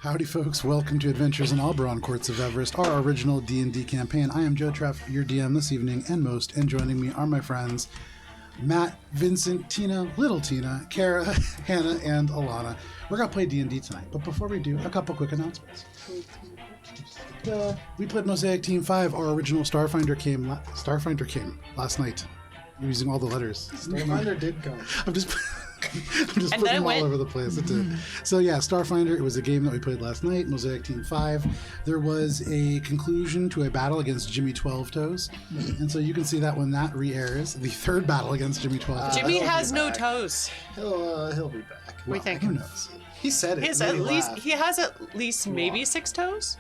Howdy, folks. Welcome to Adventures in Alberon Courts of Everest, our original D&D campaign. I am Joe Treff, your DM this evening and most, and joining me are my friends Matt, Vincent, Tina, Little Tina, Kara, Hannah, and Alana. We're going to play D&D tonight, but before we do, a couple quick announcements. We played Mosaic Team 5. Our original Starfinder came last night. I'm using all the letters. Starfinder did come. I'm just putting them all over the place. It did. So yeah, Starfinder, it was a game that we played last night, Mosaic Team 5. There was a conclusion to a battle against Jimmy 12 Toes. And so you can see that when that re-airs, the third battle against Jimmy 12 Toes. Jimmy has no toes. He'll be back. We think. Who knows? He said it. He has at least maybe 6 toes.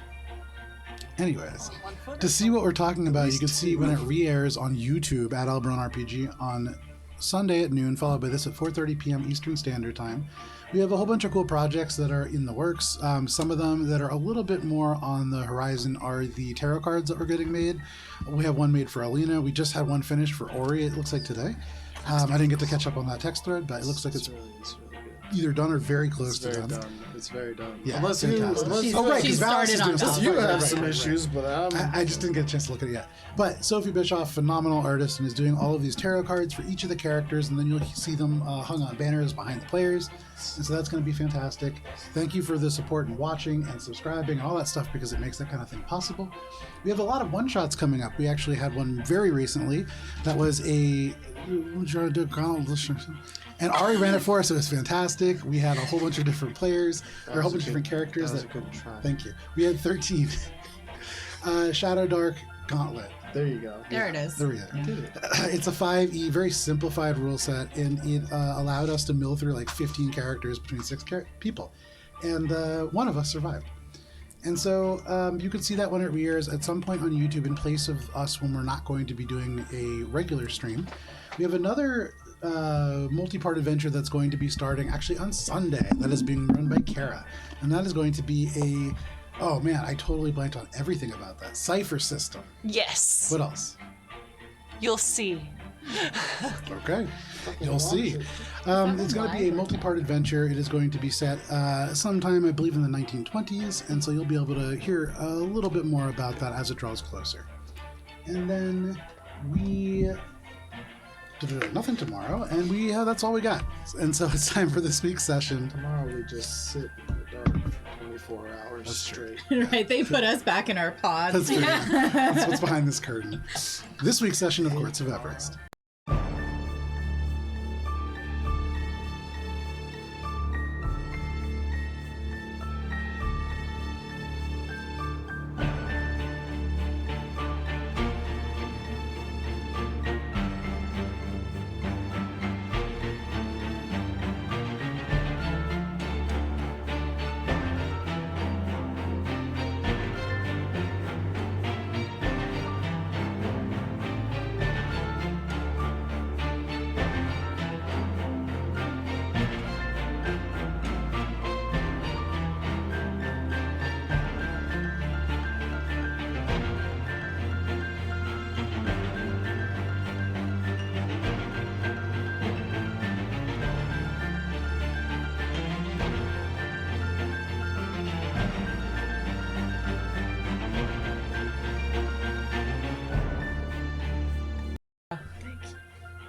Anyways, to see what we're talking about, you can see when it re-airs on YouTube at Alberon RPG on Sunday at noon, followed by this at 4:30 p.m. Eastern Standard Time. We have a whole bunch of cool projects that are in the works. Some of them that are a little bit more on the horizon are the tarot cards that we're getting made. We have one made for Alina. We just had one finished for Ori, it looks like today. I didn't get to catch up on that text thread, but it looks like it's really either done or very close to very done. It's very done. Yeah, unless you have some issues, but I just didn't get a chance to look at it yet. But Sophie Bischoff, phenomenal artist, and is doing all of these tarot cards for each of the characters, and then you'll see them hung on banners behind the players. And so that's going to be fantastic. Thank you for the support and watching and subscribing and all that stuff, because it makes that kind of thing possible. We have a lot of one-shots coming up. We actually had one very recently that was and Ari ran it for us. It was fantastic. We had a whole bunch of different players, or a whole bunch of different characters. That was a good try. Thank you. We had 13. Shadow Dark Gauntlet. There you go. There it is. There we go. It's a 5e, very simplified rule set, and it allowed us to mill through like 15 characters between 6 people. And one of us survived. And so you can see that when it re-airs at some point on YouTube in place of us when we're not going to be doing a regular stream. We have another multi-part adventure that's going to be starting actually on Sunday that is being run by Kara. And that is going to be oh man, I totally blanked on everything about that. Cipher system. Yes. What else? You'll see. Okay, you'll see. It's going to be a multi-part adventure. It is going to be set sometime, I believe, in the 1920s, and so you'll be able to hear a little bit more about that as it draws closer. And then we nothing tomorrow, and that's all we got. And so it's time for this week's session. Tomorrow we just sit in the dark for 24 hours straight. Right, they put us back in our pods. That's true. That's what's behind this curtain. This week's session of Courts of Everest.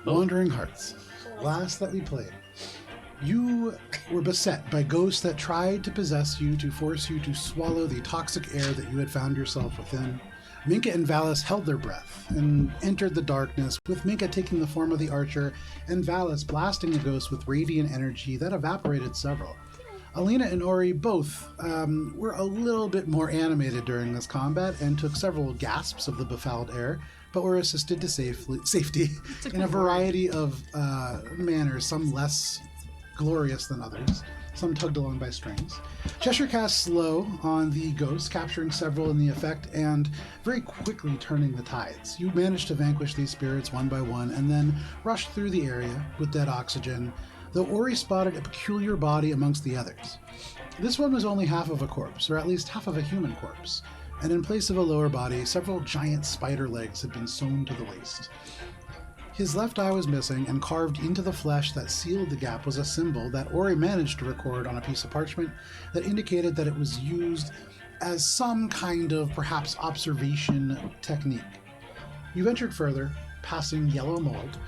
Wandering Hearts. Last that we played, you were beset by ghosts that tried to possess you to force you to swallow the toxic air that you had found yourself within. Minka and Valis held their breath and entered the darkness, with Minka taking the form of the archer and Valis blasting the ghost with radiant energy that evaporated several. Alina and Ori both were a little bit more animated during this combat and took several gasps of the befouled air, but were assisted to safety in a variety of manners, some less glorious than others, some tugged along by strings. Cheshire cast slow on the ghosts, capturing several in the effect and very quickly turning the tides. You managed to vanquish these spirits one by one and then rushed through the area with dead oxygen, though Ori spotted a peculiar body amongst the others. This one was only half of a corpse, or at least half of a human corpse, and in place of a lower body, several giant spider legs had been sewn to the waist. His left eye was missing, and carved into the flesh that sealed the gap was a symbol that Ori managed to record on a piece of parchment that indicated that it was used as some kind of perhaps observation technique. You ventured further, passing yellow mold.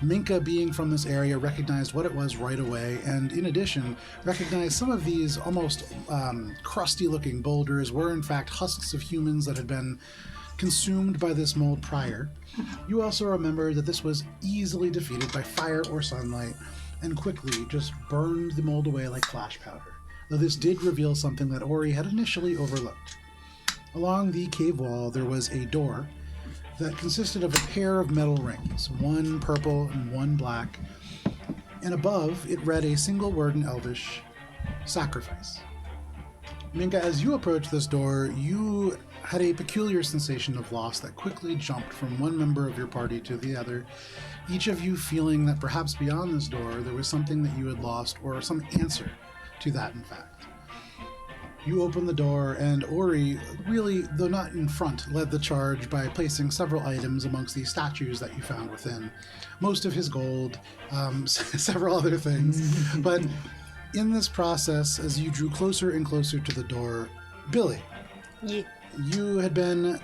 Minka, being from this area, recognized what it was right away, and in addition, recognized some of these almost crusty-looking boulders were in fact husks of humans that had been consumed by this mold prior. You also remember that this was easily defeated by fire or sunlight, and quickly just burned the mold away like flash powder, though this did reveal something that Ori had initially overlooked. Along the cave wall there was a door that consisted of a pair of metal rings, one purple and one black, and above it read a single word in Elvish, sacrifice. Minka, as you approached this door, you had a peculiar sensation of loss that quickly jumped from one member of your party to the other, each of you feeling that perhaps beyond this door there was something that you had lost, or some answer to that, in fact. You opened the door, and Ori, really, though not in front, led the charge by placing several items amongst the statues that you found within. Most of his gold, several other things. But in this process, as you drew closer and closer to the door, Billy, you had been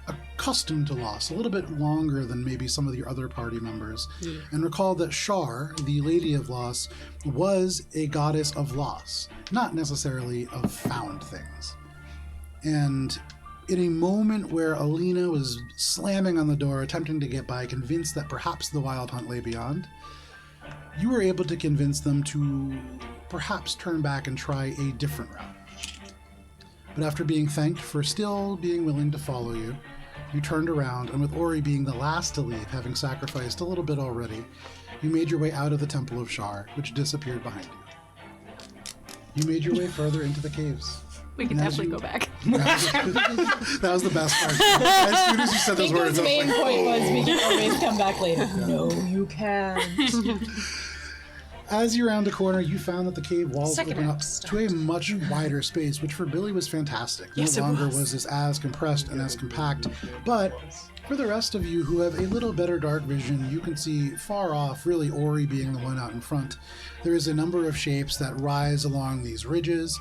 accustomed to loss a little bit longer than maybe some of your other party members, and recalled that Shar, the Lady of Loss, was a goddess of loss, not necessarily of found things. And in a moment where Alina was slamming on the door, attempting to get by, convinced that perhaps the Wild Hunt lay beyond, you were able to convince them to perhaps turn back and try a different route. But after being thanked for still being willing to follow you, you turned around, and with Ori being the last to leave, having sacrificed a little bit already, you made your way out of the Temple of Shar, which disappeared behind you. You made your way further into the caves. We can definitely go back. That was the best part. As soon as you said those words, Minka's I was main like, point was we can always come back later. No, you can't. As you round the corner, you found that the cave walls Second open up act to a much wider space, which for Billy was fantastic. Yes, it No longer was. was this as compressed and as compact, but for the rest of you who have a little better dark vision, you can see far off, really Ori being the one out in front, there is a number of shapes that rise along these ridges,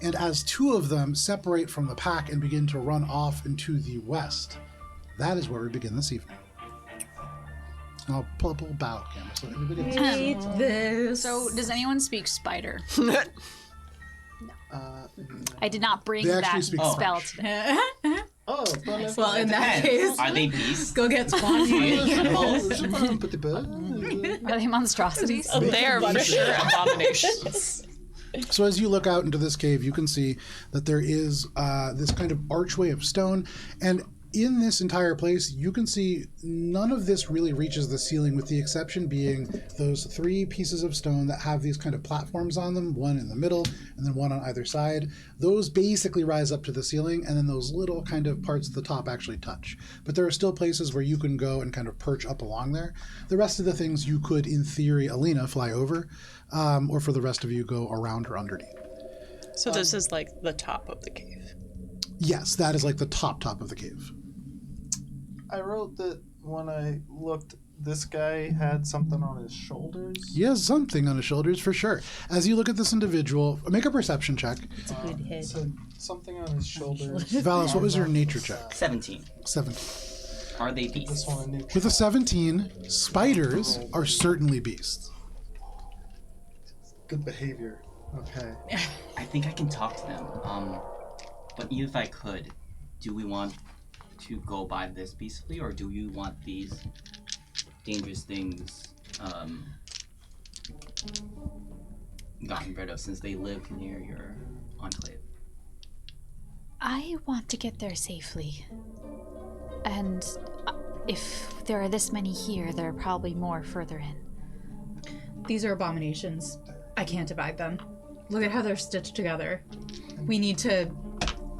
and as two of them separate from the pack and begin to run off into the west, that is where we begin this evening. I'll pull up a little battle camera so everybody can see. So, does anyone speak spider? No. I did not bring They actually that speak spell French. today. Oh, Well, in that case, Are they beasts? go get Spongy. petit peu. Are they monstrosities? They are for sure abominations. So as you look out into this cave, you can see that there is this kind of archway of stone, and in this entire place, you can see none of this really reaches the ceiling, with the exception being those three pieces of stone that have these kind of platforms on them, one in the middle and then one on either side. Those basically rise up to the ceiling, and then those little kind of parts at the top actually touch. But there are still places where you can go and kind of perch up along there. The rest of the things you could, in theory, Alina, fly over, or for the rest of you, go around or underneath. So this is like the top of the cave. Yes, that is like the top of the cave. I wrote that when I looked, this guy had something on his shoulders. He has something on his shoulders for sure. As you look at this individual, make a perception check. Said something on his shoulders. Valis, what was your nature check? 17. 17. Are they This beasts? one I knew. With a 17, spiders are certainly beasts. Good behavior. Okay. I think I can talk to them. But even if I could, do we want to go by this peacefully, or do you want these dangerous things gotten rid of, since they live near your enclave? I want to get there safely. And if there are this many here, there are probably more further in. These are abominations. I can't abide them. Look at how they're stitched together. We need to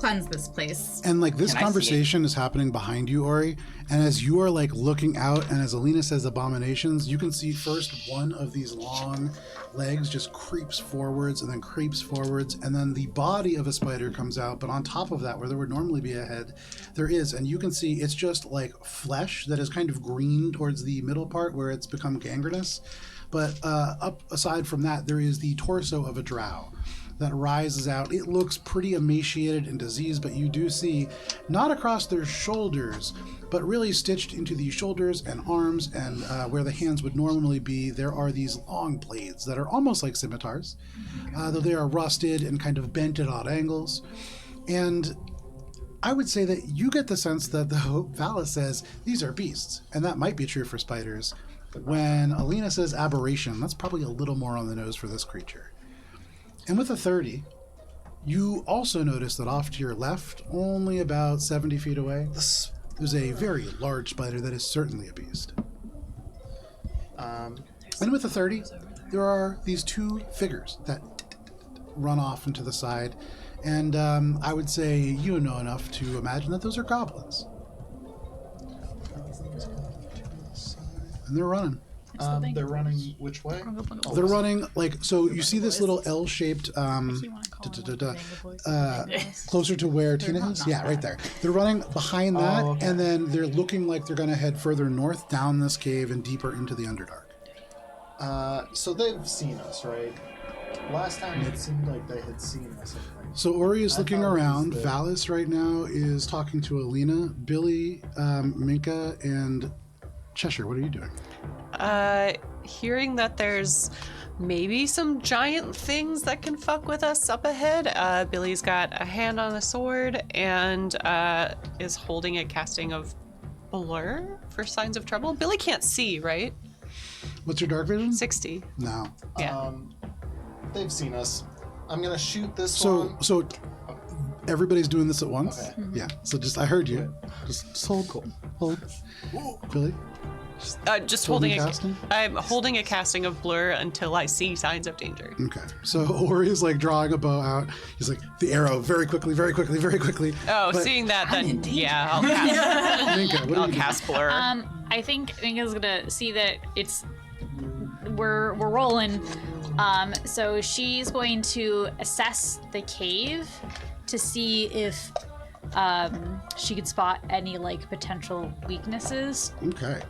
cleanse this place. And like this Can I see conversation is happening behind you, Ori. And as you are like looking out, and as Alina says abominations, you can see first one of these long legs just creeps forwards and then creeps forwards, and then the body of a spider comes out. But on top of that, where there would normally be a head, there is, and you can see it's just like flesh that is kind of green towards the middle part where it's become gangrenous. But up aside from that, there is the torso of a drow that rises out. It looks pretty emaciated and diseased, but you do see, not across their shoulders, but really stitched into the shoulders and arms and where the hands would normally be, there are these long blades that are almost like scimitars, though they are rusted and kind of bent at odd angles. And I would say that you get the sense that though Valis says these are beasts, and that might be true for spiders, when Alina says aberration, that's probably a little more on the nose for this creature. And with a 30, you also notice that off to your left, only about 70 feet away, there's a very large spider that is certainly a beast. And with a 30, there are these two figures that run off into the side. And I would say you know enough to imagine that those are goblins. And they're running. They're running which way? They're running like, so you see this little L-shaped closer to where Tina is? Yeah, right there. They're running behind that, okay. and then they're looking like they're going to head further north down this cave and deeper into the Underdark. So they've seen us, right? Last time it seemed like they had seen us. So Ori is looking thought it was around. the- Valis right now is talking to Alina. Billy, Minka, and Cheshire, what are you doing? Hearing that there's maybe some giant things that can fuck with us up ahead. Billy's got a hand on a sword and is holding a casting of blur for signs of trouble. Billy can't see, right? What's your dark vision? 60. No. Yeah. They've seen us. I'm gonna shoot this So one. so everybody's doing this at once? Okay. Yeah. So just, I heard you. Just hold. Hold. Billy? Just Holding holding a casting? I'm holding a casting of blur until I see signs of danger. Okay. So Ori is like drawing a bow out. He's like, the arrow, very quickly, very quickly, very quickly. Oh, But- seeing that, then yeah, I'll cast, Minka, what are I'll you doing? cast blur. I think Minka's gonna see that we're rolling. So she's going to assess the cave to see if she could spot any like potential weaknesses. Okay.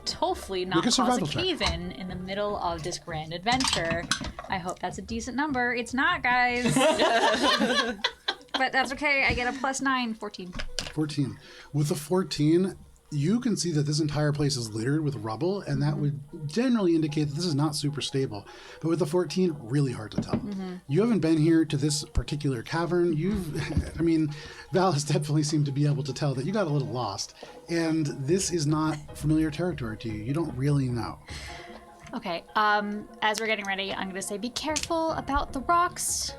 To hopefully not Make a cause a survival check. cave-in in the middle of this grand adventure. I hope that's a decent number. It's not, guys. But that's okay. I get a +9, 14. 14. With a 14, you can see that this entire place is littered with rubble, and that would generally indicate that this is not super stable. But with the 14, really hard to tell. You haven't been here to this particular cavern. I mean, Valis definitely seemed to be able to tell that you got a little lost. And this is not familiar territory to you. You don't really know. Okay, as we're getting ready, I'm gonna say be careful about the rocks.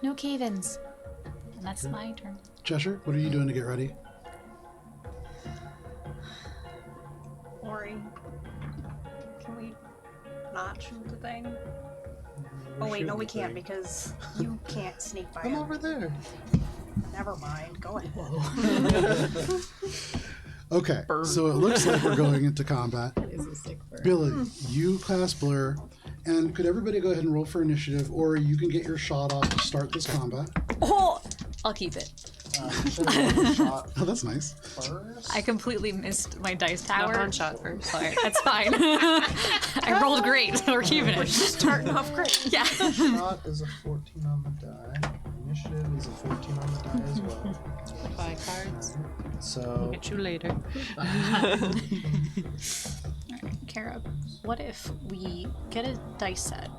No cave-ins. And that's my turn. Cheshire, what are you doing to get ready? Ori, can we not shoot the thing? Oh wait, no, we can't because you can't sneak by Come him. over there. Never mind. Go ahead. Okay, so it looks like we're going into combat. Is a sick bird. Billy, you cast Blur, and could everybody go ahead and roll for initiative, or you can get your shot off to start this combat. Oh, I'll keep it. Should have shot Oh, that's nice. first. I completely missed my dice No, tower. one shot first. Sorry, that's fine. I rolled great. We're keeping it. Starting off great. Yeah. Shot is a 14 on the die. Initiative is a 14 on the die as well. Buy cards. So Get you later. Kara, what if we get a dice set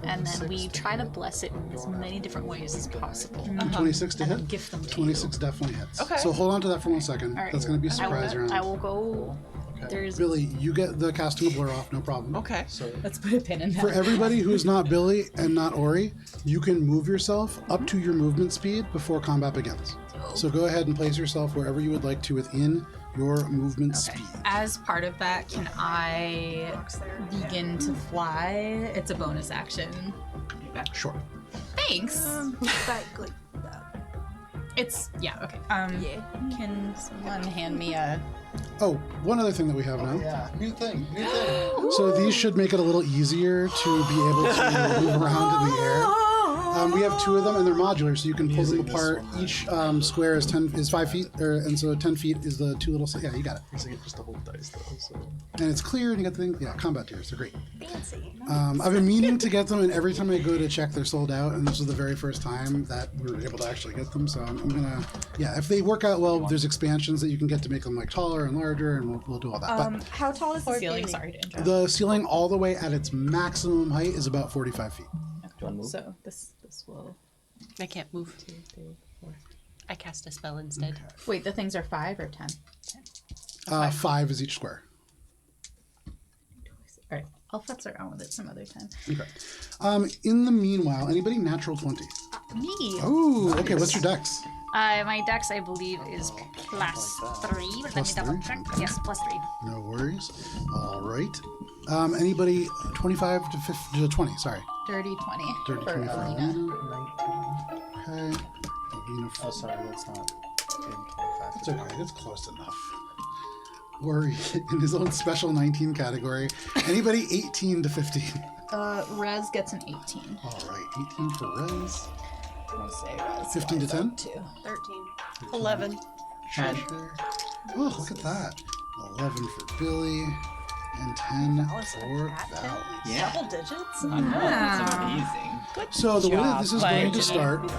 and then we try to bless it in as many different ways as possible? 26 to And hit? then gift them to 26 definitely hits. Okay. So hold on to that for 1 second. All right. That's going to be a I surprise will, round. I will go. Okay. There's Billy, you get the casting of Blur off, no problem. Okay. So Let's put a pin in that. For everybody who's not Billy and not Ori, you can move yourself up to your movement speed before combat begins. So go ahead and place yourself wherever you would like to within your movement speed. As part of that, can I begin to fly? It's a bonus action. Sure. Thanks. It's yeah. Okay. Yeah. Can someone hand me a? Oh, one other thing that we have now. Yeah, new thing. So these should make it a little easier to be able to move around in the air. We have 2 of them, and they're modular, so you can pull them Using this apart. one, Each square is 5 feet, and so 10 feet is the 2 little. Yeah, you got it. Using it just to hold dice though. So. And it's clear, and you got the thing. Yeah, combat tiers, they're great. Fancy. I've been meaning to get them, and every time I go to check, they're sold out. And this was the very first time that we were able to actually get them. So I'm gonna, yeah, if they work out well, there's expansions that you can get to make them like taller and larger, and we'll do all that. But How tall is the Ceiling. ceiling? Sorry to interrupt. the ceiling, all the way at its maximum height, is about 45 feet. Do you want to move? So this will. I can't move. 2, 3, 4. I cast a spell instead. Wait, the things are 5 or 10? 5 is each square. All right, I'll futz around with it some other time. Okay. In the meanwhile, anybody natural 20? Me. Oh, okay. What's your dex? My dex, I believe, is +3. Let me Plus double 3? check. Okay. Yes, +3. No worries. All right. Anybody 25 to 50 to 20? Sorry. Dirty 20. Dirty for 20 for Alina. 19. Okay. Alina Oh, sorry, that's not in 25. It's okay. It's close enough. Worry in his own special 19 category. Anybody 18 to 15? Rez gets an 18. All right. 18 for Rez. I'll say Rez. 15 to 10? 2. 13. 11. Chad. Oh, look at that. 11 for Billy. And 10 Alice for at that Val. Yeah. Double digits? I know. That's amazing. So the way that this is job, going to Mike. start,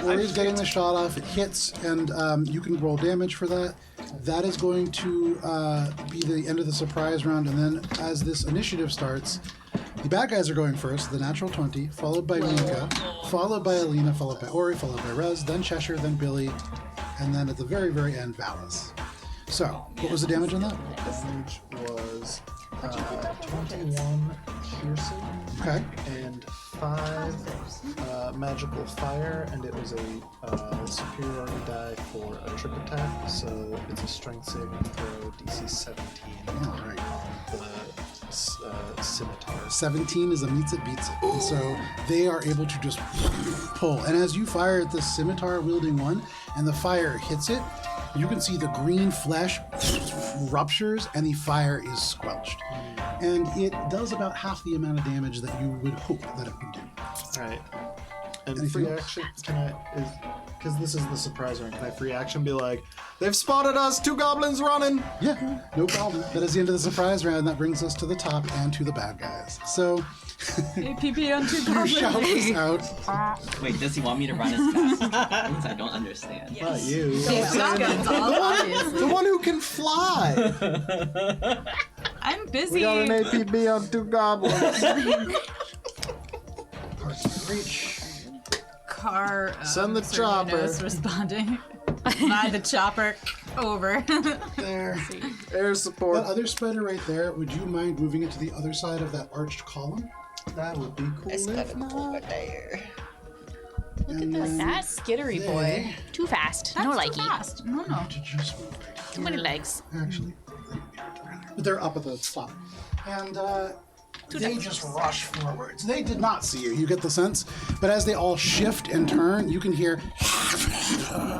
Ori's getting the shot off. It hits, and you can roll damage for that. That is going to be the end of the surprise round, and then as this initiative starts, the bad guys are going first. The natural 20, followed by Minka, followed by Alina, followed by Ori, followed by Rez, then Cheshire, then Billy, and then at the very, very end, Valis. So, what was the damage on that? Damage was 21 piercing Okay. and 5 magical fire, and it was a superiority die for a trip attack, so it's a strength saving throw, DC 17 All right. on the scimitar. 17 is a meets it, beats it. And so they are able to just pull. And as you fire at this scimitar wielding one, and the fire hits it, you can see the green flesh ruptures and the fire is squelched. And it does about half the amount of damage that you would hope that it would do. Right. And Anything free else? action, can I, because this is the surprise round, can I free action be like, they've spotted us, 2 goblins running! Yeah, no problem. That is the end of the surprise round. That brings us to the top and to the bad guys. So APB on 2 you shout this out. Wait, does he want me to run as fast? I don't understand. Not you. Shotguns, obviously. The one who can fly! I'm busy. We got an APB on 2 goblins. Parts of reach. Car. Send the Serena chopper. is responding. By the chopper. Over. There. Air That support. other spider right there, would you mind moving it to the other side of that arched column? That would be cool if not. over there. Look at this. That skittery boy. Too fast. No That's too likey. fast. No, no. To just move right Too many legs. Actually, but they're up at the top. And they just rush forwards. They did not see you, you get the sense. But as they all shift and turn, you can hear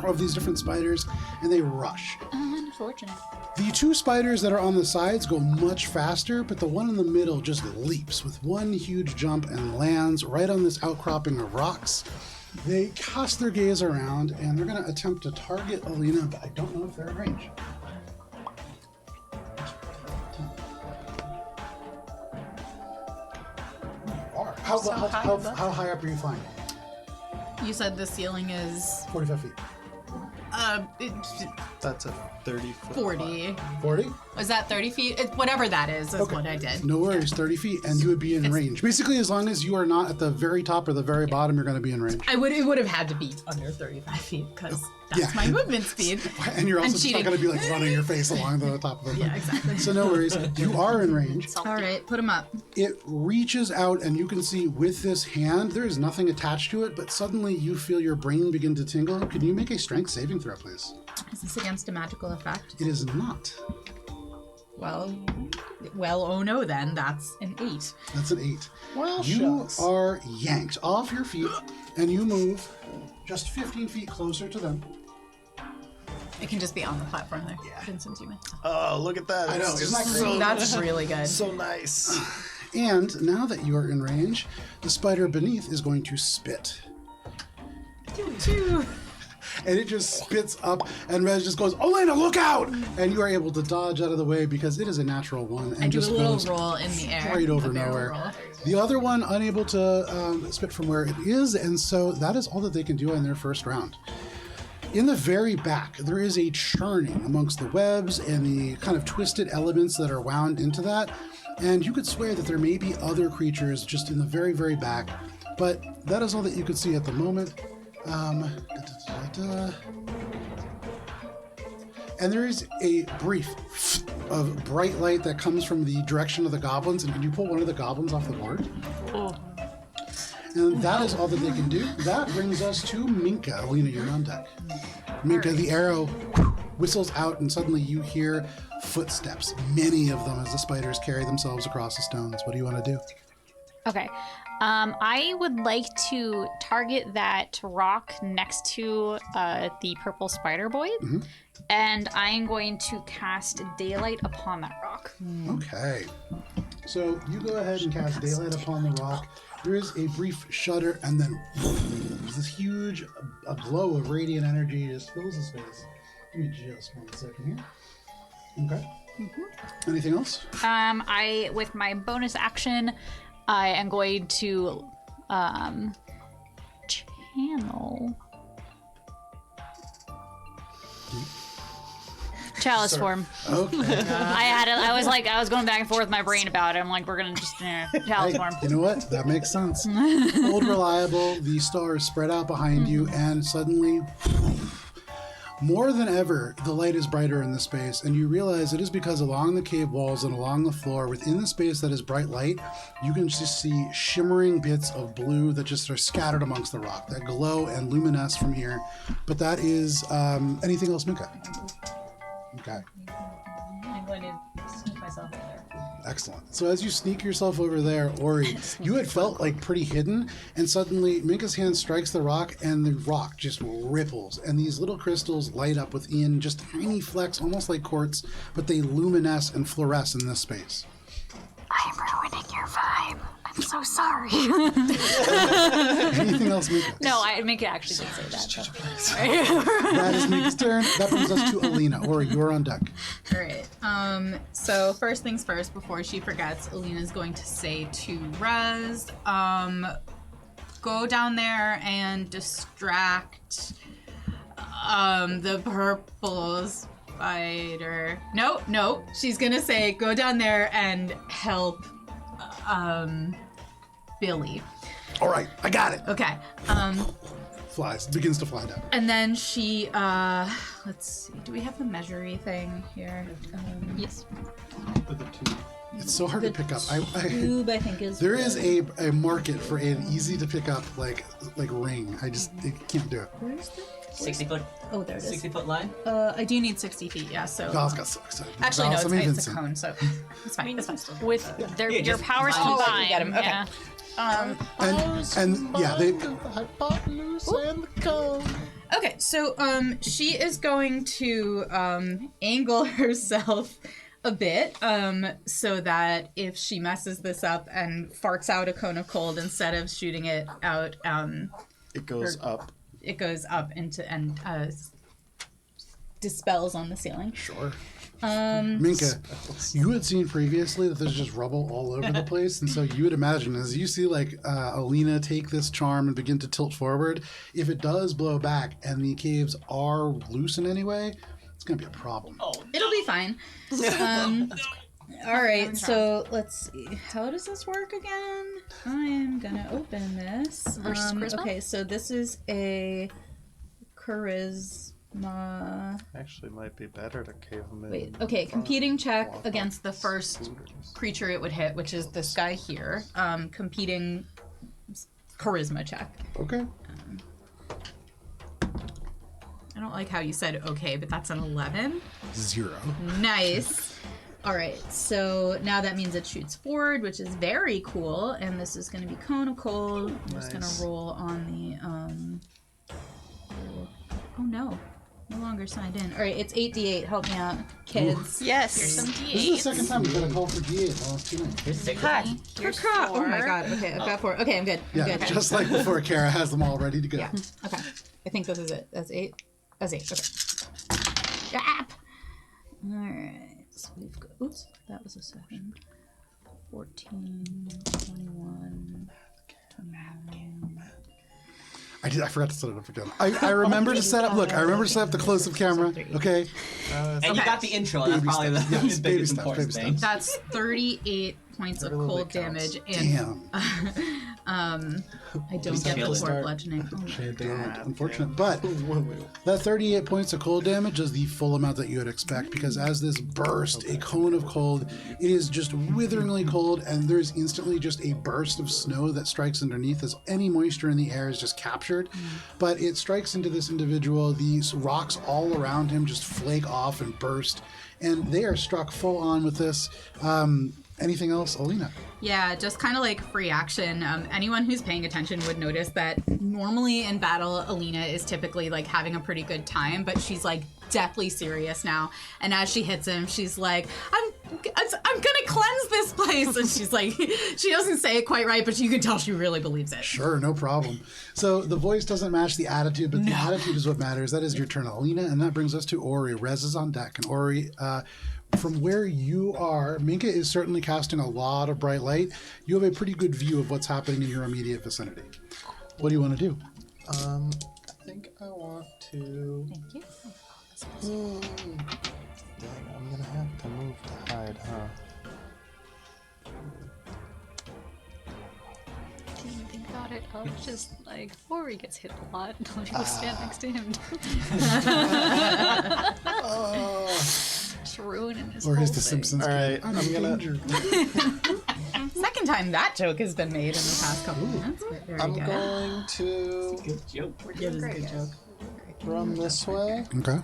of these different spiders, and they rush. Unfortunate. The 2 spiders that are on the sides go much faster, but the one in the middle just leaps with one huge jump and lands right on this outcropping of rocks. They cast their gaze around, and they're going to attempt to target Alina, but I don't know if they're in range. How high up are you flying? You said the ceiling is 45 feet. That's a 30-foot 40. 40? Is that 30 feet? Whatever that is what I did. No worries, 30 feet, and you would be in range. Basically, as long as you are not at the very top or the very bottom, you're going to be in range. It would have had to be under 35 feet because that's Yeah. my movement speed. And you're also And just not cheating. going to be like running your face along the top of the Yeah, exactly. So no worries, you are in range. All right, put them up. It reaches out, and you can see with this hand, there is nothing attached to it, but suddenly you feel your brain begin to tingle. Can you make a strength saving throw, please? Is this against a magical effect? It is not. Well, oh no then. That's an 8. That's an 8. Well, You shucks. are yanked off your feet, and you move just 15 feet closer to them. It can just be on the platform there. Vincent, you may. Oh, look at that. I know, It's isn't that just great? That's really good. so nice. And now that you are in range, the spider beneath is going to spit. And it just spits up, and Rez just goes, Elena, look out! And you are able to dodge out of the way because it is a natural one. And I do a just little goes roll in the air. straight over a barrel nowhere. roll. The other one unable to spit from where it is, and so that is all that they can do on their first round. In the very back, there is a churning amongst the webs and the kind of twisted elements that are wound into that. And you could swear that there may be other creatures just in the very, very back, but that is all that you could see at the moment. And there is a brief of bright light that comes from the direction of the goblins. And can you pull one of the goblins off the board? Oh. And that is all that they can do. That brings us to Minka. Alina, you're on deck. Minka, the arrow whistles out, and suddenly you hear footsteps, many of them as the spiders carry themselves across the stones. What do you want to do? Okay. I would like to target that rock next to the purple spider boy, and I'm going to cast daylight upon that rock. Okay. So you go ahead and cast daylight upon the rock. There is a brief shudder, and then this huge a glow of radiant energy just fills the space. Give me just 1 second here. Okay. Anything else? I, with my bonus action, I am going to channel chalice form. Okay. I was going back and forth with my brain about it. I'm like, we're gonna just chalice Hey, form. you know what? That makes sense. Old reliable, the stars spread out behind you, and suddenly, more than ever, the light is brighter in the space, and you realize it is because along the cave walls and along the floor, within the space that is bright light, you can just see shimmering bits of blue that just are scattered amongst the rock, that glow and luminesce from here. But that is anything else, Minka? Okay. I'm going to sneak myself over there. Excellent. So as you sneak yourself over there, Ori, you had felt like pretty hidden, and suddenly Minka's hand strikes the rock, and the rock just ripples, and these little crystals light up within just tiny flecks, almost like quartz, but they luminesce and fluoresce in this space. I'm ruining your vibe. I'm so sorry. Anything else, Minka? No, Minka actually did say that. So. That is Minka's turn. That brings us to Alina. Ori, you are on deck. All right. So first things first, before she forgets, Alina's going to say to Rez, go down there and distract the purple spider. No. She's gonna say, go down there and help Billy. All right, I got it. Okay. Begins to fly down. And then she, let's see, do we have the measury thing here? Yes. It's so hard to pick up. Tube, I think, is. There is a market for an easy to pick up like ring. I can't do it. Where's the? 60 foot. Oh, there it is. 60 foot line. I do need 60 feet, yeah, so. Val's got so excited. Actually, no, Val's it's a Vincent. cone, so it's fine. It's fine. With your powers Oh, combined. you get 'em, okay. Yeah. And yeah, they. Okay, so she is going to angle herself a bit so that if she messes this up and farts out a cone of cold instead of shooting it out, It goes up. it goes up into and dispels on the ceiling. Sure. Minka, you had seen previously that there's just rubble all over the place, and so you would imagine as you see like Alina take this charm and begin to tilt forward, if it does blow back and the caves are loose in any way, it's gonna be a problem. It'll be fine. All right, so let's see. How does this work again? I'm gonna open this. Versus charisma? Okay, so this is a charisma. Actually, might be better to cave them in. Wait, okay, competing check against the first creature it would hit, which is this guy here. Competing charisma check. Okay. I don't like how you said okay, but that's an 11. 0. Nice. All right, so now that means it shoots forward, which is very cool, and this is going to be cone of cold. I'm just going to roll on the. Oh no. No longer signed in. All right, it's 8d8. Help me out, kids. Yes. Here's some This is the D8s. second time we've got a call for G8 in the last 2 nights. Here's 6. Hi. Here's Oh my 4. god. Okay, I've got 4. Okay, I'm good. I'm Yeah, good. just like before, Kara has them all ready to go. Yeah. Okay. I think this is it. That's 8. That's 8. Okay. Yap! Alright. So we've got. Oops. That was a 7. 14, 21, 29. I forgot to set it up again. I remember to set up. Look, I remember to set up the close-up camera. Okay. And you got the intro. That's Baby probably steps. the Yes, baby biggest steps, important baby thing. steps. That's 38 points of Every little cold bit counts. damage, and Damn. I don't Just get the kill it. 4 bludgeoning. Oh, Damn. Unfortunate. But that 38 points of cold damage is the full amount that you would expect because as this burst, a cone of cold, it is just witheringly cold and there's instantly just a burst of snow that strikes underneath as any moisture in the air is just captured. But it strikes into this individual. These rocks all around him just flake off and burst. And they are struck full on with this. Anything else, Alina? Yeah, just kind of like free action. Anyone who's paying attention would notice that normally in battle, Alina is typically like having a pretty good time, but she's like deathly serious now. And as she hits him, she's like, I'm gonna cleanse this place. And she's like, she doesn't say it quite right, but you can tell she really believes it. Sure, no problem. So the voice doesn't match the attitude, but the attitude is what matters. That is your turn, Alina, and that brings us to Ori. Rez is on deck, and Ori, from where you are, Minka is certainly casting a lot of bright light. You have a pretty good view of what's happening in your immediate vicinity. What do you want to do? I think I want to. Thank you. Dang, I'm gonna have to move to hide, huh? Didn't think about it. I was just like, Ori gets hit a lot. Don't you stand next to him? Just ruining his Or whole is the thing. Simpsons? All right, I'm I'm in gonna. danger. Second time that joke has been made in the past couple minutes. Very I'm good. going to Good joke. Yeah, this is a good joke. run this way, Okay.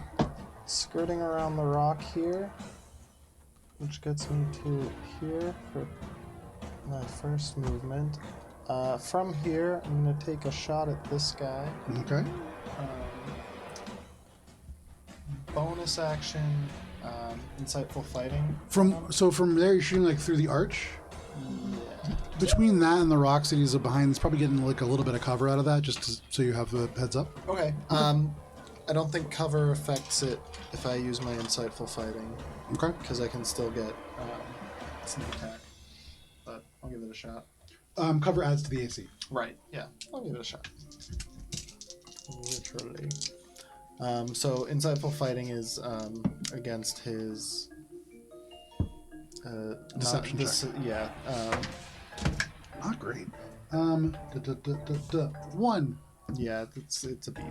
skirting around the rock here, which gets me to here for my first movement. From here, I'm gonna take a shot at this guy. Okay. Bonus action, insightful fighting. From there, you're shooting like through the arch. Yeah. Between that and the rocks that he's behind, it's probably getting like a little bit of cover out of that, so you have the heads up. Okay. I don't think cover affects it if I use my insightful fighting, Okay. because I can still get sneak attack. But I'll give it a shot. Cover adds to the AC. Right. Yeah. I'll give it a shot. Literally. So insightful fighting is against his Deception check. Yeah. Not great. 1. Yeah. It's a beat.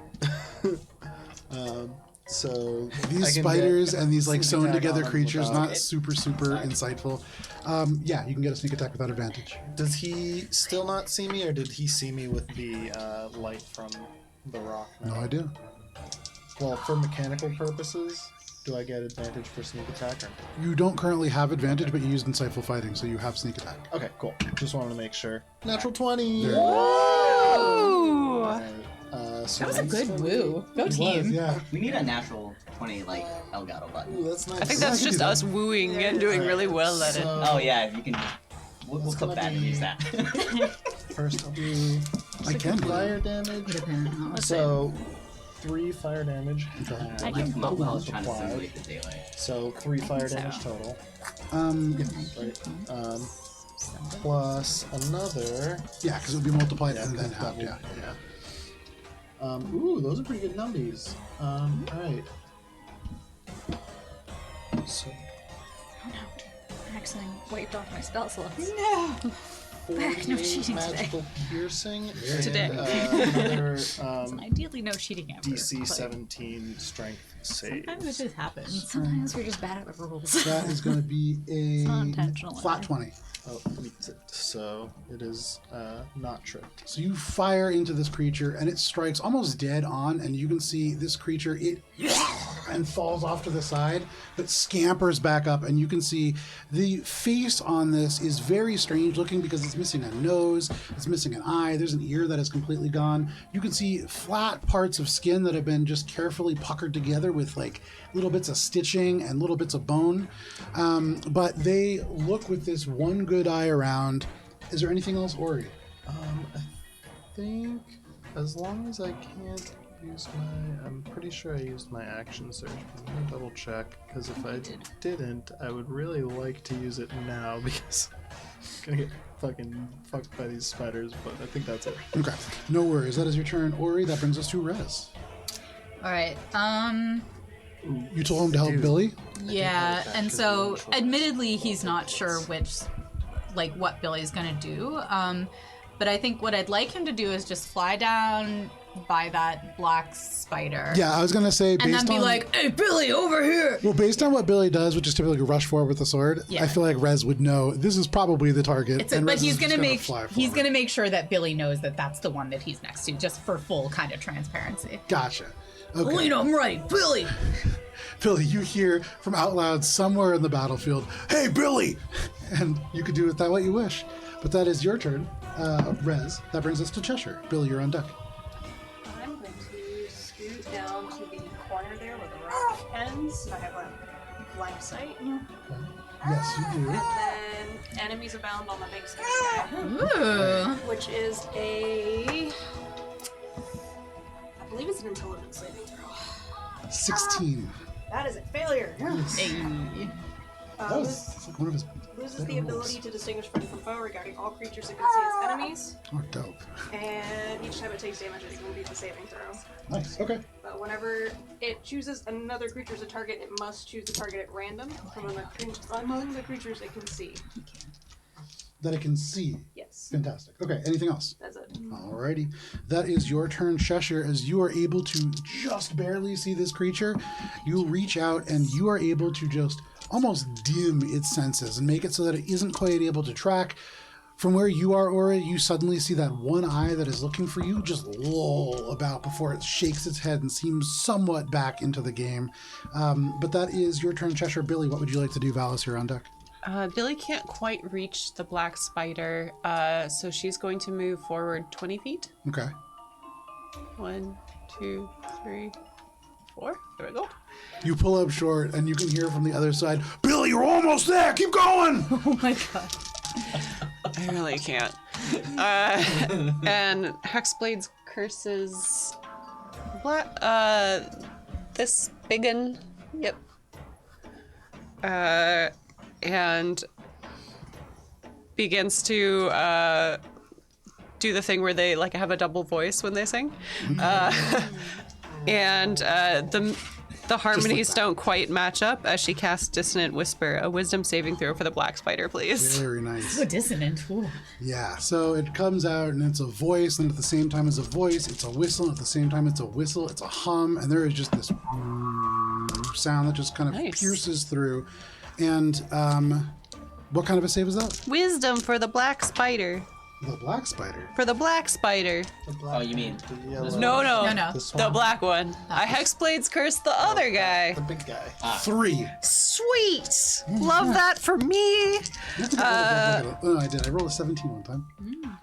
So These I can spiders get and these like sneak sewn attack together on him creatures, without- not super insightful. Yeah, you can get a sneak attack without advantage. Does he still not see me, or did he see me with the light from the rock? No idea. Well, for mechanical purposes, do I get advantage for sneak attack? Or... You don't currently have advantage, but you used insightful fighting, so you have sneak attack. Okay, cool. Just wanted to make sure. Natural 20! There. Ooh. Alright, so That was a that's good gonna be- woo. Go It team. was, yeah. We need a natural 20 like Elgato button. Ooh, that's nice. I think that's just us wooing and doing really well at it. So, Oh yeah, if you can. We'll It's clip gonna that and be- use that. First I'll do I can do fire that. damage. Let's So 3 fire damage. I can- Come up, I was trying to multiplied. simulate the daylight. So 3 fire so. damage total. Yeah, Right. Plus another. yeah, because it would be multiplied Yeah, and then because halved. double, Yeah. Ooh, those are pretty good numbies. Alright. So I accidentally wiped off my spell slots. No. 48 No cheating today. magical piercing. Today. And, another Ideally, no cheating ever. DC but 17 strength save. Sometimes it just happens. Sometimes we're just bad at the rules. That is going to be not a intentional, flat eh? 20. Oh, so it is not tripped. So you fire into this creature, and it strikes almost dead on, and you can see this creature, it and falls off to the side, but scampers back up, and you can see the face on this is very strange looking because it's missing a nose, it's missing an eye, there's an ear that is completely gone. You can see flat parts of skin that have been just carefully puckered together with like little bits of stitching and little bits of bone, but they look with this one good eye around. Is there anything else, Ori? I think as long as I can't use my... I'm pretty sure I used my action search, but I'm gonna double check, because if I didn't, I would really like to use it now, because I'm gonna get fucking fucked by these spiders, but I think that's it. Okay, no worries. That is your turn, Ori. That brings us to Rez. Alright, You told him to help Billy? yeah, that and could so be a choice. admittedly he's not sure what Billy's gonna do. But I think what I'd like him to do is just fly down by that black spider. Yeah, I was gonna say And then based be on like, hey Billy, over here! well, based on what Billy does, which is typically rush forward with the sword, Yeah. I feel like Rez would know this is probably the target. But Rez he's is just gonna make fly he's forward. gonna make sure that Billy knows that that's the one that he's next to, just for full kind of transparency. Gotcha. Okay. Alina, I'm right, Billy. Billy, you hear from out loud somewhere in the battlefield, "Hey, Billy!" And you could do with that what you wish. But that is your turn, Rez. That brings us to Cheshire. Billy, you're on deck. I'm going to scoot down to the corner there where the rock ends. I have a line of sight. Yes, you do. And then enemies abound on the big scary guy, Ooh. which is I believe it's an intelligence saving throw. 16. That is a failure. Hey. That was one of his Loses the better ability rolls. to distinguish friend from foe regarding all creatures it can see as enemies, Oh, dope. and each time it takes damage, it can beat the saving throw. Nice. Okay. But whenever it chooses another creature as a target, it must choose the target at random from among the creatures it can see. That I can see. Yes, Fantastic. Okay, anything else? that's it. Alrighty. That is your turn, Cheshire, as you are able to just barely see this creature. You reach out and you are able to just almost dim its senses and make it so that it isn't quite able to track. From where you are, Aura, you suddenly see that one eye that is looking for you just loll about before it shakes its head and seems somewhat back into the game. But that is your turn, Cheshire. Billy, what would you like to do? Valis, you're on deck. Billy can't quite reach the black spider, so she's going to move forward 20 feet. Okay. 1, 2, 3, 4. There we go. You pull up short and you can hear from the other side, "Billy, you're almost there! Keep going!" Oh my god. I really can't. And Hexblade's curses this biggin. Yep. And begins to do the thing where they like have a double voice when they sing. And the harmonies don't quite match up as she casts Dissonant Whisper, a wisdom saving throw for the black spider, please. Very nice. So dissonant. Ooh. Yeah, so it comes out and it's a voice, and at the same time as a voice, it's a whistle, and at the same time it's a whistle, it's a hum, and there is just this sound that just kind of Nice. pierces through. And what kind of a save is that? Wisdom for the black spider. The black spider. For the black spider. Oh, you mean The yellow, No. No. this The one, black one. I Hexblade's curse the other guy. the big guy. 3. Sweet! Love that for me! You have to go look it up. Oh, no, I did. I rolled a 17 one time.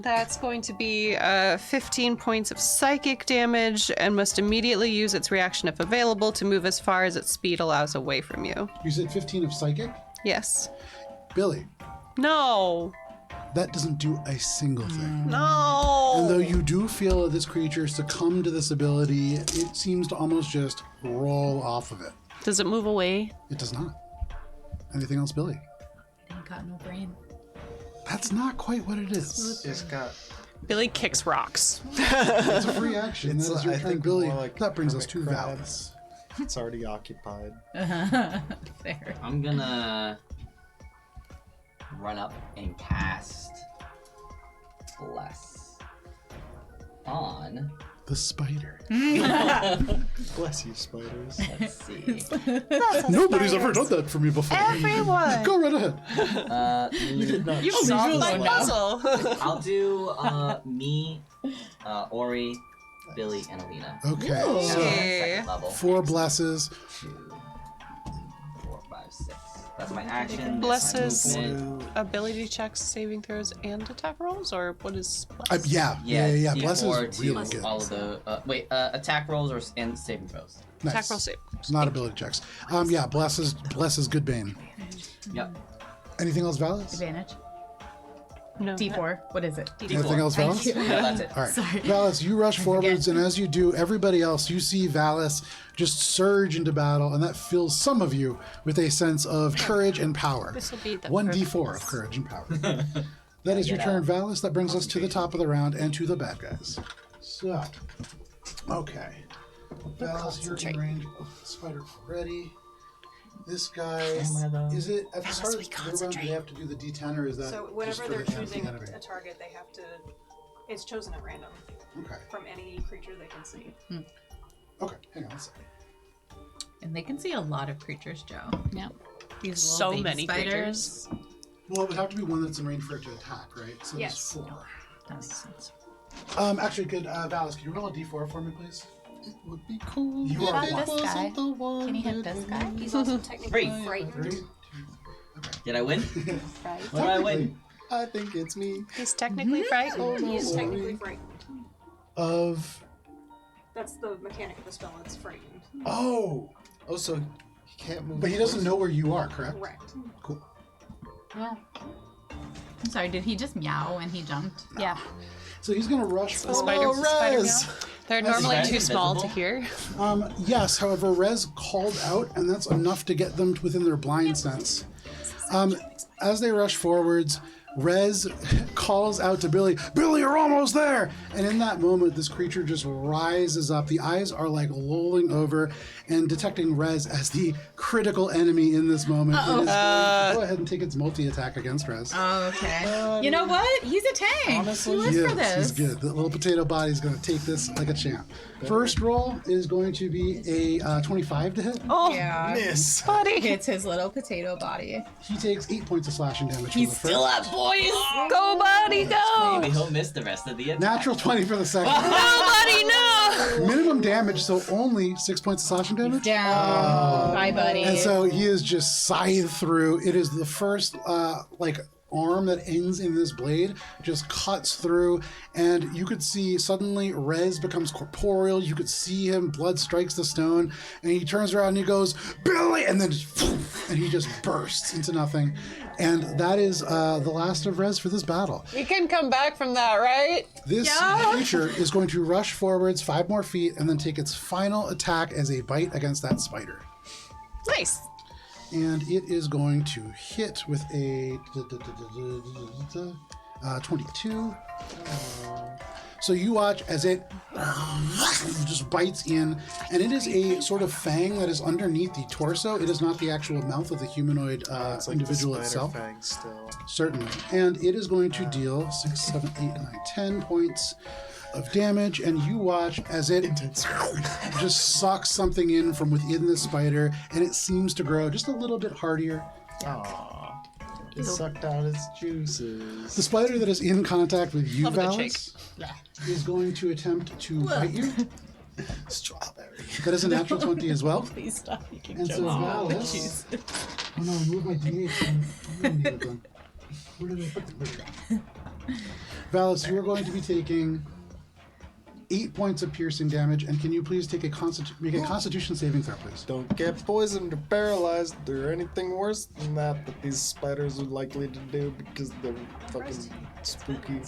That's going to be 15 points of psychic damage and must immediately use its reaction if available to move as far as its speed allows away from you. You said 15 of psychic? Yes. Billy, No. that doesn't do a single thing. No. And though you do feel that this creature succumb to this ability, it seems to almost just roll off of it. Does it move away? It does not. Anything else, Billy? Ain't got no brain. That's not quite what it is. It's got. Billy kicks rocks. It's a free action. It's, That is your I turn, think, Billy. more like That brings us to hermit crab. Valis. It's already occupied. Fair. I'm gonna run up and cast Bless on the spider. Bless you, spiders. Let's see. Nobody's ever done that for me before. Everyone. Go right ahead. You solved my puzzle. I'll do me, Ori, Billy, and Alina. Okay. Yeah, So second level. 4 blesses. 2, 4, 5, 6. That's my action. Blesses. That's my movement. Ability checks, saving throws, and attack rolls, or what is bless? Yeah. D4 Bless is to really good. all of the attack rolls and saving throws. Nice. Attack roll save. It's not ability checks. Yeah, bless is good bane. Yep. Anything else, Valis? Advantage. No. D4. What is it? Anything else, Valis? No, that's it. All right. Valis, you rush forwards, and as you do, everybody else, you see Valis just surge into battle, and that fills some of you with a sense of courage and power. This will be the 1d4 of courage and power. That is your turn, Valis. That brings us to the top of the round and to the bad guys. So, okay. Valis, you're in range of the spider already. This guy, is it at the start of the round, do they have to do the d10, or is that So just whenever for they're the choosing enemy? a target, they have to. It's chosen at random Okay. from any creature they can see. Okay, hang on a second. And they can see a lot of creatures, Joe. Yeah. These So little baby many spiders. creatures. Well, it would have to be one that's in range for it to attack, right? So Yes. there's 4. That makes sense. Actually, could Valis, can you roll a d4 for me, please? It would be cool. You if are it this wasn't guy. the one Can you hit that this we guy? He's also technically 3. frightened. Did I win? Right. What did I win? I think it's me. He's technically frightened. He is technically frightened. Of That's the mechanic of the spell. It's frightened. oh, So he can't move. but he doesn't know where you are, correct? Correct. Cool. I'm sorry, did he just meow when he jumped? Yeah. So he's gonna rush The forward. spider, Rez! They're normally Rez too small to invisible? hear. Yes, however, Rez called out, and that's enough to get them within their blind sense. As they rush forwards, Rez calls out to Billy, "Billy, you're almost there!" And in that moment, this creature just rises up. The eyes are like lolling over, and detecting Rez as the critical enemy in this moment, it is going to go ahead and take its multi-attack against Rez. Oh, okay. You know what? He's a tank. Honestly, he lives Yes, for this. he's good. The little potato body is going to take this like a champ. First roll is going to be a 25 to hit. Oh, Yeah. Miss. buddy. Hits his little potato body. He takes 8 points of slashing damage He's from the first. still up, boys. Go, buddy, go. Maybe he'll miss the rest of the attack. Natural 20 for the second. No, buddy, no. Minimum damage, so only 6 points of slashing damage. Down. Bye, buddy. And so he is just scythed through. It is the first arm that ends in this blade just cuts through, and you could see suddenly Rez becomes corporeal. You could see him, blood strikes the stone, and he turns around and he goes, "Billy!" and then and he just bursts into nothing. And that is the last of Rez for this battle. We can come back from that, right? This creature is going to rush forwards 5 more feet and then take its final attack as a bite against that spider. Nice. And it is going to hit with a 22. So you watch as it just bites in, and it is a sort of fang that is underneath the torso. It is not the actual mouth of the humanoid It's like individual the itself. spider fang still. Certainly. And it is going to deal 6, 7, 8, 9, 10 points of damage, and you watch as it just sucks something in from within the spider, and it seems to grow just a little bit hardier. Aww. It sucked out its juices. The spider that is in contact with you, Love a good Valis, is going to attempt to bite you. Strawberry. That is a natural 20 as well. Please stop making And so Valis... Oh no, I moved my D8. I'm gonna need it then. Where did I put it? Valis, you are going to be taking 8 points of piercing damage, and can you please take make a Constitution saving throw, please? Don't get poisoned or paralyzed or anything worse than that these spiders are likely to do because they're fucking spooky.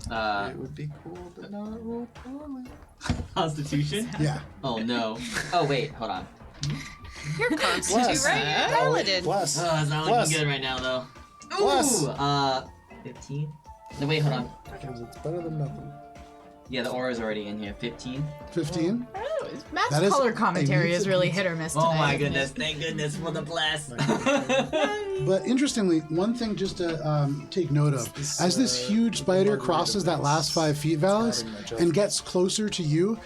It would be cool to not roll poorly. Constitution? Yeah. Oh no. Oh wait, hold on. You're constitute, Bless. right? You're paladin. Bless. Oh, it's not Bless. looking good right now though. Bless. Ooh, 15. No, wait, hold on. Because it's better than nothing. Yeah, the aura's already in here. 15. 15. Matt's That is color a commentary is music really pizza. hit or miss Oh tonight. my isn't it? goodness! Thank goodness for the bless. But interestingly, one thing just to take note of, as this huge spider crosses that last 5 feet, Valis, and gets closer to you,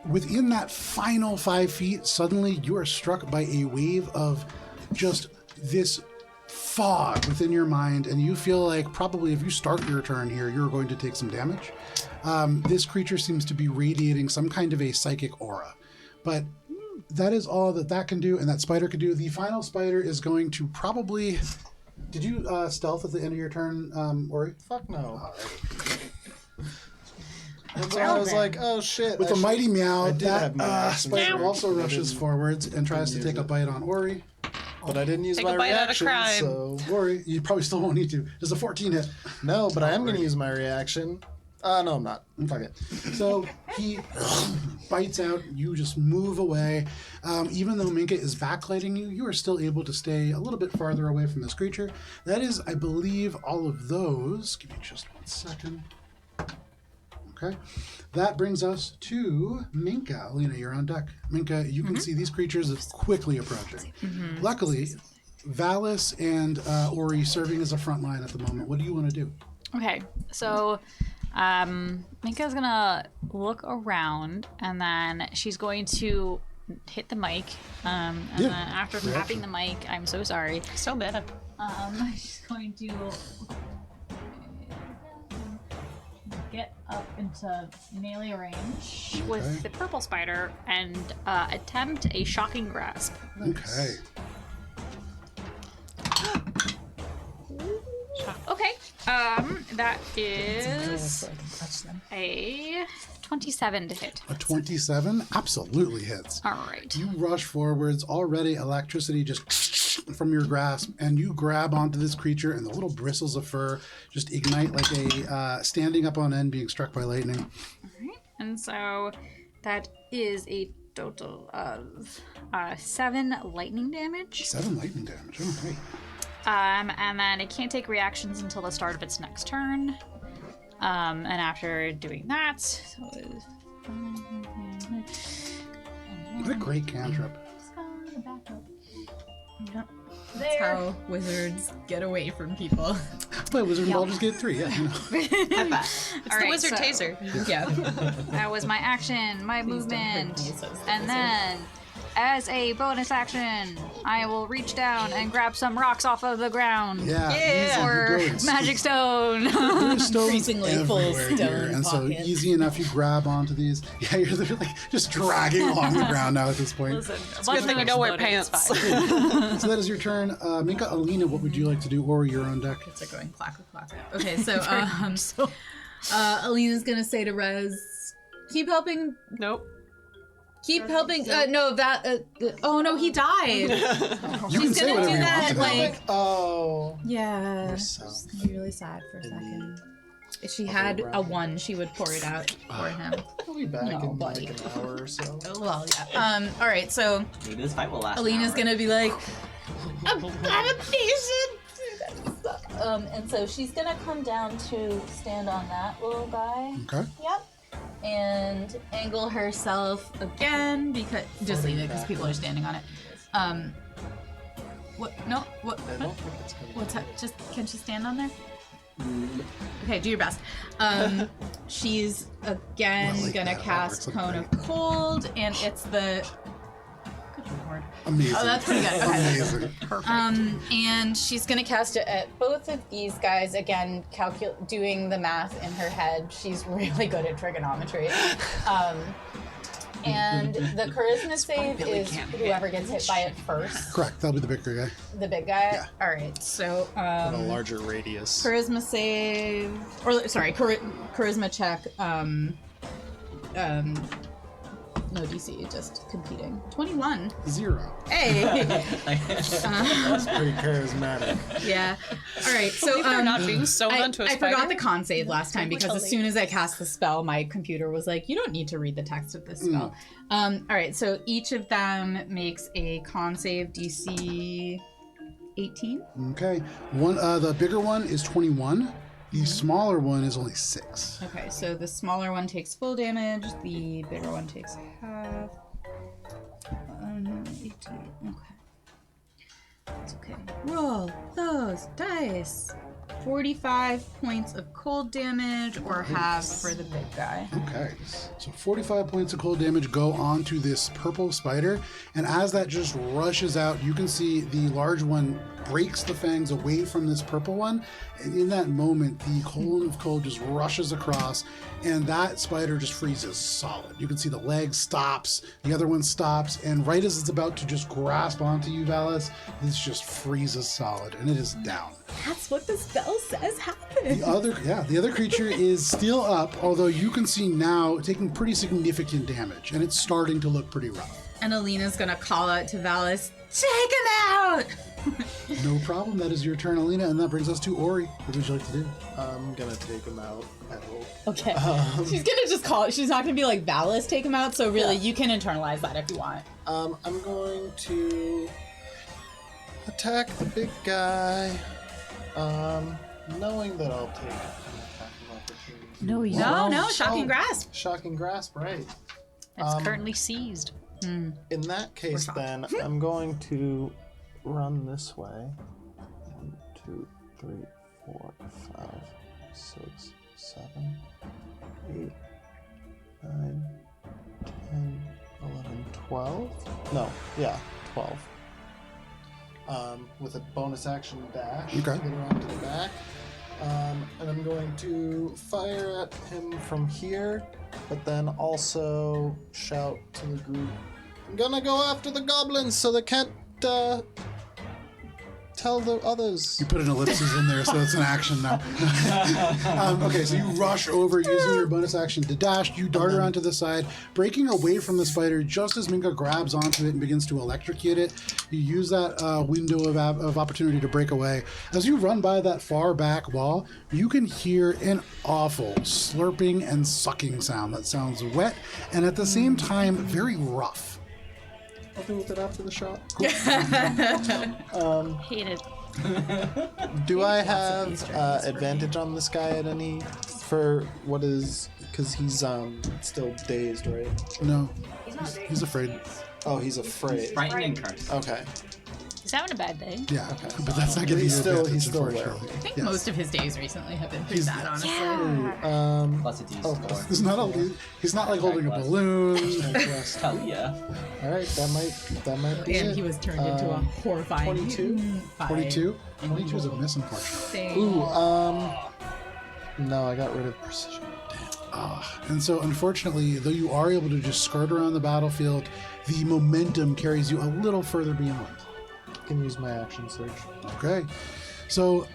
within that final 5 feet, suddenly you are struck by a wave of just this fog within your mind, and you feel like probably if you start your turn here, you're going to take some damage. This creature seems to be radiating some kind of a psychic aura. But that is all that can do, and that spider can do. The final spider is going to probably... Did you stealth at the end of your turn, Ori? Fuck no. Alright. That's why I was like, oh shit. With a mighty meow, did have my that action spider surge, also but I rushes didn't- forwards and tries to use take a it. bite on Ori. But I didn't use Take my a bite out of reaction, crime. so... Ori, you probably still won't need to. Does a 14 hit? No, but I am going to use my reaction. No, I'm not. Fuck it. So he bites out. You just move away. Even though Minka is backlighting you, you are still able to stay a little bit farther away from this creature. That is, I believe, all of those. Give me just 1 second. Okay. That brings us to Minka. Alina, you're on deck. Minka, you can see these creatures is quickly approaching. Luckily, Valis and Ori serving as a front line at the moment. What do you want to do? Okay, so Minka's gonna look around and then she's going to hit the mic. And Yeah. then after tapping the mic, I'm so sorry. So meta. She's going to get up into melee range Okay. with the purple spider and attempt a shocking grasp. Okay. Okay, that is a 27 to hit. A 27 absolutely hits. All right. You rush forwards, already electricity just from your grasp, and you grab onto this creature, and the little bristles of fur just ignite like a standing up on end being struck by lightning. All right. And so that is a total of 7 lightning damage. 7 lightning damage. All right. And then it can't take reactions until the start of its next turn. And after doing that, so it's What a great cantrip. Yep. That's how wizards get away from people. That's why Wizard and Baldur's Gate 3, yeah. You know. It's the wizard taser. Yeah. That was my action, my Please don't hurt movement. me, says the And wizard. then, as a bonus action, I will reach down and grab some rocks off of the ground. Yeah. Yeah. easy. Or You go and magic stone. There's stones Increasingly full everywhere stone here, and so pockets. easy enough you grab onto these. Yeah, you're literally just dragging along the ground now at this point. It's a good thing you don't wear pants. So that is your turn. Minka, Alina, what would you like to do? Or you're on deck. It's like going clack, clack, clack. Okay, so Alina's gonna say to Rez, keep helping. Nope. Keep helping. No, that. Oh no, he died. You can She's say gonna whatever do you that, want to. like. Oh. Yeah. Yourself. It's gonna be really sad for a second. If she had a 1, she would pour it out for him. I'll be back No, in buddy. like an hour or so. Well, yeah. All right. So Maybe this fight will last. an Alina's hour. gonna be like, I'm a patient. And so she's gonna come down to stand on that little guy. Okay. Yep. And angle herself again because just leave it because people are standing on it. What? No. What? I don't think it's gonna What's that? Just can she stand on there? Okay, do your best. She's again Well, like gonna that cast works, like Cone of Cold, and it's the. Good lord. Amazing. Oh, that's pretty good. Okay. Amazing. And she's gonna cast it at both of these guys again. Doing the math in her head, she's really good at trigonometry. And the charisma save is whoever gets hit by it first. Correct. That'll be the bigger guy. The big guy. Yeah. All right. So have a larger radius. charisma save, or sorry, charisma check. No DC, just competing. 21. 0. Hey. That's pretty charismatic. Yeah. All right. So They're not being sewn I onto a spider. forgot the con save last time because as soon as I cast the spell, my computer was like, "You don't need to read the text of this spell." All right. So each of them makes a con save DC 18. Okay. One. The bigger one is 21. The smaller one is only 6. Okay. So the smaller one takes full damage. The bigger one takes half. Okay. It's okay. Roll those dice. 45 points of cold damage or half for the big guy. Okay, so 45 points of cold damage go onto this purple spider, and as that just rushes out, you can see the large one breaks the fangs away from this purple one, and in that moment, the colon of cold just rushes across, and that spider just freezes solid. You can see the leg stops, the other one stops, and right as it's about to just grasp onto you, Valis, this just freezes solid, and it is down. That's what the spell says happened. The other creature is still up, although you can see now taking pretty significant damage, and it's starting to look pretty rough. And Alina's gonna call out to Valis, take him out! No problem. That is your turn, Alina, and that brings us to Ori. What would you like to do? I'm gonna take him out, I hope. Okay. She's gonna just call it. She's not gonna be like, Valis, take him out. So really, you can internalize that if you want. I'm going to attack the big guy, knowing that I'll take an attack of opportunity. No, you No, don't. no, shocking grasp. Shocking grasp, right. It's currently seized. In that case, then, I'm going to run this way. 1, 2, 3, 4, 5, 6, 7, 8, 9, 10, 11, 12. No, yeah, 12. With a bonus action dash Okay. to get around to the back. And I'm going to fire at him from here, but then also shout to the group, I'm gonna go after the goblins so they can't tell the others. You put an ellipsis in there, so it's an action now. Okay, so you rush over using your bonus action to dash. You dart around to the side, breaking away from the spider just as Minka grabs onto it and begins to electrocute it. You use that window of opportunity to break away. As you run by that far back wall, you can hear an awful slurping and sucking sound that sounds wet and at the same time very rough. I'll deal with it after the shot. Hate it. Do I have advantage on this guy at any for what is because he's still dazed, right? No, He's not he's afraid. Oh, he's afraid. Frightened and cursed. Okay. He's having a bad day. Yeah, but that's not giving He's you still- advantage, he's still unfortunately. I think Yes. most of his days recently have been pretty bad, honestly. Plus a D4. He's not he's not like holding a balloon. Hell yeah. All right, that might be And it. he was turned into a horrifying 22? mutant by 42? 22 is a miss, unfortunately. Ooh, no, I got rid of precision. And so, unfortunately, though you are able to just skirt around the battlefield, the momentum carries you a little further beyond. I can use my action surge. Okay. So,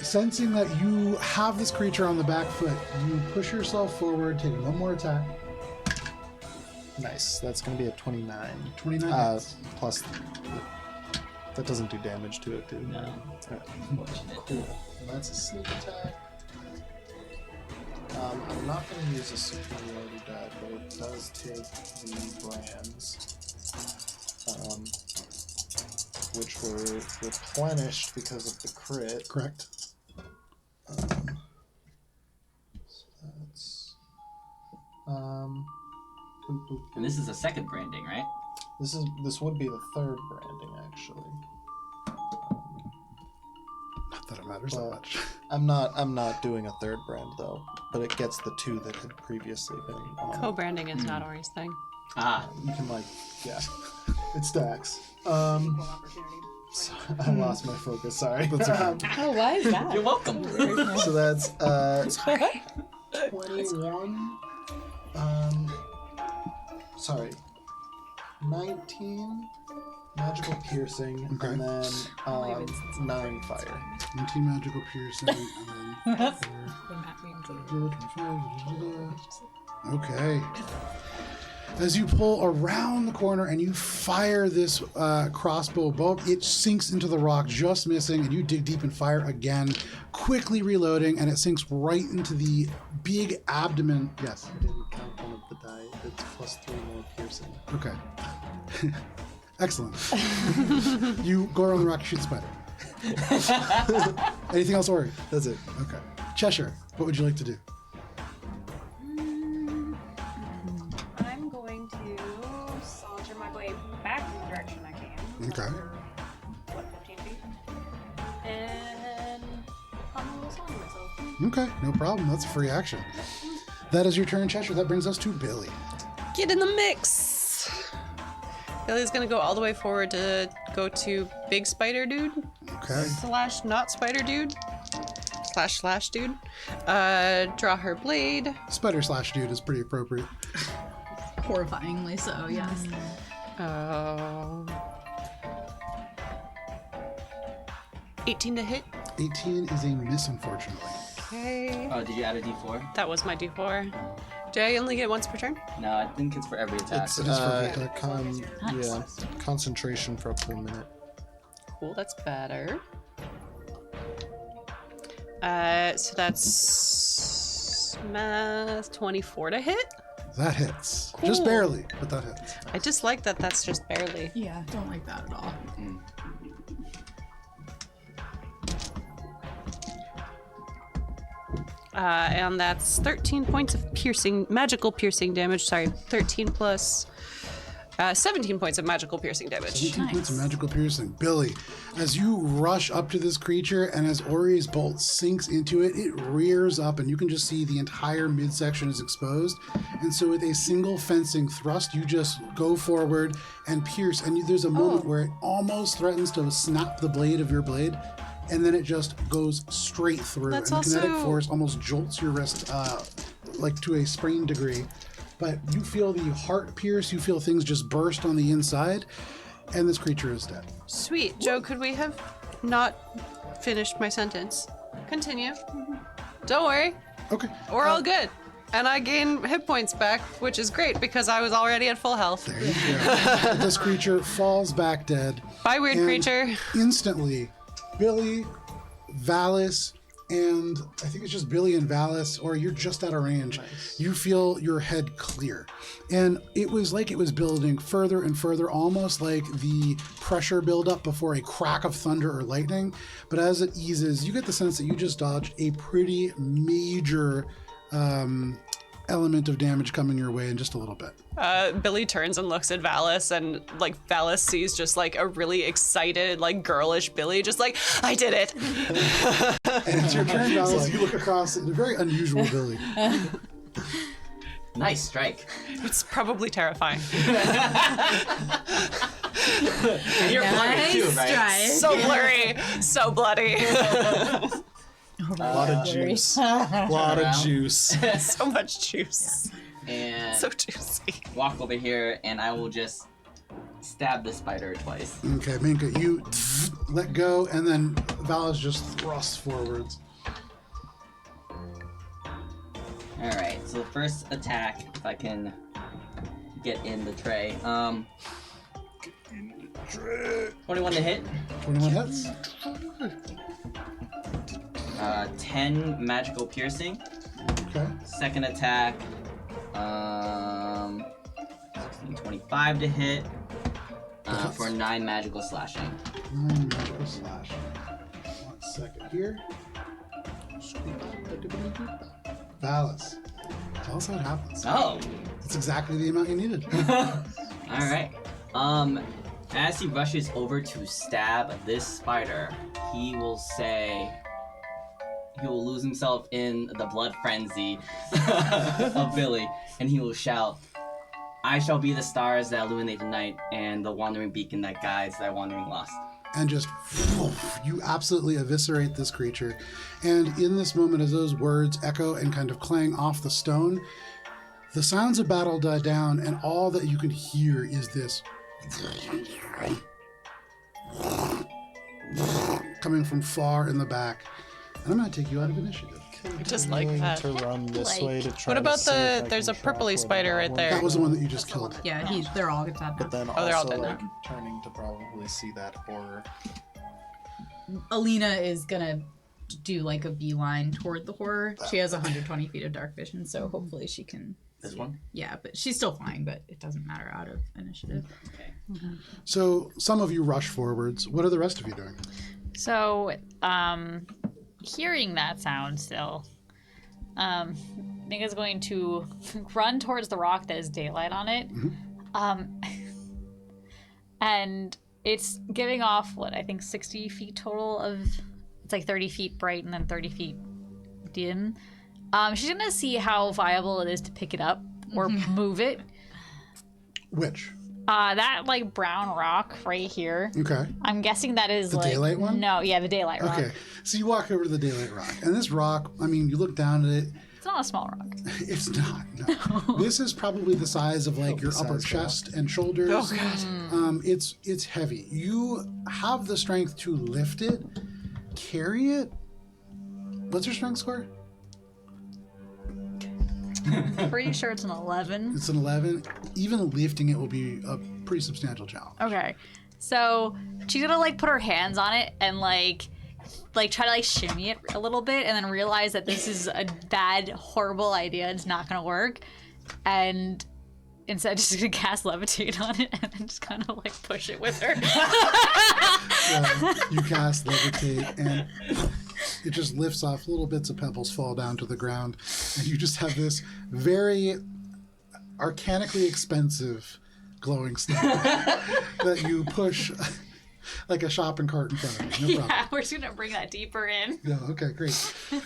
sensing that you have this creature on the back foot, you push yourself forward, take one more attack. Nice. That's gonna be a 29. 29 hits. Plus, that doesn't do damage to it, dude. No. Alright. Unfortunate. Cool. And that's a sneak attack. I'm not going to use a superiority die, but it does take the brands, which were replenished because of the crit. Correct. So that's And this is a second branding, right? this would be the third branding actually. Not that it matters that much. I'm not doing a third brand though, but it gets the two that had previously been on. Co-branding is not Ori's thing. Ah, You can it stacks. Equal opportunity. So I lost my focus. Sorry. Oh, why is that? you're welcome. So that's 21. Sorry, 19 magical piercing, Okay. and then 9 fire. 19 magical piercing, and then 4, Okay. As you pull around the corner and you fire this crossbow bolt, it sinks into the rock, just missing, and you dig deep and fire again, quickly reloading, and it sinks right into the big abdomen. Yes. I didn't count one of the die. It's plus 3 more piercing. Okay. Excellent. You go around the rock, shoot the spider. Anything else, Ori? That's it. Okay. Cheshire, what would you like to do? I'm going to saunter my way back in the direction I came Okay, no problem. That's a free action. That is your turn, Cheshire. That brings us to Billy. Get in the mix. Billy's gonna go all the way forward to go to big spider dude Okay. / not spider dude / dude. Draw her blade. Spider / dude is pretty appropriate. Horrifyingly so, yes. Oh. 18 to hit. 18 is a miss, unfortunately. Okay. Oh, did you add a D4? That was my d4. Do I only get once per turn? No, I think it's for every attack. It's It is for yeah, concentration for up to a minute. Cool, that's better. So that's math 24 to hit. That hits. Cool. Just barely, but that hits. I just like that that's just barely. Yeah, don't like that at all. And that's 13 points of magical piercing damage. Sorry, 13 plus 17 points of magical piercing damage. 17 points of magical piercing. Billy, as you rush up to this creature and as Ori's bolt sinks into it, it rears up and you can just see the entire midsection is exposed. And so with a single fencing thrust, you just go forward and pierce. And there's a moment where it almost threatens to snap the blade of your blade. And then it just goes straight through. That's and the kinetic also- force almost jolts your wrist like to a sprain degree. But you feel the heart pierce, you feel things just burst on the inside, and this creature is dead. Sweet. Joe, could we have not finished my sentence? Continue. Don't worry. Okay. We're all good. And I gain hit points back, which is great because I was already at full health. There you go. This creature falls back dead. Bye, weird and creature. Instantly, Billy, Valis, and I think it's just Billy and Valis, or you're just out of range. Nice. You feel your head clear. And it was like it was building further and further, almost like the pressure buildup before a crack of thunder or lightning. But as it eases, you get the sense that you just dodged a pretty major element of damage coming your way in just a little bit. Billy turns and looks at Valis, and like Valis sees just like a really excited, like girlish Billy, just like, I did it. And it's your turn, Valis. You look across at a very unusual Billy. Nice strike. It's probably terrifying. And you're blurry too, right? So blurry, so bloody. A lot of juice. A lot of juice. So much juice. And So juicy. walk over here, and I will just stab the spider twice. Okay, Minka, you let go, and then Valis just thrusts forwards. Alright, so the first attack, if I can get in the tray. 21 to hit. 21 hits. 10 magical piercing. Okay. Second attack, 16, 25 to hit. For 9 magical slashing. 9 magical slash. 1 second here. Valis, tell us how it happens. Oh! That's exactly the amount you needed. Alright. As he rushes over to stab this spider, he will say... He will lose himself in the blood frenzy of Billy, and he will shout, I shall be the stars that illuminate the night, and the wandering beacon that guides thy wandering lost. And just, you absolutely eviscerate this creature. And in this moment, as those words echo and kind of clang off the stone, the sounds of battle die down, and all that you can hear is this coming from far in the back. And I'm going to take you out of initiative. I just like that. To run this way to try What about to see if I there's a can track purpley where spider right one there. That was the one that you just killed. Yeah, they're all dead now. But then Oh, they're all also dead like now. turning to probably see that horror. Alina is gonna do like a beeline toward the horror. She has 120 feet of dark vision, so hopefully she can. This see one? it. Yeah, but she's still flying, but it doesn't matter out of initiative. So some of you rush forwards. What are the rest of you doing? So, hearing that sound still, Minka's going to run towards the rock that has daylight on it. And it's giving off, what, I think 60 feet total of... It's like 30 feet bright and then 30 feet tucked in. She's gonna see how viable it is to pick it up or move it. Which? That like brown rock right here. Okay. I'm guessing that is The like daylight one? No, yeah, the daylight rock. Okay. So you walk over to the daylight rock, and this rock, I mean, you look down at it. It's not a small rock. It's not. No. This is probably the size of like your upper chest and shoulders. Oh god. It's heavy. You have the strength to lift it, carry it. What's your strength score? Pretty sure it's an 11. It's an 11. Even lifting it will be a pretty substantial challenge. Okay. So she's gonna like put her hands on it and like try to like shimmy it a little bit and then realize that this is a bad, horrible idea. It's not gonna work. And instead just gonna cast levitate on it and then just kind of like push it with her. You cast levitate and it just lifts off. Little bits of pebbles fall down to the ground. And you just have this very arcanically expensive glowing stuff that you push like a shopping cart in front of you. No problem. Yeah, we're just gonna bring that deeper in. Yeah, okay, great.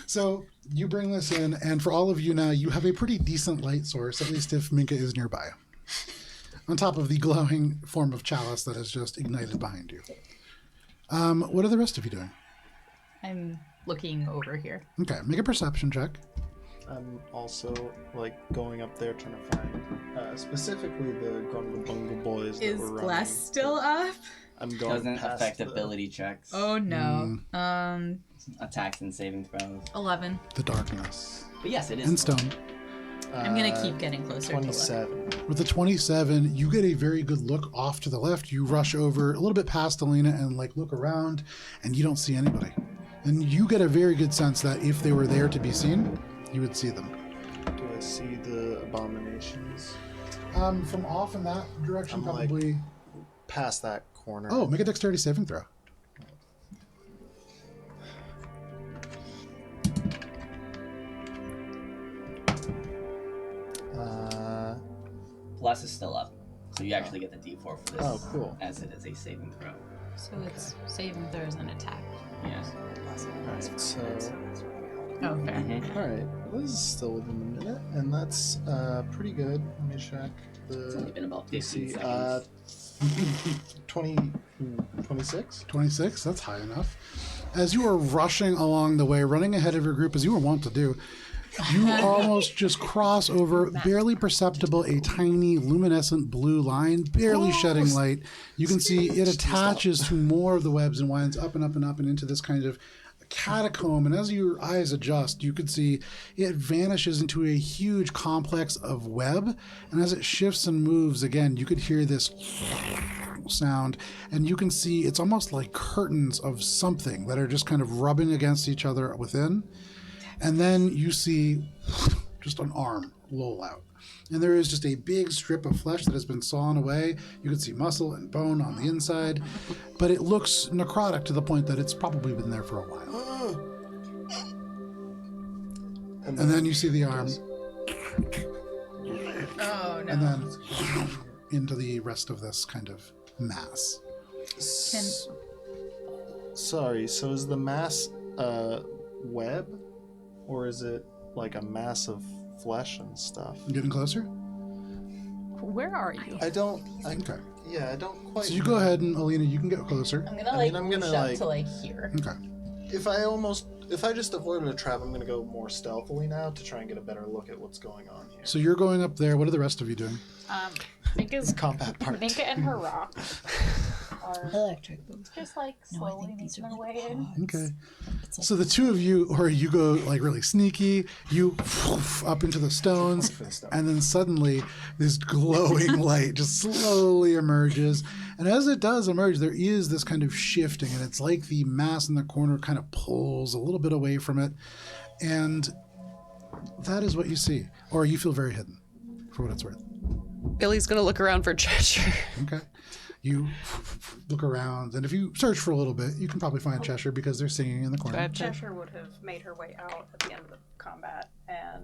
So you bring this in, and for all of you now, you have a pretty decent light source, at least if Minka is nearby. On top of the glowing form of chalice that has just ignited behind you. What are the rest of you doing? I'm looking over here. Okay, make a perception check. I'm also like going up there trying to find specifically the Gunga Bunga boys that Is were running. Glass still up? I'm going Doesn't past affect the- ability checks, Oh no. attacks, and saving throws. 11. The darkness. But yes, it is. And stone. I'm gonna keep getting closer to 27. With the 27, you get a very good look off to the left. You rush over a little bit past Alina and like look around, and you don't see anybody. And you get a very good sense that if they were there to be seen, you would see them. Do I see the abominations? From off in that direction, I'm like- probably. Past that corner. Oh, make a dexterity saving throw. Plus is still up, so you actually get the D4 for this. Oh, cool. As it is a saving throw. So it's saving throws and attack. Yes. Alright, so. Oh, fair. Mm-hmm. Alright, this is still within the minute, and that's pretty good. Let me check It's only the. been about Let's 15 see, seconds. 26? 26, that's high enough. As you are rushing along the way, running ahead of your group as you were wont to do, you almost just cross over, barely perceptible, a tiny luminescent blue line, barely shedding light. You can see it attaches to more of the webs and winds up and up and up and into this kind of catacomb. And as your eyes adjust, you can see it vanishes into a huge complex of web. And as it shifts and moves again, you could hear this sound, and you can see it's almost like curtains of something that are just kind of rubbing against each other within. And then you see just an arm loll out. And there is just a big strip of flesh that has been sawn away. You can see muscle and bone on the inside, but it looks necrotic to the point that it's probably been there for a while. And then you see the arm, Oh no. and then into the rest of this kind of mass. Sorry, so is the mass web? Or is it like a mass of flesh and stuff? Getting closer? Where are you? I don't. Okay. Yeah, I don't quite. So you go ahead and Alina, you can get closer. I'm gonna I like mean, I'm gonna, push up like- to like here. Okay. If I just avoided a trap, I'm gonna go more stealthily now to try and get a better look at what's going on here. So you're going up there. What are the rest of you doing? Minka's Combat part. Minka and her rock are Electric. just like No, I slowly think these making are their really way in. pods. Okay. It's like So the two of you, or you go like really sneaky, you up into the stones, and then suddenly this glowing light just slowly emerges. And as it does emerge, there is this kind of shifting, and it's like the mass in the corner kind of pulls a little bit away from it. And that is what you see. Or you feel very hidden, for what it's worth. Billy's gonna look around for Cheshire. Okay. You look around, and if you search for a little bit, you can probably find Cheshire because they're singing in the corner. Gotcha. Cheshire would have made her way out at the end of the combat and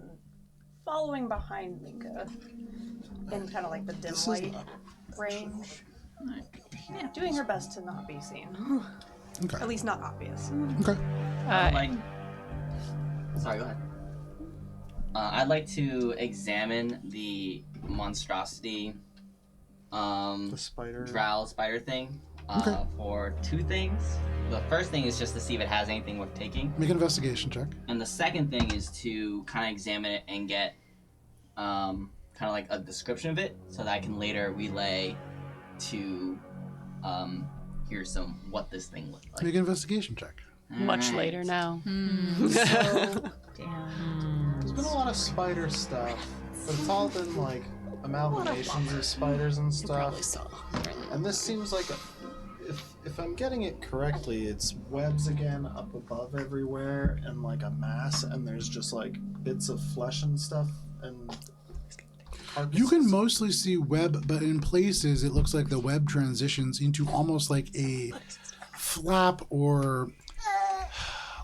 following behind Minka in kind of like the dim light range. Yeah, doing her best to not be seen. Okay. At least not obvious. Okay. Like Sorry, go ahead. I'd like to examine the monstrosity, The spider. drow spider thing, Okay. for 2 things. The first thing is just to see if it has anything worth taking, Make an investigation check. and the second thing is to kind of examine it and get, kind of like a description of it, so that I can later relay to, hear what this thing looked like. Make an investigation check. Much Alright. later now. So, Damn. there's been a lot of spider stuff, but it's all been like amalgamations of spiders and stuff. And this seems like, if I'm getting it correctly, it's webs again up above everywhere and like a mass, and there's just like bits of flesh and stuff and. You can mostly see web, but in places it looks like the web transitions into almost like a flap or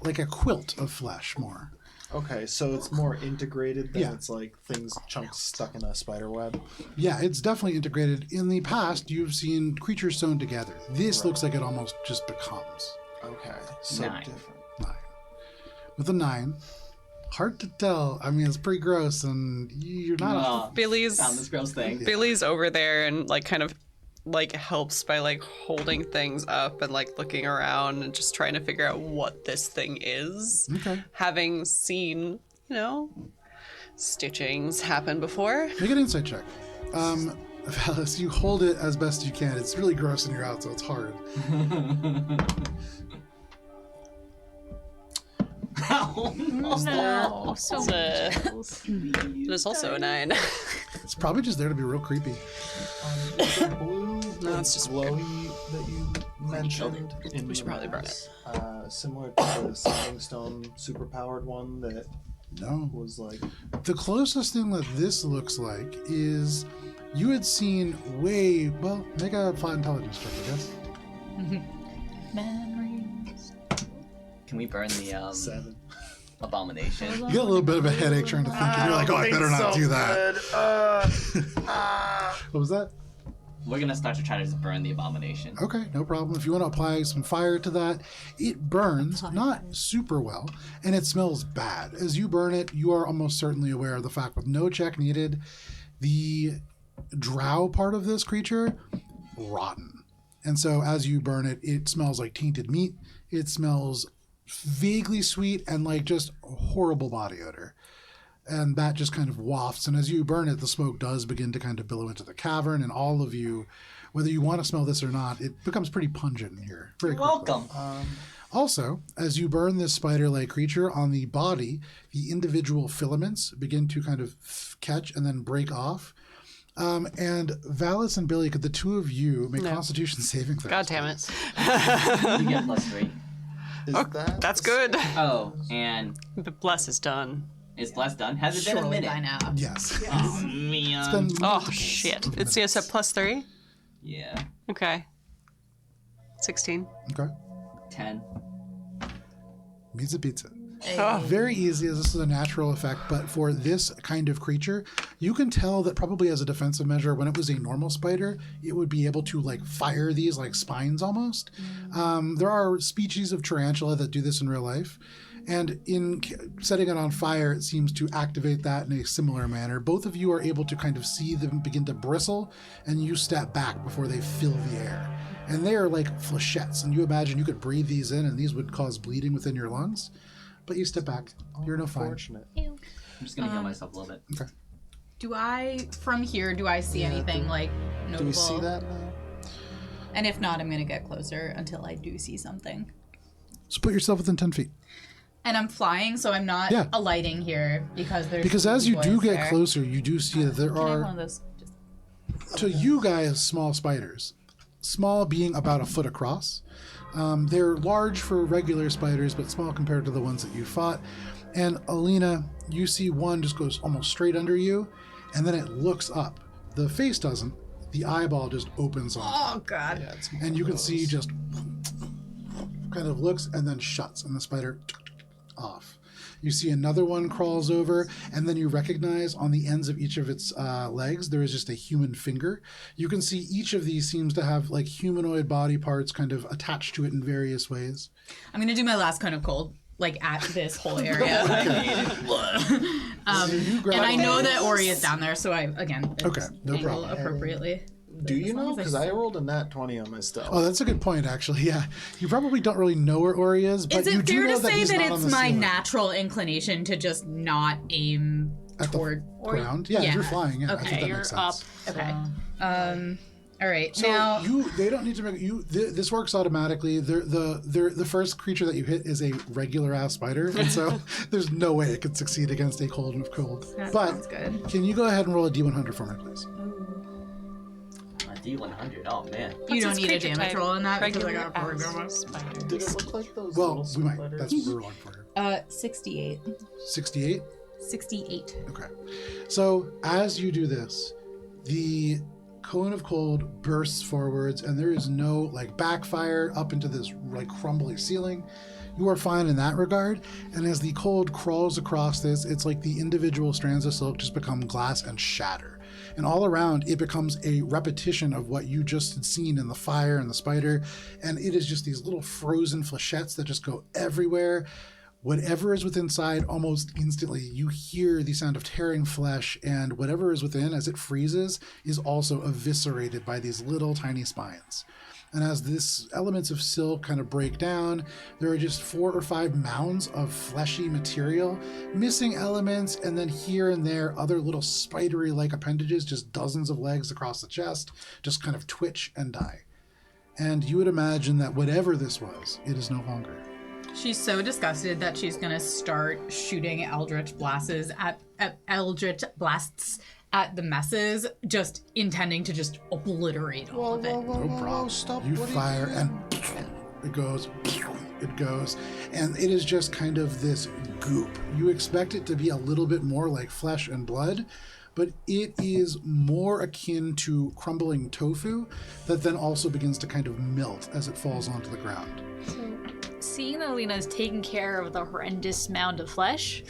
like a quilt of flesh more. Okay, so it's more integrated than Yeah. it's like chunks stuck in a spider web. Yeah, it's definitely integrated. In the past, you've seen creatures sewn together. This looks like it almost just becomes Okay, so 9. different. 9. With a 9, hard to tell. I mean, it's pretty gross, and you're not. Billy's Found this gross thing. Billy's over there and like kind of like helps by like holding things up and like looking around and just trying to figure out what this thing is. Okay. Having seen, stitchings happen before. Make an insight check. Valis, you hold it as best you can. It's really gross in your out, so it's hard. No, so There's also a 9. It's probably just there to be real creepy. The blue, No, it's just glowy that you mentioned. In We should the probably burn maps, similar to the Sending Stone superpowered one that No. was like. The closest thing that this looks like is you had seen make a flat intelligence check, I guess. memories. Can we burn the 7. abomination? You get a little bit of a headache trying to think, and you're like, oh, I better not do that. What was that? We're gonna start to try to just burn the abomination. Okay, no problem. If you want to apply some fire to that, it burns not super well, and it smells bad. As you burn it, you are almost certainly aware of the fact, with no check needed, the drow part of this creature, rotten. And so as you burn it, it smells like tainted meat. It smells vaguely sweet and like just horrible body odor. And that just kind of wafts. And as you burn it, the smoke does begin to kind of billow into the cavern. And all of you, whether you want to smell this or not, it becomes pretty pungent in here. Very quickly. Welcome. Also, as you burn this spider-like creature on the body, the individual filaments begin to kind of catch and then break off. And Valis and Billy, could the two of you make Constitution saving throws? God damn it. You get +3. Is that That's good. Oh, and But bless is done. is Bless done? Has it been a Surely minute? by now. Yes. Oh, man. It's been Oh multiples shit. of It's minutes. a +3? Yeah. Okay. 16. Okay. 10. Meets a pizza. Oh. Very easy, as this is a natural effect, but for this kind of creature, you can tell that probably as a defensive measure, when it was a normal spider, it would be able to like fire these like spines almost. There are species of tarantula that do this in real life, and in setting it on fire, it seems to activate that in a similar manner. Both of you are able to kind of see them begin to bristle, and you step back before they fill the air. And they are like flechettes, and you imagine you could breathe these in, and these would cause bleeding within your lungs. But you step back. You're no fine. unfortunate? I'm just gonna heal myself a little bit. Okay. Do I, from here, do I see anything like notable? Do we see that now? And if not, I'm gonna get closer until I do see something. So put yourself within 10 feet. And I'm flying, so I'm not Yeah. alighting here because there's. Because as you boys do get there. closer, you do see that there Can I have one are, of those? Just to you guys, small spiders. Small being about a foot across. They're large for regular spiders, but small compared to the ones that you fought. And Alina, you see one just goes almost straight under you, and then it looks up. The face doesn't. The eyeball just opens on top. Oh God. Yeah, it's And you can see just kind of looks and then shuts, and the spider off. You see another one crawls over, and then you recognize on the ends of each of its legs there is just a human finger. You can see each of these seems to have like humanoid body parts kind of attached to it in various ways. I'm gonna do my last kind of cold. like at this whole area. So you grab And I know one. that Ori is down there, so I again Okay, no angle problem. appropriately. Do you As long know? as Because I rolled a nat 20 on my stealth. Oh, that's a good point, actually. Yeah, you probably don't really know where Ori is, but Is you it do fair know to that say he's that not on it's the my ceiling. natural inclination to just not aim At the toward ground? Yeah, if you're flying. Yeah, I Okay, think that You're makes up. sense. Okay. All right. So now, they don't need to make you. This works automatically. The first creature that you hit is a regular ass spider, and so there's no way it could succeed against a Cauldron of Cold. that But sounds good. can you go ahead and roll a D100 for me, please? A D100. Oh man. You What's don't his need a creature damage type? roll in that because I Regular got a program. ass spider. Did it look like those Well, little we might. spiders? That's what we're rolling for here. 68. 68. 68. Okay. So as you do this, the cone of cold bursts forwards, and there is no like backfire up into this like crumbly ceiling. You are fine in that regard. And as the cold crawls across this, it's like the individual strands of silk just become glass and shatter. And all around, it becomes a repetition of what you just had seen in the fire and the spider. And it is just these little frozen flechettes that just go everywhere. Whatever is within inside, almost instantly, you hear the sound of tearing flesh, and whatever is within, as it freezes, is also eviscerated by these little tiny spines. And as these elements of silk kind of break down, there are just 4 or 5 mounds of fleshy material, missing elements, and then here and there, other little spidery-like appendages, just dozens of legs across the chest, just kind of twitch and die. And you would imagine that whatever this was, it is no longer. She's so disgusted that she's gonna start shooting eldritch blasts at the messes, just intending to just obliterate all of it. No problem. Stop. You What are fire doing? and it goes, and it is just kind of this goop. You expect it to be a little bit more like flesh and blood, but it is more akin to crumbling tofu that then also begins to kind of melt as it falls onto the ground. Seeing that Alina is taking care of the horrendous mound of flesh,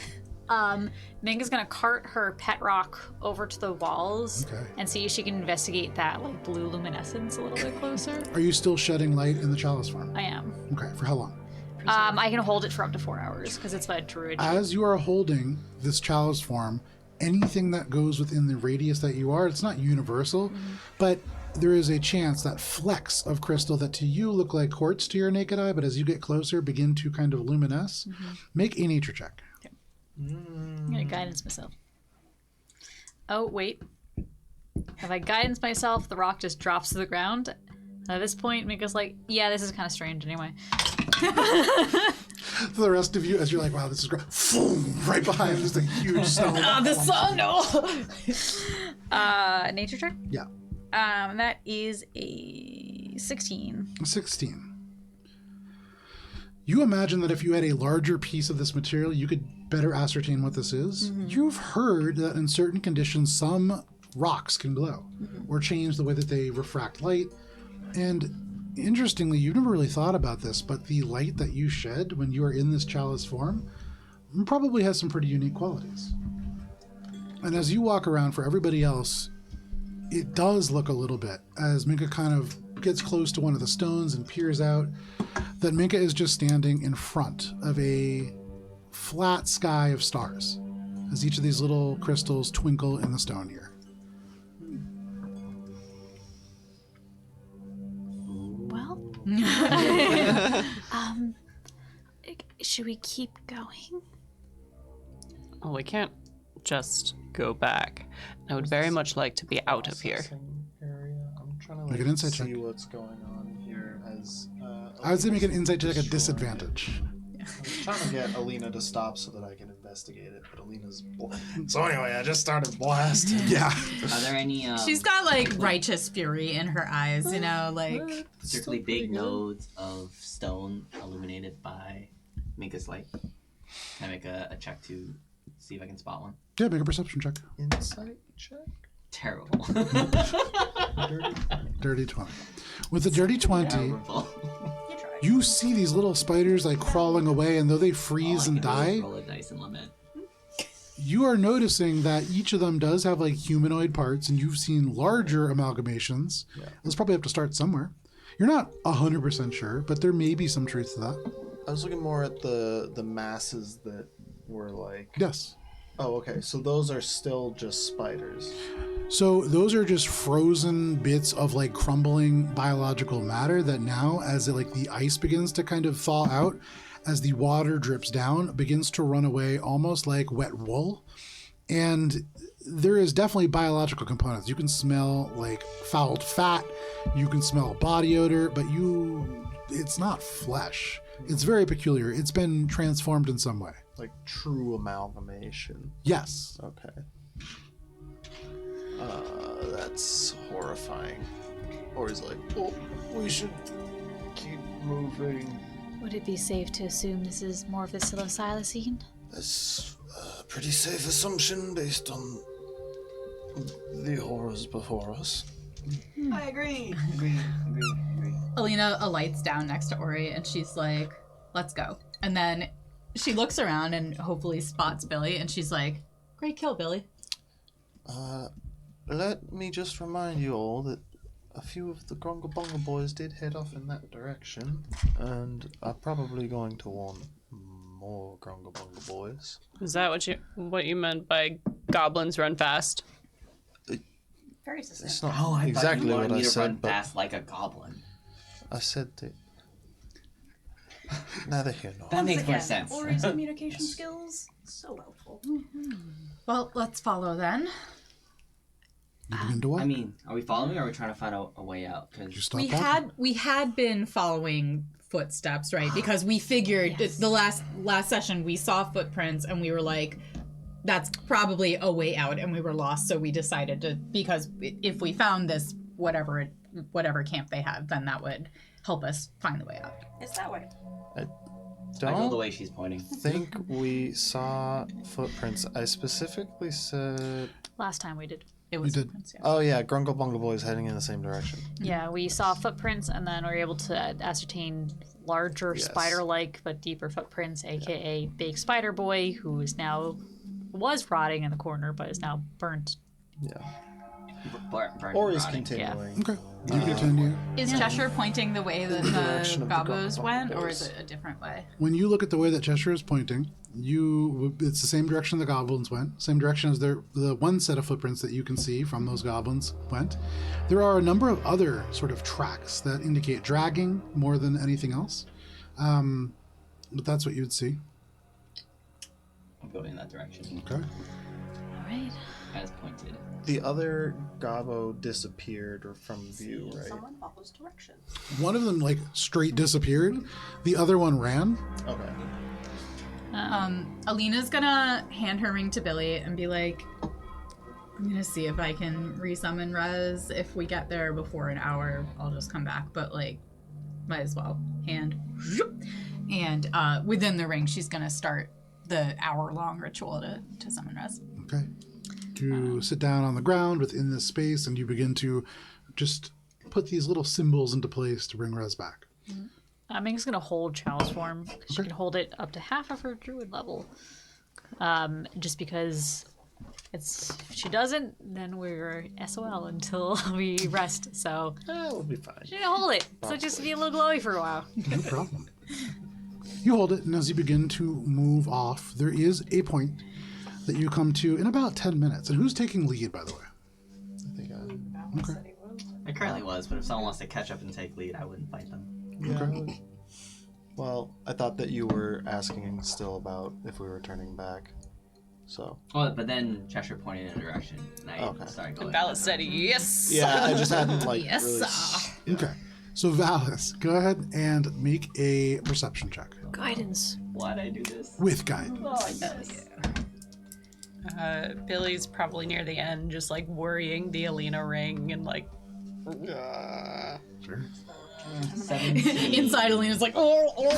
Minga's gonna cart her pet rock over to the walls Okay. and see if she can investigate that like blue luminescence a little bit closer. Are you still shedding light in the chalice form? I am. Okay, for how long? I can hold it for up to 4 hours because it's a druid. As you are holding this chalice form, anything that goes within the radius that you are, it's not universal, but there is a chance that flecks of crystal that to you look like quartz to your naked eye, but as you get closer, begin to kind of luminesce. Make a nature check. I'm gonna guidance myself. Oh, wait. If I guidance myself, the rock just drops to the ground. And at this point, Mika's like, yeah, this is kind of strange anyway. For the rest of you, as you're like, wow, this is great, right behind there's a huge stone. The sun, no! Nature check? Yeah, That is a 16. 16. You imagine that if you had a larger piece of this material, you could better ascertain what this is. You've heard that in certain conditions, some rocks can glow or change the way that they refract light. And interestingly, you've never really thought about this, but the light that you shed when you are in this chalice form probably has some pretty unique qualities. And as you walk around, for everybody else, it does look a little bit, as Minka kind of gets close to one of the stones and peers out, that Minka is just standing in front of a flat sky of stars, as each of these little crystals twinkle in the stone here. Well, should we keep going? Well, we can't just go back. I would very much like to be out of here. Processing area. I'm trying to Make an insight see check. what's going on here as I would say make an insight check at destroying disadvantage. it. I'm trying to get Alina to stop so that I can investigate it, but Alina's so anyway, I just started blasting. Yeah. Are there any She's got like righteous fury in her eyes, you know, like. particularly big nodes of stone illuminated by Minka's light? Can I make a check to see if I can spot one? Yeah, make a perception check. Insight check. Terrible. Dirty 20. With the dirty 20, Terrible. You try. you see these little spiders like crawling away, and though they freeze and die, Roll a dice and limit. you are noticing that each of them does have like humanoid parts, and you've seen larger amalgamations. Let's probably have to start somewhere. You're not 100% sure, but there may be some truth to that. I was looking more at the masses that were like. Yes. Oh, okay. So those are still just spiders. So those are just frozen bits of like crumbling biological matter that now, as like the ice begins to kind of thaw out, as the water drips down, begins to run away almost like wet wool. And there is definitely biological components. You can smell like fouled fat, you can smell body odor, but it's not flesh. It's very peculiar. It's been transformed in some way. Like true amalgamation. Yes. Okay. That's horrifying. Or he's like, oh, we should keep moving. Would it be safe to assume this is more of the psilocybin? That's a pretty safe assumption based on the horrors before us. I agree. Alina alights down next to Ori and she's like, let's go. And then she looks around and hopefully spots Billy and she's like, great kill, Billy. Let me just remind you all that a few of the Gronga Bonga boys did head off in that direction and are probably going to want more Gronga Bonga boys. Is that what you meant by goblins run fast? Very It's succinct. not I exactly thought you what wanted I me to run said, but fast like a goblin. I said that. Neither here nor That Once makes more again, sense. Ori's communication skills, so helpful. Well, let's follow then. You begin to walk. I mean, are we following or are we trying to find a way out? you Because stop walking. We had been following footsteps, right? Because we figured the last session we saw footprints and we were like, that's probably a way out, and we were lost. So we decided to, because if we found this whatever camp they have, then that would help us find the way out. It's that way. I go the don't way she's pointing. think we saw footprints. I specifically said, Last time we did. It was did. footprints, yeah. oh yeah, Grungle Bungle boys heading in the same direction. Yeah, we saw footprints and then we were able to ascertain larger Yes. spider-like but deeper footprints, aka Big Spider Boy, who was rotting in the corner but is now burnt. Yeah. Burn Or is rotting. continuing. Okay. You continue. Is Cheshire pointing the way that direction the of the Gobos Gobbo went, or boys. is it a different way? When you look at the way that Cheshire is pointing, it's the same direction the goblins went, same direction as the one set of footprints that you can see from those goblins went. There are a number of other sort of tracks that indicate dragging more than anything else, but that's what you would see. I'm going in that direction. Okay. All right. As pointed. The other Gobbo disappeared from view, right? Someone follows directions. One of them like straight disappeared. The other one ran. Okay. Alina's gonna hand her ring to Billy and be like, I'm gonna see if I can resummon Rez. If we get there before an hour, I'll just come back, but like, might as well. And within the ring, she's gonna start the hour-long ritual to summon Rez. Okay. You sit down on the ground within this space and you begin to just put these little symbols into place to bring Rez back. Minka's gonna hold Chalice form. She Okay. can hold it up to half of her druid level. Just because if she doesn't, then we're SOL until we rest. So We'll be fine. she's gonna hold it. So just be a little glowy for a while. No problem. You hold it, and as you begin to move off, there is a point that you come to in about 10 minutes. And who's taking lead, by the way? I think Okay. I currently was, but if someone wants to catch up and take lead, I wouldn't fight them. Okay. Well, I thought that you were asking still about if we were turning back. So. Oh, but then Cheshire pointed in a direction, and I Okay. started going. Ballot said yes. Yeah, I just hadn't like Yes, really. Yeah. Okay. So, Valis, go ahead and make a perception check Guidance. Why'd I do this? with guide. Oh, yes. Billy's probably near the end, just like worrying the Alina ring and like. Sure. 17. Inside, Alina's like, oh.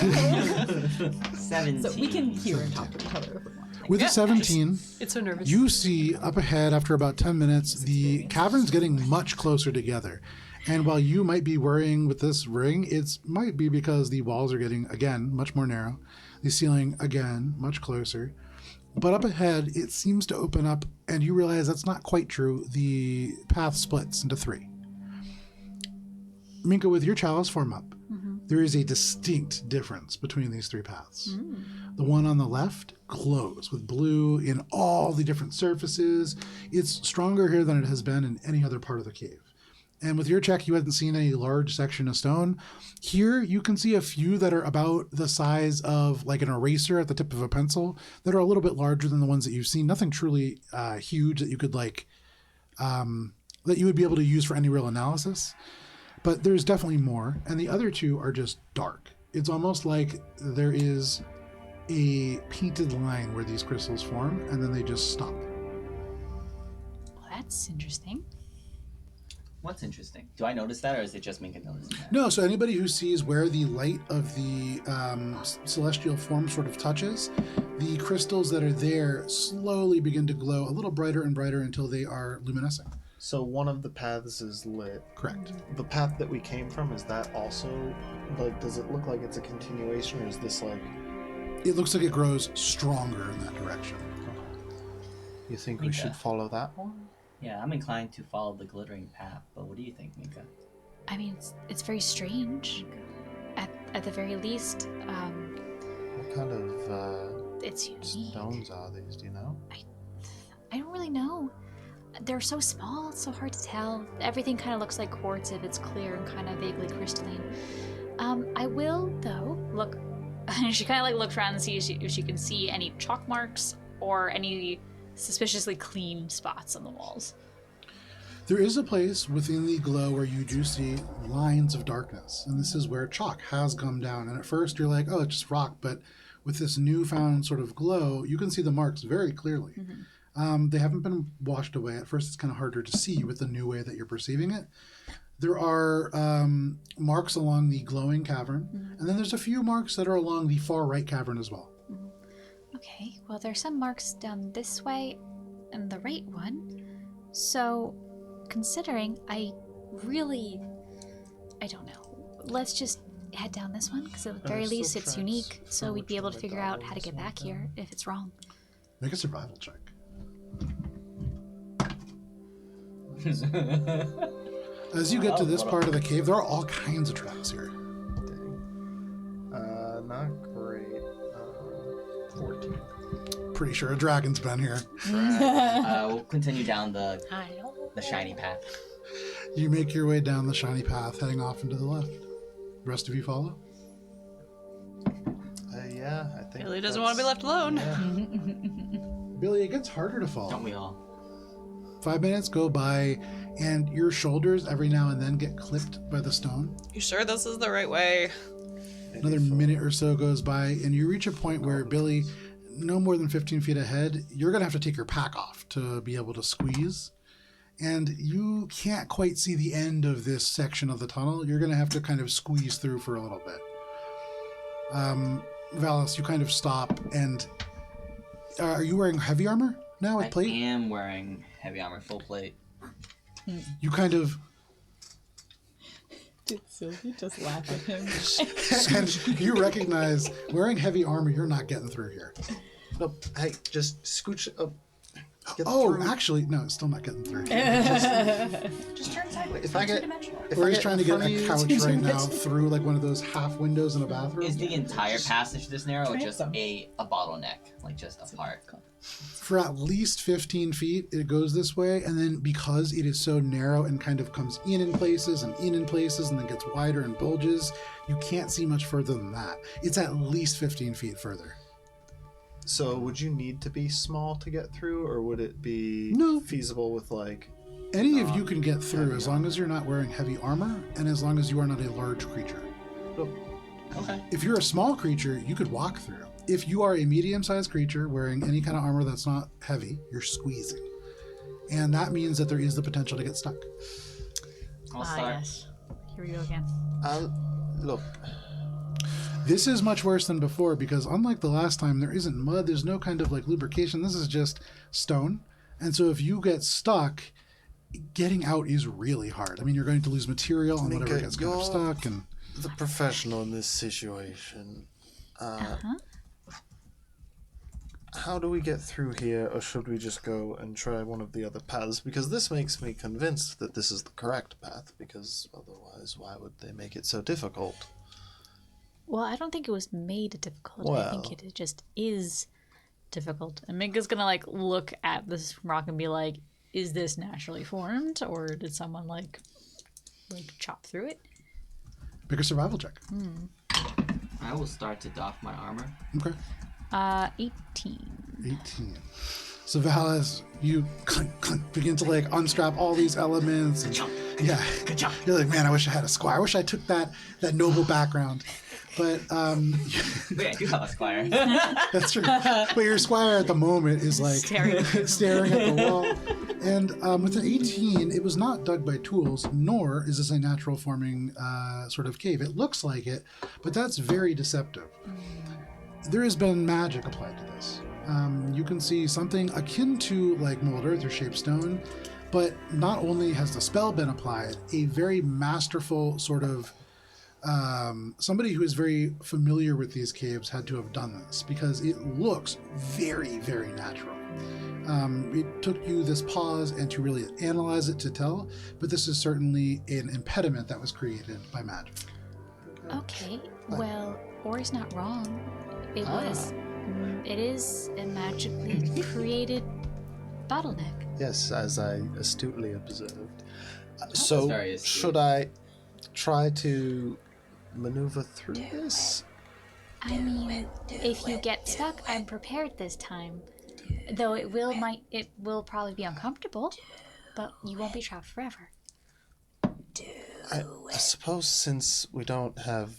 17. So we can hear and talk to each other if we want. With a 17, It's so nervous. you see up ahead after about 10 minutes, the cavern's getting much closer together. And while you might be worrying with this ring, it might be because the walls are getting, again, much more narrow. The ceiling, again, much closer. But up ahead, it seems to open up, and you realize that's not quite true. The path splits into 3. Minka, with your chalice form up, there is a distinct difference between these three paths. The one on the left glows with blue in all the different surfaces. It's stronger here than it has been in any other part of the cave. And with your check, you hadn't seen any large section of stone. Here, you can see a few that are about the size of like an eraser at the tip of a pencil that are a little bit larger than the ones that you've seen. Nothing truly huge that you could like, that you would be able to use for any real analysis. But there's definitely more. And the other two are just dark. It's almost like there is a painted line where these crystals form and then they just stop. Well, that's interesting. What's interesting? Do I notice that, or is it just Minka noticing that? No, so anybody who sees where the light of the celestial form sort of touches, the crystals that are there slowly begin to glow a little brighter and brighter until they are luminescent. So one of the paths is lit. Correct. The path that we came from, is that also, like, does it look like it's a continuation, or is this like... It looks like it grows stronger in that direction. You think we Minka. should follow that one? Yeah, I'm inclined to follow the glittering path, but what do you think, Minka? I mean, it's very strange. At the very least, What kind of it's unique. stones are these, do you know? I don't really know. They're so small, it's so hard to tell. Everything kind of looks like quartz if it's clear and kind of vaguely crystalline. I will, though, look. She kind of like looks around and sees if she can see any chalk marks or any suspiciously clean spots on the walls. There is a place within the glow where you do see lines of darkness, and this is where chalk has come down. And at first you're like, oh, it's just rock, but with this newfound sort of glow, you can see the marks very clearly. They haven't been washed away. At first it's kind of harder to see with the new way that you're perceiving it. There are marks along the glowing cavern, and then there's a few marks that are along the far right cavern as well. Okay, well, there's some marks down this way and the right one. So, considering I don't know. Let's just head down this one, because at the very still least it's tracks unique, so for we'd be which able one to the figure out dog how to get was back down. here if it's wrong. Make a survival check. As you get to this part of the cave, there are all kinds of traps here. Not great. 14. Pretty sure a dragon's been here. We'll continue down the shiny path. You make your way down the shiny path, heading off into the left. The rest of you follow? Yeah, I think Billy doesn't want to be left alone. Yeah. Billy, it gets harder to follow. Don't we all? 5 minutes go by, and your shoulders every now and then get clipped by the stone. You sure this is the right way? Another minute or so goes by, and you reach a point where, Billy, no more than 15 feet ahead, you're going to have to take your pack off to be able to squeeze. And you can't quite see the end of this section of the tunnel. You're going to have to kind of squeeze through for a little bit. Valis, you kind of stop, and are you wearing heavy armor now with plate? I am wearing heavy armor, full plate. You kind of... Did Sylvie just laugh at him? and you recognize wearing heavy armor, you're not getting through here. No, hey, just scooch up. Get Oh, through. actually, no, still not getting through. Just turn sideways. If I get- two-dimensional. if Or I he's get trying to in get front of a you, couch it's right now two-dimensional. through like one of those half windows in a bathroom. Is the entire passage this narrow, or Try just some. a bottleneck, like just a part? For at least 15 feet, it goes this way, and then because it is so narrow and kind of comes in places and in places and then gets wider and bulges, you can't see much further than that. It's at least 15 feet further. So would you need to be small to get through, or would it be No. feasible with like... Any of you can get through Heavy as long as you're not wearing heavy armor and as long as you are not a large creature. Okay. If you're a small creature, you could walk through. If you are a medium-sized creature wearing any kind of armor that's not heavy, you're squeezing. And that means that there is the potential to get stuck. I'll start. Yes. Here we go again. Look, This is much worse than before because unlike the last time, there isn't mud, there's no kind of like lubrication. This is just stone. And so if you get stuck, getting out is really hard. I mean, you're going to lose material and whatever Minka, gets kind of you're- stuck. And the professional in this situation. How do we get through here, or should we just go and try one of the other paths? Because this makes me convinced that this is the correct path, because otherwise why would they make it so difficult? Well, I don't think it was made difficult. I Well. think it just is difficult. And Minka's gonna like look at this rock and be like, "Is this naturally formed, or did someone like chop through it?" Make a survival check. I will start to doff my armor. Okay. 18. 18. So Val, as you begin to like unstrap all these elements, and yeah, Good job. you're like, man, I wish I had a squire. I wish I took that noble background. But Wait, I do have a squire. that's true. But your squire at the moment is like staring at the wall. And with an 18, it was not dug by tools, nor is this a natural forming sort of cave. It looks like it, but that's very deceptive. There has been magic applied to this. You can see something akin to like mold earth or shaped stone, but not only has the spell been applied, a very masterful sort of somebody who is very familiar with these caves had to have done this because it looks very, very natural. It took you this pause and to really analyze it to tell, but this is certainly an impediment that was created by magic. Okay, well, Ori's not wrong. It is a magically created bottleneck. Yes, as I astutely observed. was So, very astute. should I try to maneuver through this? I mean, if you get stuck, I'm prepared this time. Though it will probably be uncomfortable, but you won't be trapped forever. I suppose since we don't have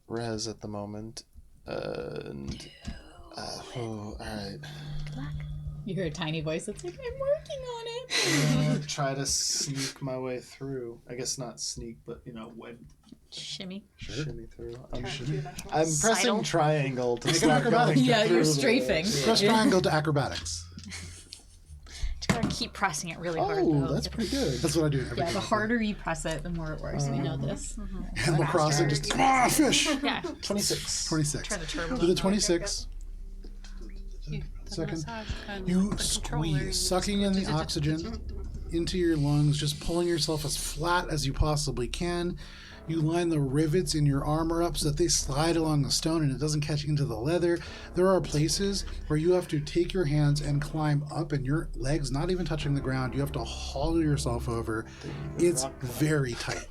res at the moment, and all right. Good luck. You hear a tiny voice that's like, I'm working on it. Try to sneak my way through. I guess not sneak, but Shimmy. shimmy through. I'm Two-dimensional. pressing Sidle. triangle to Make an start acrobatic going check. Yeah, through you're the- strafing. Press triangle to acrobatics. Just gotta keep pressing it really hard. Oh, though. that's pretty good. That's what I do. Every Yeah, the time. harder you press it, the more it works. We know this. Animal Crossing, just fish. Yeah. 26. 26. Turn the turbo To the on. 26. Second, you squeeze, sucking in the oxygen into your lungs, just pulling yourself as flat as you possibly can. You line the rivets in your armor up so that they slide along the stone and it doesn't catch into the leather. There are places where you have to take your hands and climb up and your legs not even touching the ground. You have to haul yourself over. It's very tight.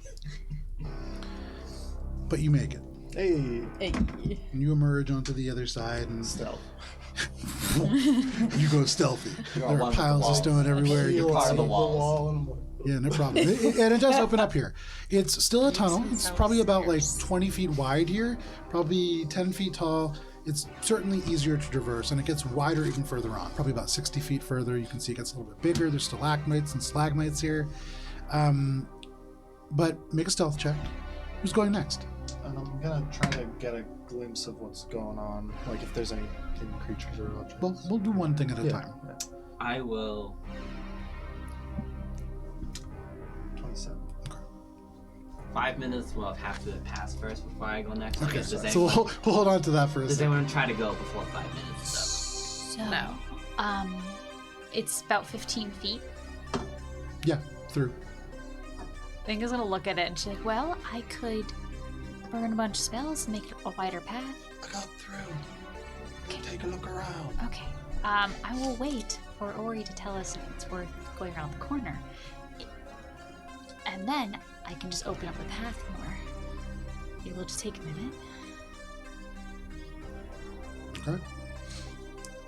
But you make it. Hey. Hey. And you emerge onto the other side and Stealth. you go stealthy. You're There on are one piles of wall. stone everywhere. You're part of the walls. wall. Yeah, no problem. And it does open up here. It's still a tunnel. It's probably about like 20 feet wide here, probably 10 feet tall. It's certainly easier to traverse, and it gets wider even further on, probably about 60 feet further. You can see it gets a little bit bigger. There's stalagmites and stalagmites here. But make a stealth check. Who's going next? And I'm gonna try to get a glimpse of what's going on, like if there's any creatures or objects. Well, we'll do one thing at a Yeah. time. I will. 27. 5 minutes will have to pass first before I go next. Okay, Does so anyone, we'll hold on to that for a does second. anyone try to go before 5 minutes? So, No. it's about 15 feet. Yeah, through. Binga's gonna look at it and she's like, well, I could burn a bunch of spells and make a wider path. I got through. Okay. Take a look around. Okay. I will wait for Ori to tell us if it's worth going around the corner. And then I can just open up the path more. It will just take a minute. Okay.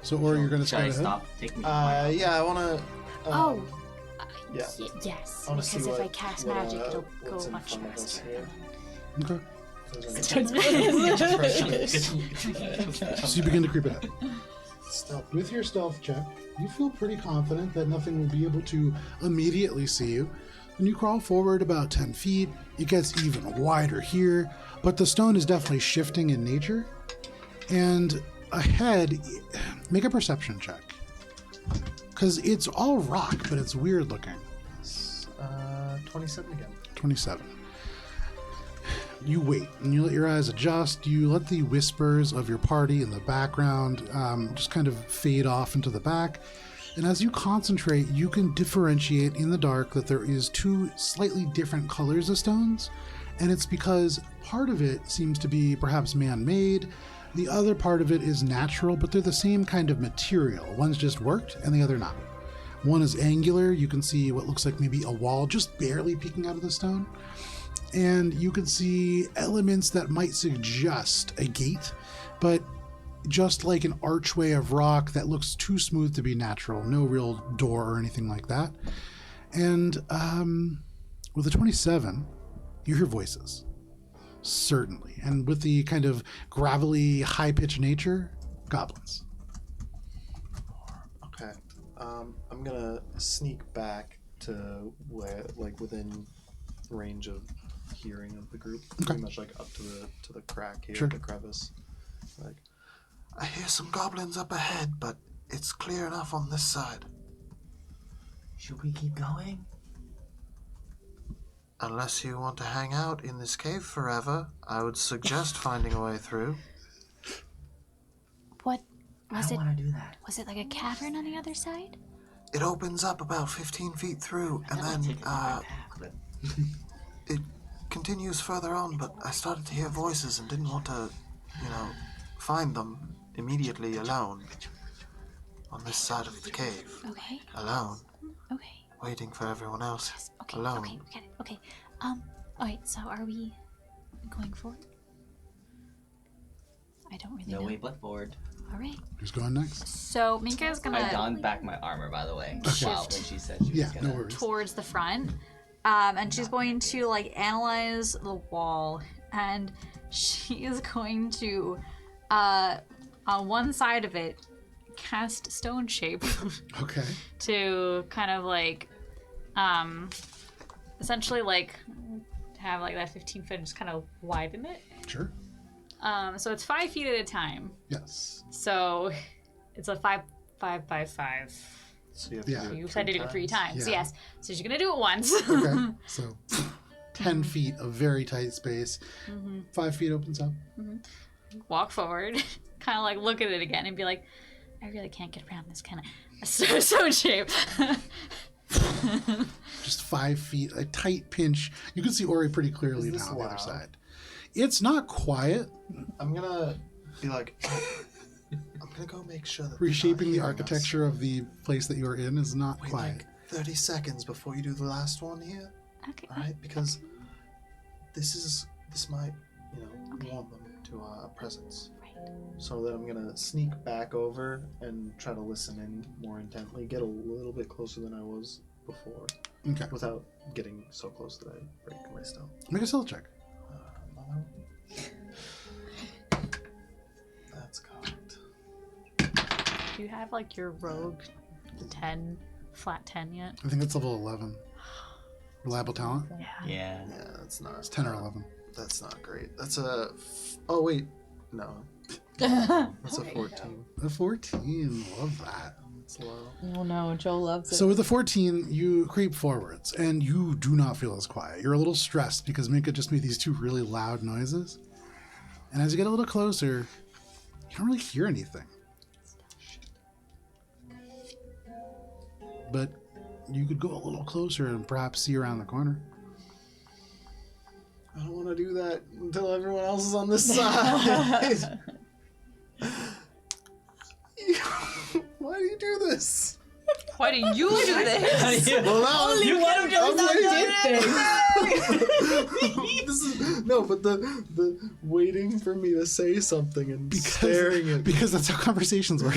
So, or you're going to Should scout I ahead? stop taking my Yeah, I wanna. Oh. yeah. Yes. I wanna see Because if what- I cast what, magic, it'll what's go in much front of us faster. here. Okay. Stealth. So you begin to creep ahead. With your stealth check, you feel pretty confident that nothing will be able to immediately see you. When you crawl forward about 10 feet, it gets even wider here, but the stone is definitely shifting in nature. And ahead, make a perception check. Because it's all rock, but it's weird looking. 27 again. 27. You wait and you let your eyes adjust. You let the whispers of your party in the background just kind of fade off into the back. And as you concentrate, you can differentiate in the dark that there is two slightly different colors of stones. And it's because part of it seems to be perhaps man-made. The other part of it is natural, but they're the same kind of material. One's just worked and the other not. One is angular. You can see what looks like maybe a wall just barely peeking out of the stone. And you can see elements that might suggest a gate, but just like an archway of rock that looks too smooth to be natural. No real door or anything like that. And with a 27, you hear voices. Certainly. And with the kind of gravelly, high-pitched nature, goblins. Okay. I'm gonna sneak back to where, like, within range of hearing of the group. Okay. Pretty much like up to the crack here, Sure. the crevice. Like, I hear some goblins up ahead, but it's clear enough on this side. Should we keep going? Unless you want to hang out in this cave forever, I would suggest finding a way through. What I was don't it? want to do that. Was it like a cavern on the other side? It opens up about 15 feet through, and I'll then take the right path, but it continues further on, but I started to hear voices and didn't want to, find them immediately alone. On this side of the cave. Okay. Alone. Okay. Waiting for everyone else. Yes. Okay. Alone. Okay. We get it. Okay. All right. So are we going forward? I don't really no know. way but forward. All right. Who's going next? So Minka's I gonna donned back my armor, by the way. Okay. Wow, when she said she was Yeah, gonna. no worries. towards the front, and she's going to like analyze the wall, and she is going to, on one side of it, cast stone shape Okay. to kind of like, essentially like have like that 15 foot and just kind of widen it. Sure. So it's 5 feet at a time. Yes. So it's a 5 by 5. So you have Yeah. to do it You said to do it 3 times. Yeah. Yes. So she's gonna do it once. Okay. So 10 feet of very tight space. 5 feet opens up. Walk forward, kind of like look at it again and be like, I really can't get around this kind of stone shape. Just 5 feet, a tight pinch. You can see Ori pretty clearly Is this now on the other loud? side. It's not quiet. I'm gonna be like, I'm gonna go make sure that Reshaping the they're not hearing us. architecture of the place that you are in is not Wait quiet. like 30 seconds before you do the last one here, Okay. alright? Because this might, Okay. warn them to our presence. Right. So that I'm gonna sneak back over and try to listen in more intently, get a little bit closer than I was before, Okay. without getting so close that I break my stealth. Make a stealth check. That's cocked. Do you have like your rogue 10, flat 10 yet? I think it's level 11. Reliable talent? Yeah. Yeah, that's not. It's 10 or 11. That's not great. That's a. Oh wait, no. That's a 14. A 14. Love that. It's low. Oh no, Joe loves it. So with the 14, you creep forwards, and you do not feel as quiet. You're a little stressed because Minka just made these 2 really loud noises. And as you get a little closer, you don't really hear anything. But you could go a little closer and perhaps see around the corner. I don't want to do that until everyone else is on this side. Why do you do this? Why do you do this? Well, now Only one of I'm us waiting. did things. This is no, but the waiting for me to say something and staring at. Because that's how conversations work.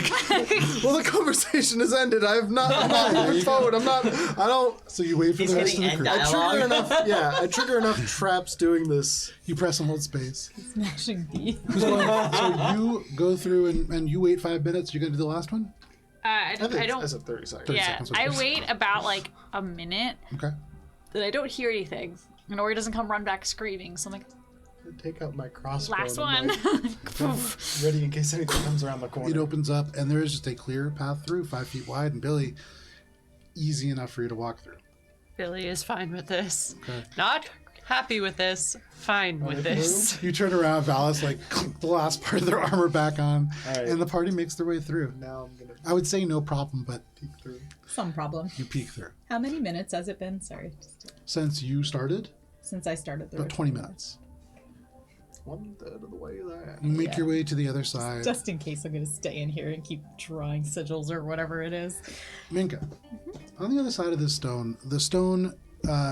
Well, the conversation has ended. I'm not moving forward. I don't. So you wait for He's the rest of hitting the end crew. dialogue. I trigger enough traps doing this. You press and hold space. Smashing B. So you go through and you wait 5 minutes. You're going to do the last one? I I don't. said 30 seconds. 30 Yeah, seconds, I okay. wait about like a minute, Okay. and I don't hear anything. And Ori doesn't come run back screaming, so I'm like, Take out my crossbow. last and I'm one. like, ready in case anything comes around the corner. It opens up, and there is just a clear path through, 5 feet wide. And Billy, easy enough for you to walk through. Billy is fine with this. Okay. Not happy with this. Fine with this. You turn around, Valis clink the last part of their armor back on, All right. and the party makes their way through. Now I'm gonna I would say no problem, but peek through. Some problem. you peek through. How many minutes has it been? Sorry. Since you started, since I started the About ritual. 20 minutes. 1/3 of the way there. You make Yeah. your way to the other side. Just in case I'm going to stay in here and keep drawing sigils or whatever it is. Minka, on the other side of this stone, the stone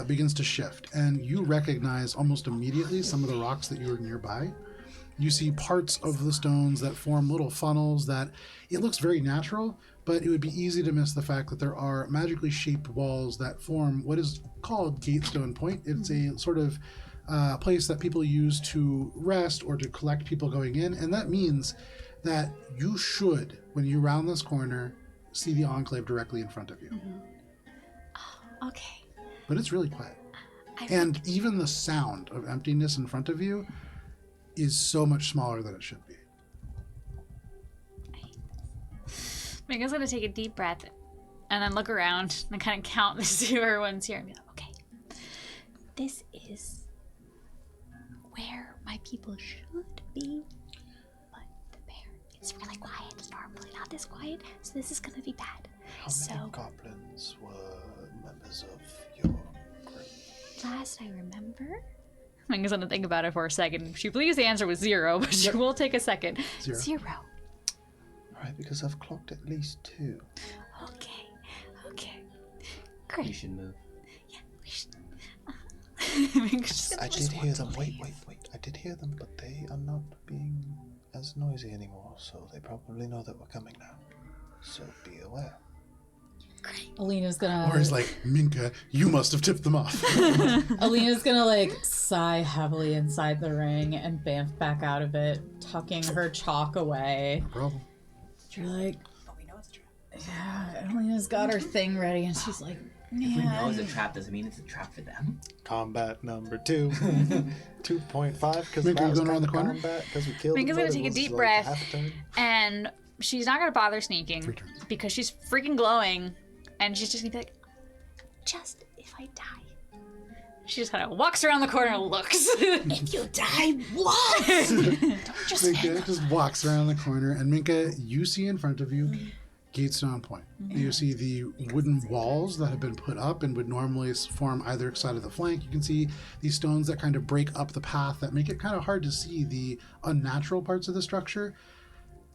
begins to shift, and you recognize almost immediately some of the rocks that you were nearby. You see parts of the stones that form little funnels that it looks very natural, but it would be easy to miss the fact that there are magically shaped walls that form what is called Gatestone Point. It's a sort of place that people use to rest or to collect people going in, and that means that you should, when you round this corner, see the Enclave directly in front of you. Okay. But it's really quiet. And even the sound of emptiness in front of you is so much smaller than it should be. Megan's gonna take a deep breath and then look around and kind of count to see who everyone's here and be like, okay, this is where my people should be, but the bear, it's really quiet. It's normally not this quiet, so this is gonna be bad. How many goblins were members of your group? Last I remember, Megan's gonna think about it for a second. She believes the answer was 0, but she will take a second. 0. Alright, because I've clocked at least 2. Okay. You Great. should move. We should. I did hear them. Wait. I did hear them, but they are not being as noisy anymore, so they probably know that we're coming now. So be aware. Alina's gonna. Or he's like, Minka, you must have tipped them off. Alina's gonna like sigh heavily inside the ring and bamf back out of it, tucking her chalk away. No problem. You're like, But we know it's true. yeah, Alina's got her thing ready, and she's like, If we know man. it's a trap, doesn't mean it's a trap for them. Combat number 2. 2.5, because Minka, that you was going around kind the of corner? combat, because we killed Minka's them, gonna but take it a was deep like breath. half a turn. And she's not gonna bother sneaking 3 turns. because she's freaking glowing, and she's just gonna be like, just if I die. She just kind of walks around the corner and looks. If you die, what? Minka just walks around the corner, and Minka, you see in front of you Gatestone Point. You see the wooden walls that have been put up and would normally form either side of the flank. You can see these stones that kind of break up the path that make it kind of hard to see the unnatural parts of the structure.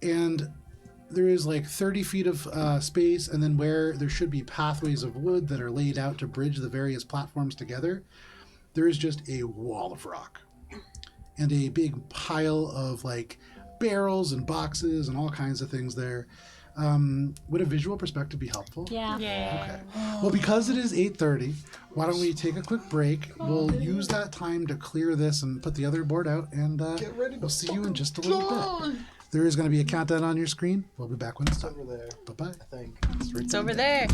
And there is like 30 feet of space, and then where there should be pathways of wood that are laid out to bridge the various platforms together, there is just a wall of rock. And a big pile of like barrels and boxes and all kinds of things there. Would a visual perspective be helpful? Yeah. Okay. Well, because it is 8:30, why don't we take a quick break? We'll use that time to clear this and put the other board out, and Get ready to we'll see you in just a little bit. There is going to be a countdown on your screen. We'll be back when it's It's done. over there, Bye-bye. I think. It's over there.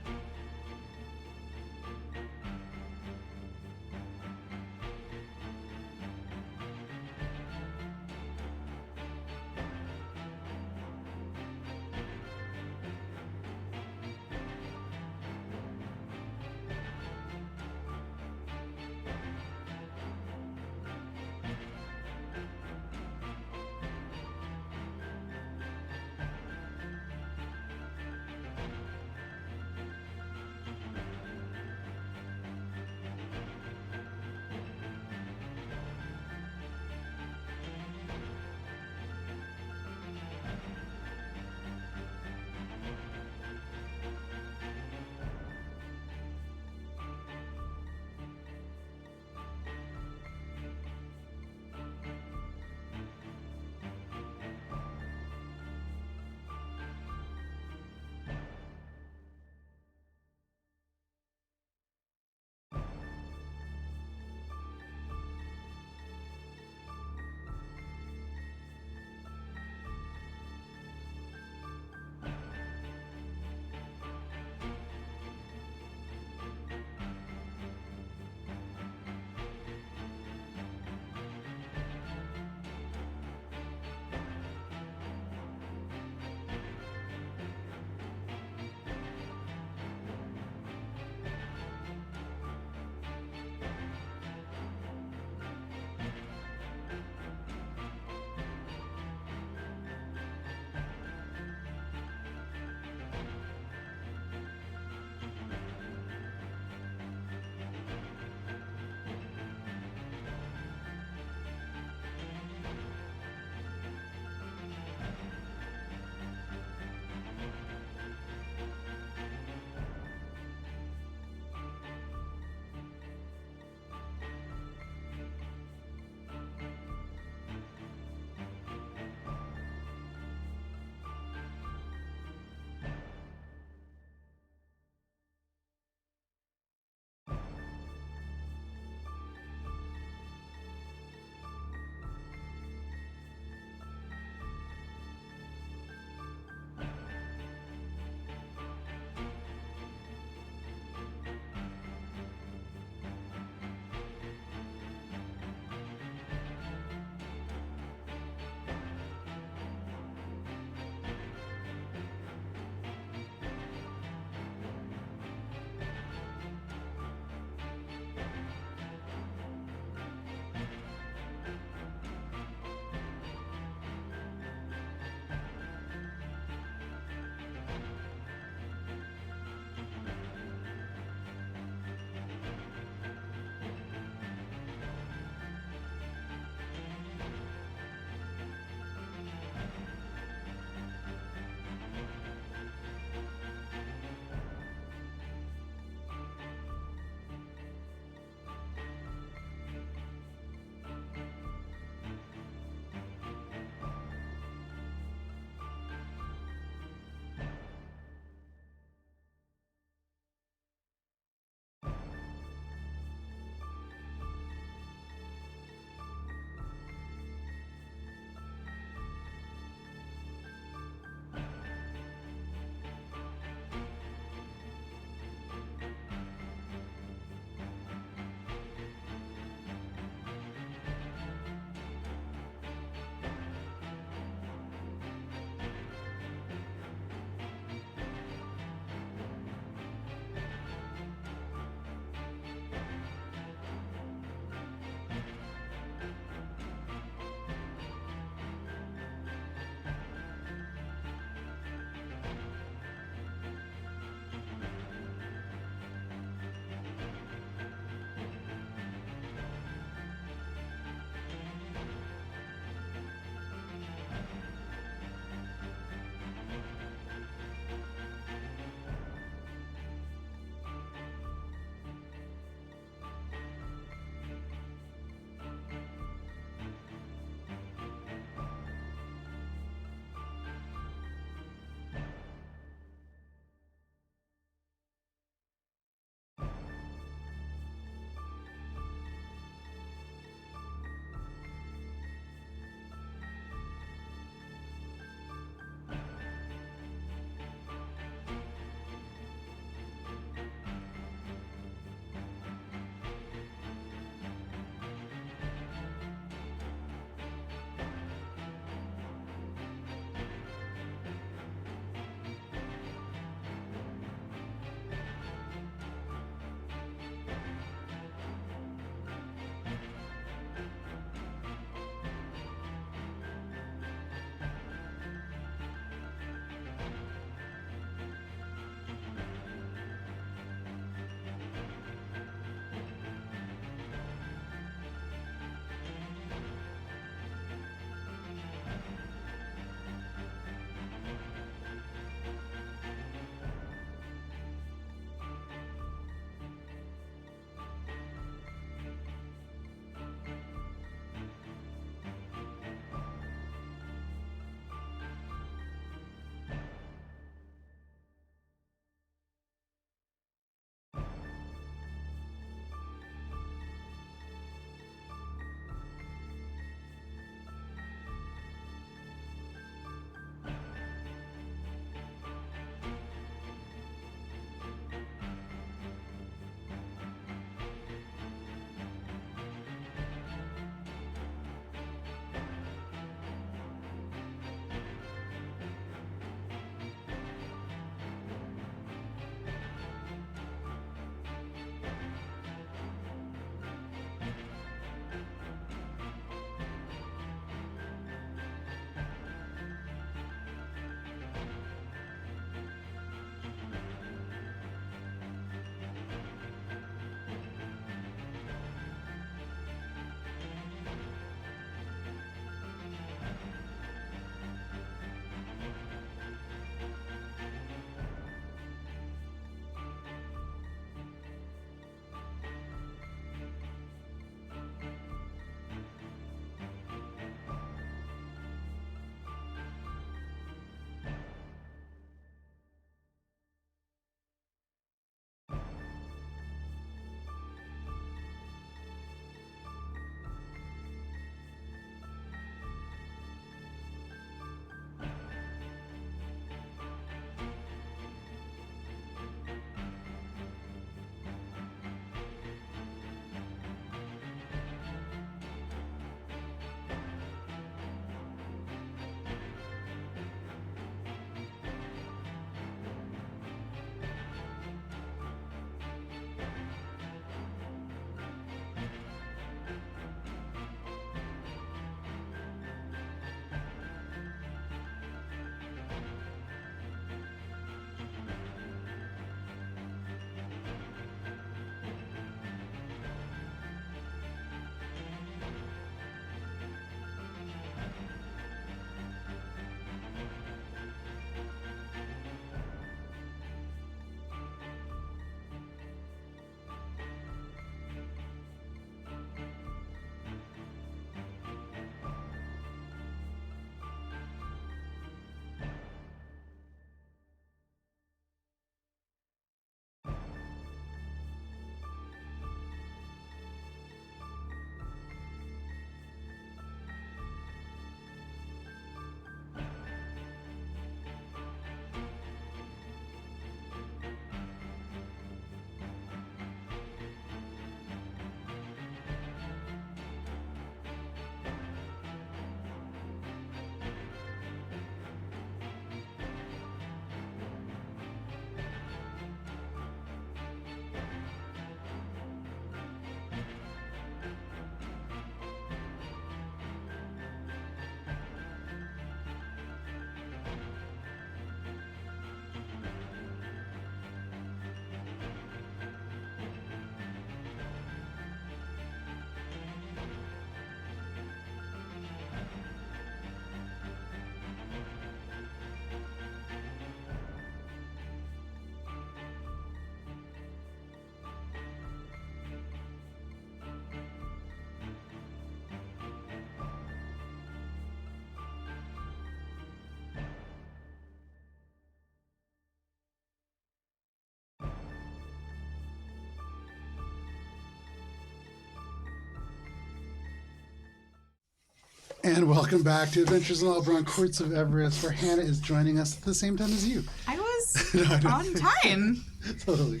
And welcome back to Adventures in Elbron Courts of Everest, where Hannah is joining us at the same time as you. I was No, I know. on time. Totally.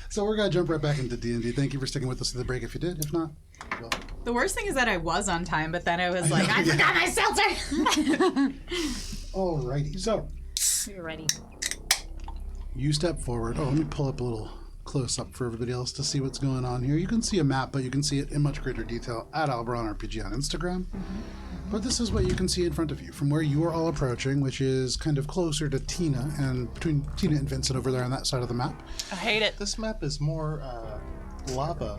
So we're going to jump right back into D&D. Thank you for sticking with us to the break if you did. If not, well. The worst thing is that I was on time, but then I was like, I forgot my seltzer. Alrighty. So You're ready. you step forward. Oh, let me pull up a little close up for everybody else to see what's going on here. You can see a map, but you can see it in much greater detail at Alberon RPG on Instagram. But this is what you can see in front of you from where you are all approaching, which is kind of closer to Tina and between Tina and Vincent over there on that side of the map. I hate it. This map is more lava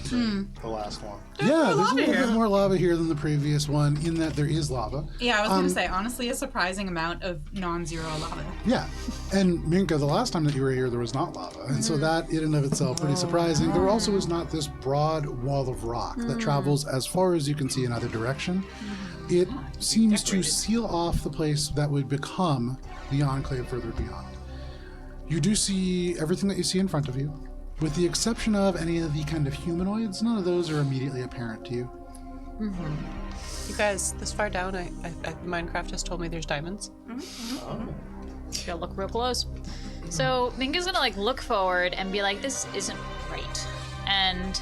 than the last one. Yeah, there's a lava little here. bit more lava here than the previous one in that there is lava. Yeah, I was going to say, honestly, a surprising amount of non-zero lava. Yeah, and Minka, the last time that you were here, there was not lava, and so that in and of itself pretty surprising. There also is not this broad wall of rock that travels as far as you can see in either direction. It seems to seal off the place that would become the enclave further beyond. You do see everything that you see in front of you, with the exception of any of the kind of humanoids. None of those are immediately apparent to you. You guys, this far down, Minecraft just told me there's diamonds. Gotta look real close. So Minka's gonna like look forward and be like, "This isn't right," and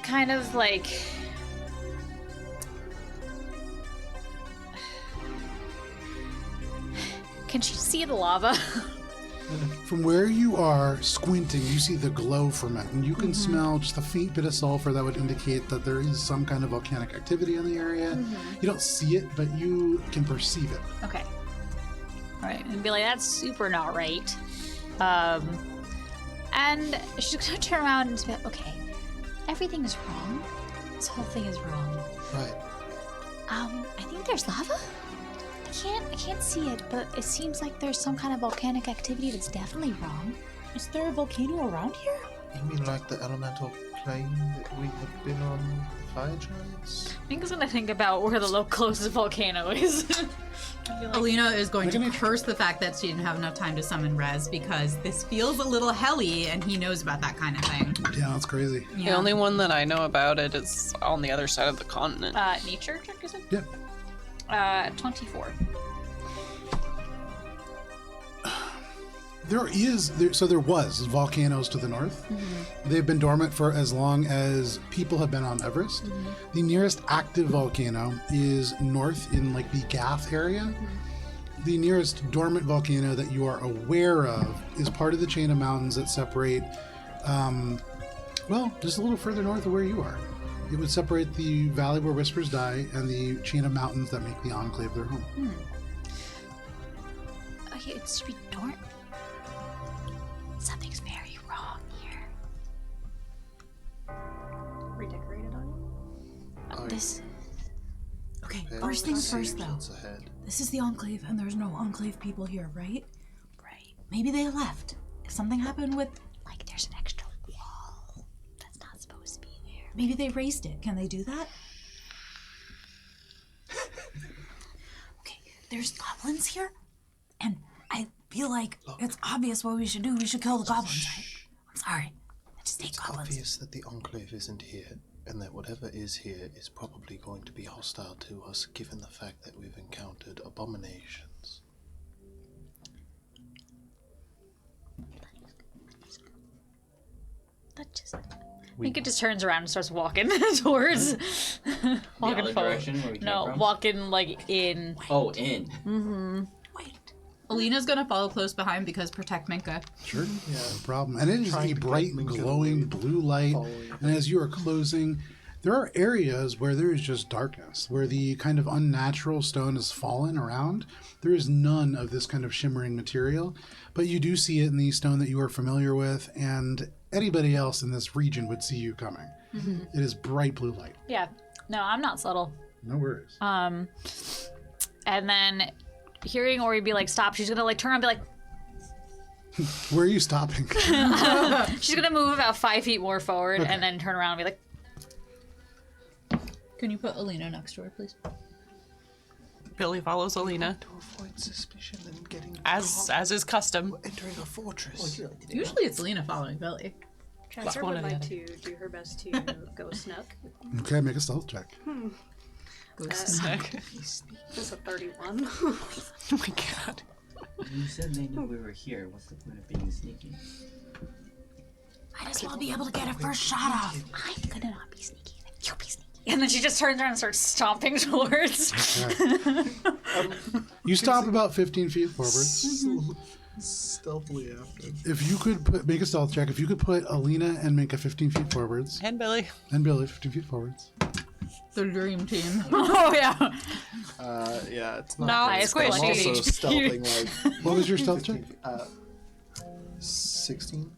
kind of like. Can she see the lava? From where you are squinting, you see the glow from it, and you can smell just a faint bit of sulfur that would indicate that there is some kind of volcanic activity in the area. You don't see it, but you can perceive it. Okay. All right, and be like, "That's super not right." And she's gonna turn around and be like, "Okay, everything is wrong. This whole thing is wrong. Right. I think there's lava. I can't see it, but it seems like there's some kind of volcanic activity that's definitely wrong. Is there a volcano around here? You mean like the elemental plane that we have been on, the fire giants? I think it's gonna think about where the closest volcano is." Alina is going Make to an curse the fact that she didn't have enough time to summon Rez because this feels a little helly and he knows about that kind of thing. Yeah, that's crazy. The Yeah. only one that I know about it is on the other side of the continent. Nature check, is it? Yep. 24. There was volcanoes to the north. They've been dormant for as long as people have been on Everest. The nearest active volcano is north in like the Gath area. The nearest dormant volcano that you are aware of is part of the chain of mountains that separate, just a little further north of where you are. It would separate the valley where whispers die and the chain of mountains that make the enclave their home. Okay, it should be dormant. Something's very wrong here. Redecorated on you? This. Okay, Yeah, first things see first though. what's ahead. This is the Enclave and there's no Enclave people here, right? Right. Maybe they left. If something happened with... Like there's an extra wall that's not supposed to be there. Maybe they raised it. Can they do that? Okay, there's goblins here. And I feel like it's obvious what we should do. We should kill the goblins, right? I'm sorry. I just hate It's goblins. obvious that the Enclave isn't here, and that whatever is here is probably going to be hostile to us, given the fact that we've encountered abominations. That just. Minka just turns around and starts walking towards. The other direction where we came No, from? walking like in. Oh, in. Wait. Alina's gonna follow close behind because protect Minka. Sure, no problem. And it is Trying a to bright, get Minka glowing to blue light. following And as you are closing, there are areas where there is just darkness, where the kind of unnatural stone has fallen around. There is none of this kind of shimmering material, but you do see it in the stone that you are familiar with, and anybody else in this region would see you coming. It is bright blue light. Yeah. No, I'm not subtle. No worries. And then hearing Ori be like, "Stop," she's gonna like turn around and be like, Where are you stopping? she's gonna move about 5 feet more forward and then turn around and be like, Can you put Alina next to her, please? Billy follows Alina, To avoid suspicion and getting as is custom. entering a fortress. Usually it's Alina following Billy. Chancellor one would or the like other. to do her best to go snook. Okay, make a stealth check. That's a 31. Oh my god. You said they knew we were here. What's the point of being sneaky? Might as well be able to get a first shot off. I'm gonna not be sneaky. You'll be sneaky. And then she just turns around and starts stomping towards. You stop about 15 feet forwards. Stealthily after. If you could make a stealth check, if you could put Alina and Minka 15 feet forwards, And Billy. and Billy 15 feet forwards. The dream team. Oh yeah. Yeah, it's not. Not great, but I'm squishy. also stealthing like What was your stealth check? 16.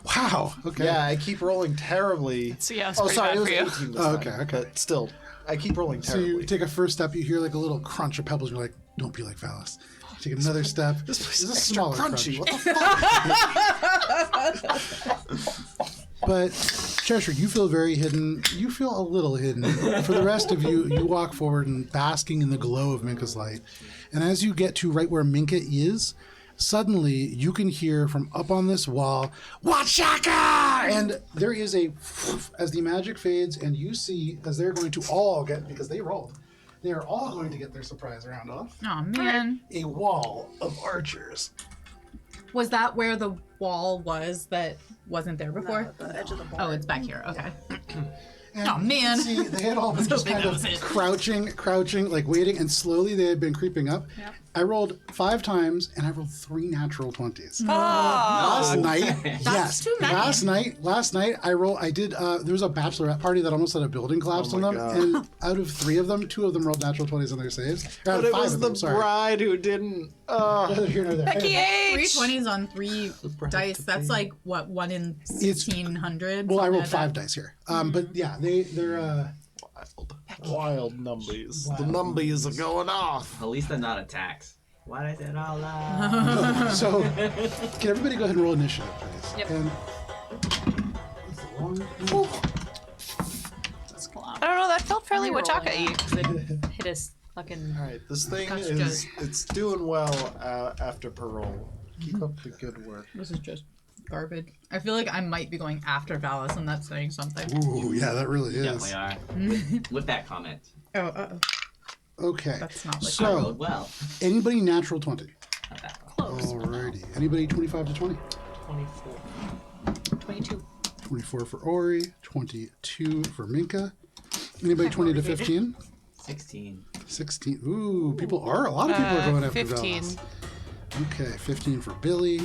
Wow. Okay. Yeah, I keep rolling terribly. So yeah, it's Oh, pretty sorry, bad it was for you. 18 this Oh, time, okay, okay. But still, I keep rolling So terribly. you take a first step, you hear like a little crunch of pebbles, you're like, don't be like Valis. You take another step. This place It's is a extra smaller crunchy. crunch. What the fuck? But Cheshire, you feel very hidden. You feel a little hidden. For the rest of you, you walk forward and basking in the glow of Minka's light. And as you get to right where Minka is, suddenly you can hear from up on this wall, Wachaka! And there is a, as the magic fades, and you see, as they're going to all get, because they rolled, they are all going to get their surprise round off, Oh man. a wall of archers. Was that where the wall was that wasn't there before? No, the edge of the board. Oh, it's back here. Okay. And Oh, man. you can see, they had all been just hoping kind that of was it. crouching, like waiting, and slowly they had been creeping up. Yep. I rolled 5 times, and I rolled 3 natural 20s. Oh, Last night, okay. yes. too many. Last night, I did, there was a bachelorette party that almost had a building collapse Oh on my them, God. and out of 3 of them, 2 of them rolled natural 20s on their saves. Or out But of it 5 was of the them, sorry. bride who didn't. Neither here nor there. Becky Anyway, H! 3 20s on 3 bride dice. to That's be. like what, 1 in 1600? well, I rolled something 5 like that? dice here. But yeah, they're, Wild numbies. The Wild numbies are going off. At least they're not attacks. Why did I say it all loud? so, can everybody go ahead and roll initiative, please? Yep. And, that's the wrong- I don't know, that felt fairly Reroll Wachaka-y. that, 'cause it hit us fucking. All right, this thing Gosh, is it's doing well after parole. Keep up the good work. This is just garbage. I feel like I might be going after Valis, and that's saying something. Ooh, yeah, that really is. Definitely are. With that comment. Oh, uh-oh. Okay. That's not like I So, rolled well. anybody natural 20? Not that well. Close. Alrighty. Anybody 25 to 20? 24. 22. 24 for Ori, 22 for Minka. Anybody 20 to 15? 16. 16. Ooh, a lot of people are going after 15. Valis. Okay, 15 for Billy.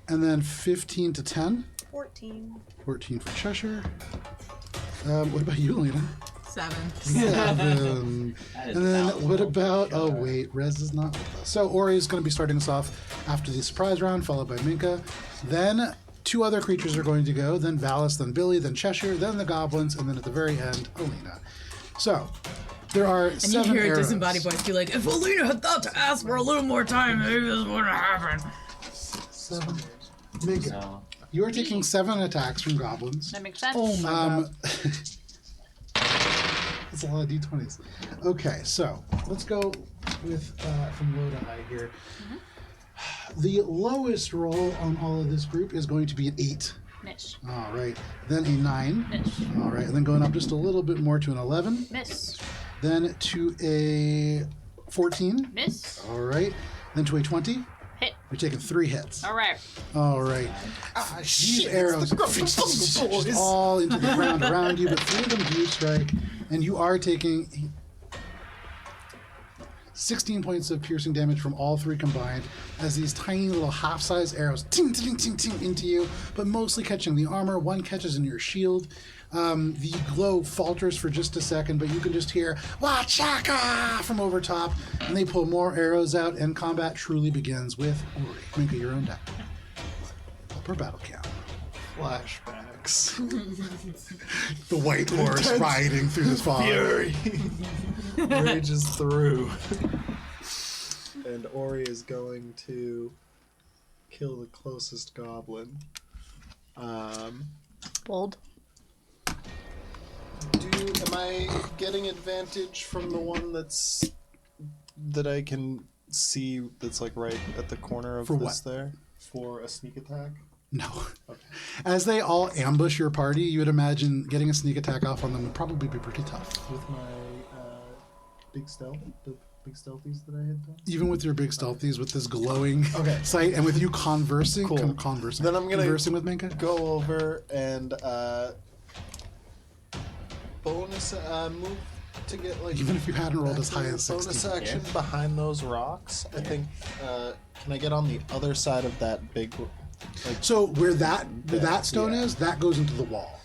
And then 15 to 10. 14. 14 for Cheshire. What about you, Lena? 7. 7. That is And then palatable. what about, oh wait, Rez is not with us. So Ori is going to be starting us off after the surprise round, followed by Minka. Then 2 other creatures are going to go, then Valis, then Billy, then Cheshire, then the goblins, and then at the very end, Alina. So there are And you 7 hear a arrows. disembodied voice be like, if Alina had thought to ask for a little more time, maybe this wouldn't happen. 7. Minka, So, you are taking 7 attacks from goblins. That makes sense. Oh my god. That's a lot of d20s. Okay, so let's go with from low to high here. The lowest roll on all of this group is going to be an 8. Miss. All right, then a 9. Miss. All right, and then going up just a little bit more to an 11, Miss. then to a 14. Miss. All right, then to a 20. Hit. You're taking 3 hits. All right. All right. These arrows just all into the ground around you, but 3 of them do strike, and you are taking 16 points of piercing damage from all 3 combined as these tiny little half-size arrows ting, ting, ting, ting into you, but mostly catching the armor. 1 catches in your shield. The glow falters for just a second, but you can just hear Wachaka from over top, and they pull more arrows out, and combat truly begins with Ori. Minka, your own deck. Per battle count. Flashbacks. The white horse riding through the fog. Fury rages through. And Ori is going to kill the closest goblin. Bold. Am I getting advantage from the one that I can see that's like right at the corner of For this what? there? For a sneak attack? No. As they all ambush your party, you would imagine getting a sneak attack off on them would probably be pretty tough. With my big stealth, the big stealthies that I had done. Even with your big stealthies, with this glowing Okay. sight, and with you conversing, Cool. conversing. Then I'm gonna conversing with Minka. Go over and bonus move to get like. Even if you hadn't rolled as high as bonus 60. action behind those rocks. I think. Can I get on the other side of that big? Like, So where that stone yeah. is, that goes into the wall.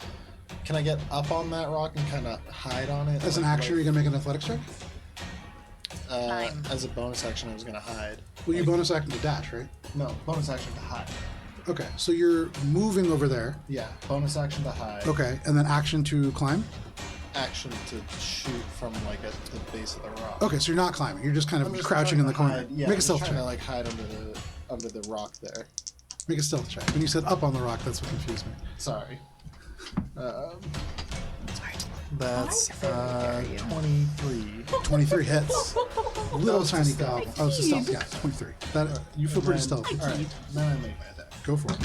can I get up on that rock and kind of hide on it? As an like- action, you're gonna make an athletics check. As a bonus action, I was gonna hide. Well, you bonus action to dash, right? No, bonus action to hide. Okay, so you're moving over there. Yeah, bonus action to hide. Okay, and then action to climb. Action to shoot from like at the base of the rock. Okay, so you're not climbing. You're just kind of I'm just crouching in the trying to corner. hide- Yeah, Make a I'm just stealth trying check. to like hide under the rock there. Make a stealth check. When you said up on the rock, that's what confused me. Sorry. That's 23. 23 hits. Little tiny goblin. Oh, it's a stealth. Yeah, 23. That you feel pretty stealthy. All right, now I make my attack. Go for it.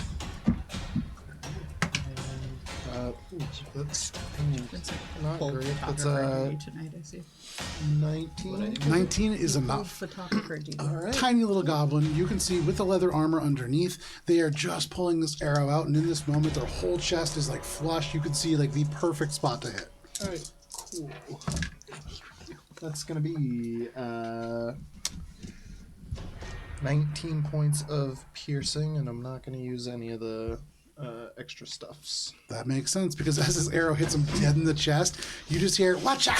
That's not great. That's tonight, I see. 19. 19 is enough. Photographer duty. All right. Tiny little goblin. You can see with the leather armor underneath, they are just pulling this arrow out, and in this moment, their whole chest is like flush. You can see like the perfect spot to hit. All right. Cool. That's gonna be 19 points of piercing, and I'm not gonna use any of the extra stuffs. That makes sense because as this arrow hits him dead in the chest, you just hear "Watch out!"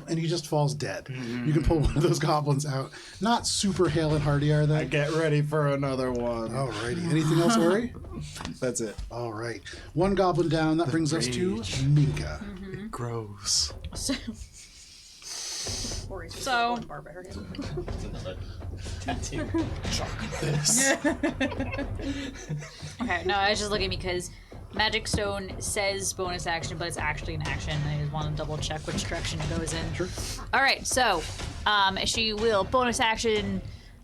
and he just falls dead. You can pull one of those goblins out. Not super hale and hardy, are they? Get ready for another one. Alrighty. Anything else, Ori? That's it. All right. One goblin down. That brings us to Minka. It grows. Or he's just So- one barbarian. Okay, no, I was just looking because Magic Stone says bonus action, but it's actually an action. I just want to double check which direction it goes in. Sure. All right, so she will bonus action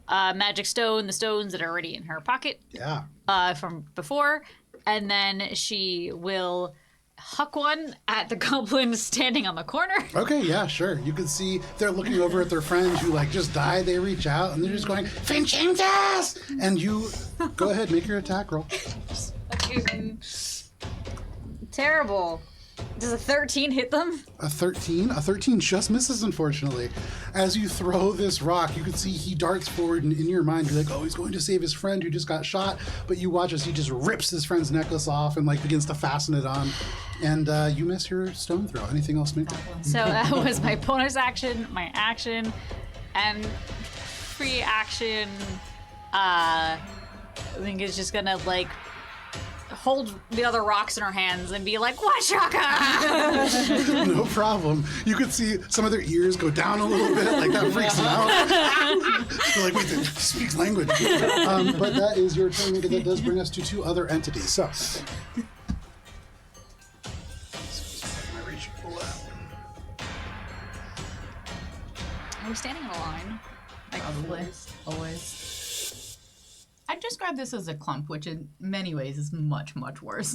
Magic Stone, the stones that are already in her pocket Yeah. from before, and then she will huck one at the goblin standing on the corner. Okay, yeah, sure. You can see they're looking over at their friends who like just died. They reach out and they're just going, Finchingtas! And you go ahead, make your attack roll. Terrible. Does a 13 hit them? A 13? A 13 just misses, unfortunately. As you throw this rock, you can see he darts forward, and in your mind, you're like, oh, he's going to save his friend who just got shot. But you watch as he just rips his friend's necklace off and like begins to fasten it on. And you miss your stone throw. Anything else, Minka? So that was my bonus action, my action, and free action. I think it's just gonna like hold the other rocks in her hands and be like, "What, Shaka?" No problem. You could see some of their ears go down a little bit, like that freaks them out. They're like, wait, he speaks language. But that is your turn, Minka. That does bring us to two other entities. So. Are we standing in a line? Like Always. I'd describe this as a clump, which in many ways is much, much worse.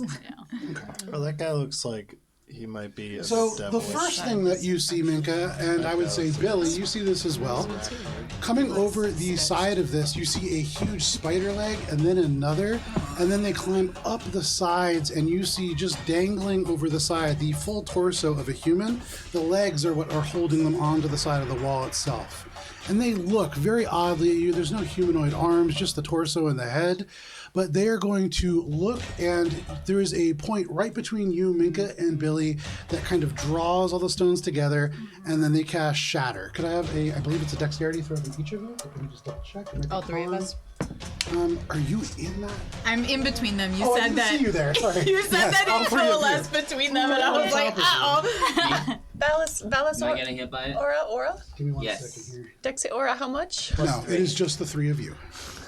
Well, that guy looks like he might be a So bit the devilish. first thing that you see, Minka, and I would say Billy, you see this as well. Coming over the side of this, you see a huge spider leg and then another, and then they climb up the sides, and you see just dangling over the side the full torso of a human. The legs are what are holding them onto the side of the wall itself. And they look very oddly at you. There's no humanoid arms, just the torso and the head. But they are going to look, and there is a point right between you, Minka, and Billy that kind of draws all the stones together, and then they cast Shatter. Could I have I believe it's a dexterity throw from each of you? Let me just double check. All three of us. Are you in that? I'm in between them. You Oh, I said didn't that. see you there. Sorry. You said Yes, that all it three of you. coalesced between them, and I was like, uh-oh. Valis, Am I getting hit by it? Aura? Give me one Yes. second here. Dexy Aura, how much? No, it is just the three of you.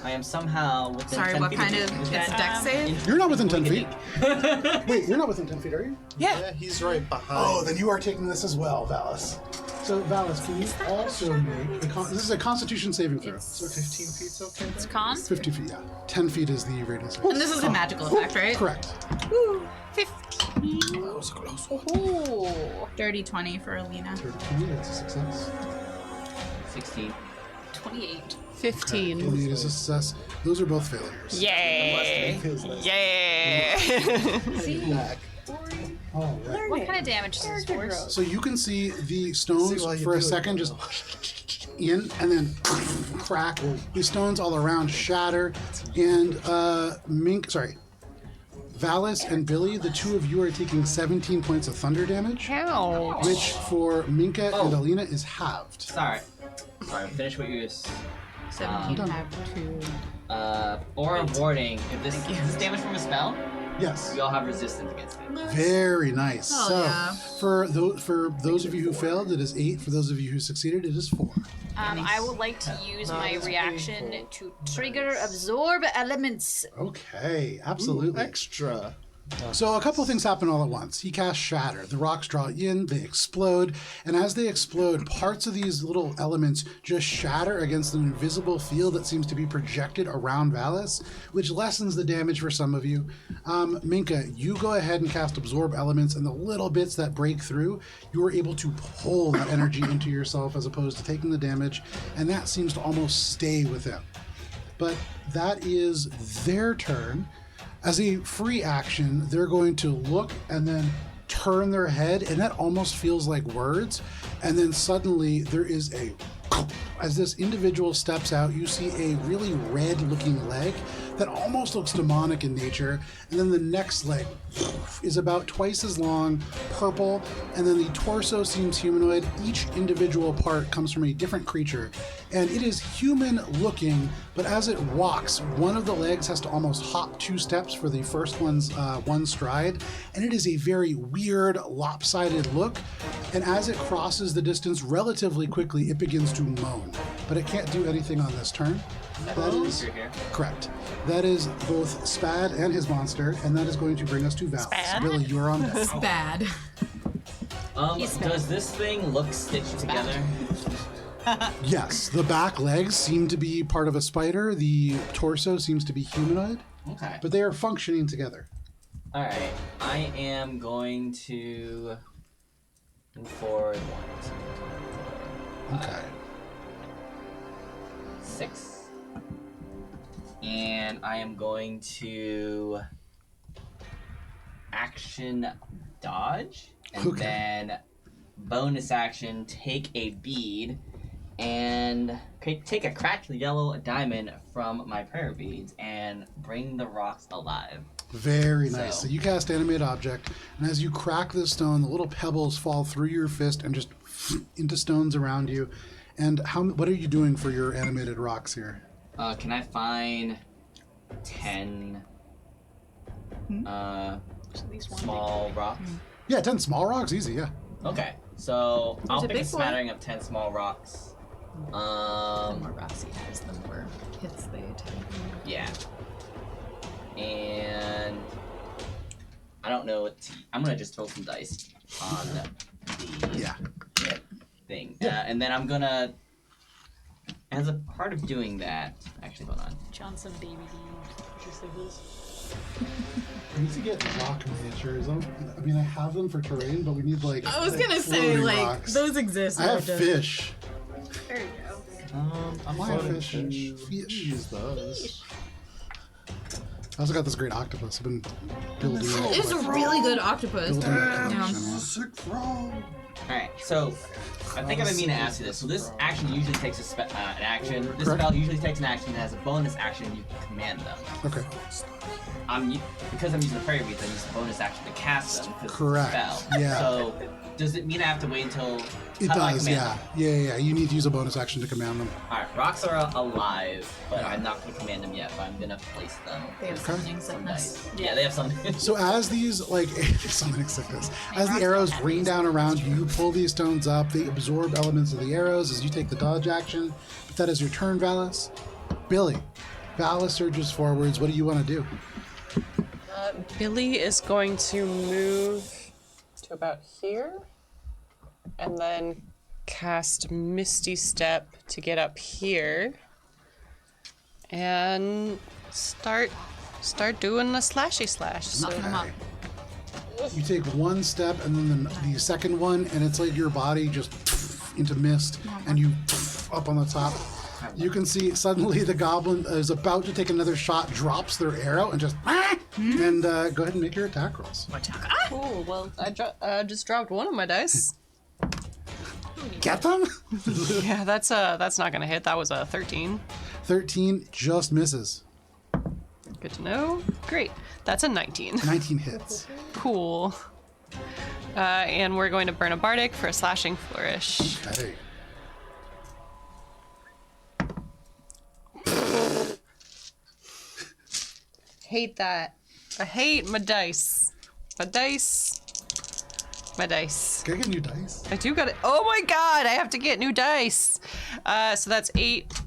I am somehow within Sorry, 10 what feet kind of of you. Is it's that dex save? You're not within 10 feet. Wait, you're not within 10 feet, are you? Yeah, he's right behind. Oh, then you are taking this as well, Valis. So, Valis, can you also make this is a Constitution saving throw. So 15 feet's okay. It's then? con. 50 feet, yeah. 10 feet is the radius. And this is a magical effect, right? Correct. 15. That was close. Ooh. Dirty 20 for Alina. 32, that's a success. 16. 28. 15. It is a success. Those are both failures. Yay! Yay! Back. All right. What kind of damage is this force? So you can see the stones See why you for a do it, second though. just in and then crack. These stones all around shatter. And Valis and Billy, the two of you are taking 17 points of thunder damage, Ouch. which for Minka and Oh. Alina is halved. Sorry. Finish what you 17 have 2. Aura of Warding. If this is this damage from a spell, Yes. we all have resistance against it. Very nice. Oh, So yeah. for those of you who failed, it is 8. For those of you who succeeded, it is 4. I would like to use my reaction to trigger absorb elements. Okay, absolutely. Extra. So a couple of things happen all at once. He casts Shatter. The rocks draw in, they explode, and as they explode, parts of these little elements just shatter against an invisible field that seems to be projected around Valis, which lessens the damage for some of you. Minka, you go ahead and cast Absorb Elements, and the little bits that break through, you are able to pull that energy into yourself as opposed to taking the damage, and that seems to almost stay with him. But that is their turn. As a free action, they're going to look and then turn their head, and that almost feels like words. And then suddenly there is as this individual steps out, you see a really red looking leg that almost looks demonic in nature. And then the next leg is about twice as long, purple, and then the torso seems humanoid. Each individual part comes from a different creature, and it is human looking, but as it walks, one of the legs has to almost hop 2 steps for the first one's one stride, and it is a very weird, lopsided look. And as it crosses the distance relatively quickly, it begins to moan, but it can't do anything on this turn. That is Here. correct. That is both Spad and his monster, and that is going to bring us to Val. Spad? Billy, you are on deck. Bad. Does this thing look stitched together? Yes, the back legs seem to be part of a spider. The torso seems to be humanoid, Okay. but they are functioning together. Alright. I am going to move forward 1, 2, Okay. 6. And I am going to action dodge, and Okay. then bonus action take a bead and take a cracked yellow diamond from my prayer beads and bring the rocks alive. Very nice. So- So you cast Animate Object, and as you crack the stone, the little pebbles fall through your fist and just into stones around you. And what are you doing for your animated rocks here? Can I find 10 At least one small rocks? Yeah, 10 small rocks, easy, yeah. Okay, so I'll a pick a big boy. smattering of 10 small rocks. The more rocks he has, the more hits they take. Yeah. And I don't know what I'm gonna just throw some dice on the Yeah. thing. And then I'm gonna, as a part of doing that, actually, hold on. Johnson baby D. Just like this. We need to get rock miniatures. I mean, I have them for terrain, but we need like. I was gonna say, floating like, rocks. those exist. I have just- fish. There you go. I'm Floating fish. fish. Use those. I also got this great octopus. I've been building it. It's a really good octopus. Building that Yeah. collection, yeah. Sick frog. Alright, so I think I've been meaning to ask you this. So this action usually takes an action. This Correct. spell usually takes an action and has a bonus action. You can command them. Okay. Because I'm using the prayer beads, I use the bonus action to cast them because Correct. it's a spell. Yeah. So does it mean I have to wait until? It how do I does, command yeah. them? Yeah. You need to use a bonus action to command them. All right, rocks are alive, but I'm not going to command them yet. But I'm going to place them. They have Okay. summoning Some sickness. dice. Yeah, they have something. So as these, like, summoning sickness, as the arrows rain down around you, you pull these stones up, they absorb elements of the arrows as you take the dodge action. But that is your turn, Valis. Billy, Valis surges forwards. What do you want to do? Billy is going to move to about here and then cast Misty Step to get up here and start doing the slashy slash. So Come on. You take one step and then the second one, and it's like your body just into mist, and you up on the top. You can see suddenly the goblin is about to take another shot, drops their arrow, and just and go ahead and make your attack rolls. cool. Well, I just dropped one of my dice. Get them? Yeah, that's not gonna hit. That was a 13. 13 just misses. Good to know. Great. That's a 19. 19 hits. Cool. And we're going to burn a bardic for a slashing flourish. Okay. Hate that. I hate my dice. My dice. My dice. Can I get new dice? I do got it. Oh my god, I have to get new dice. So that's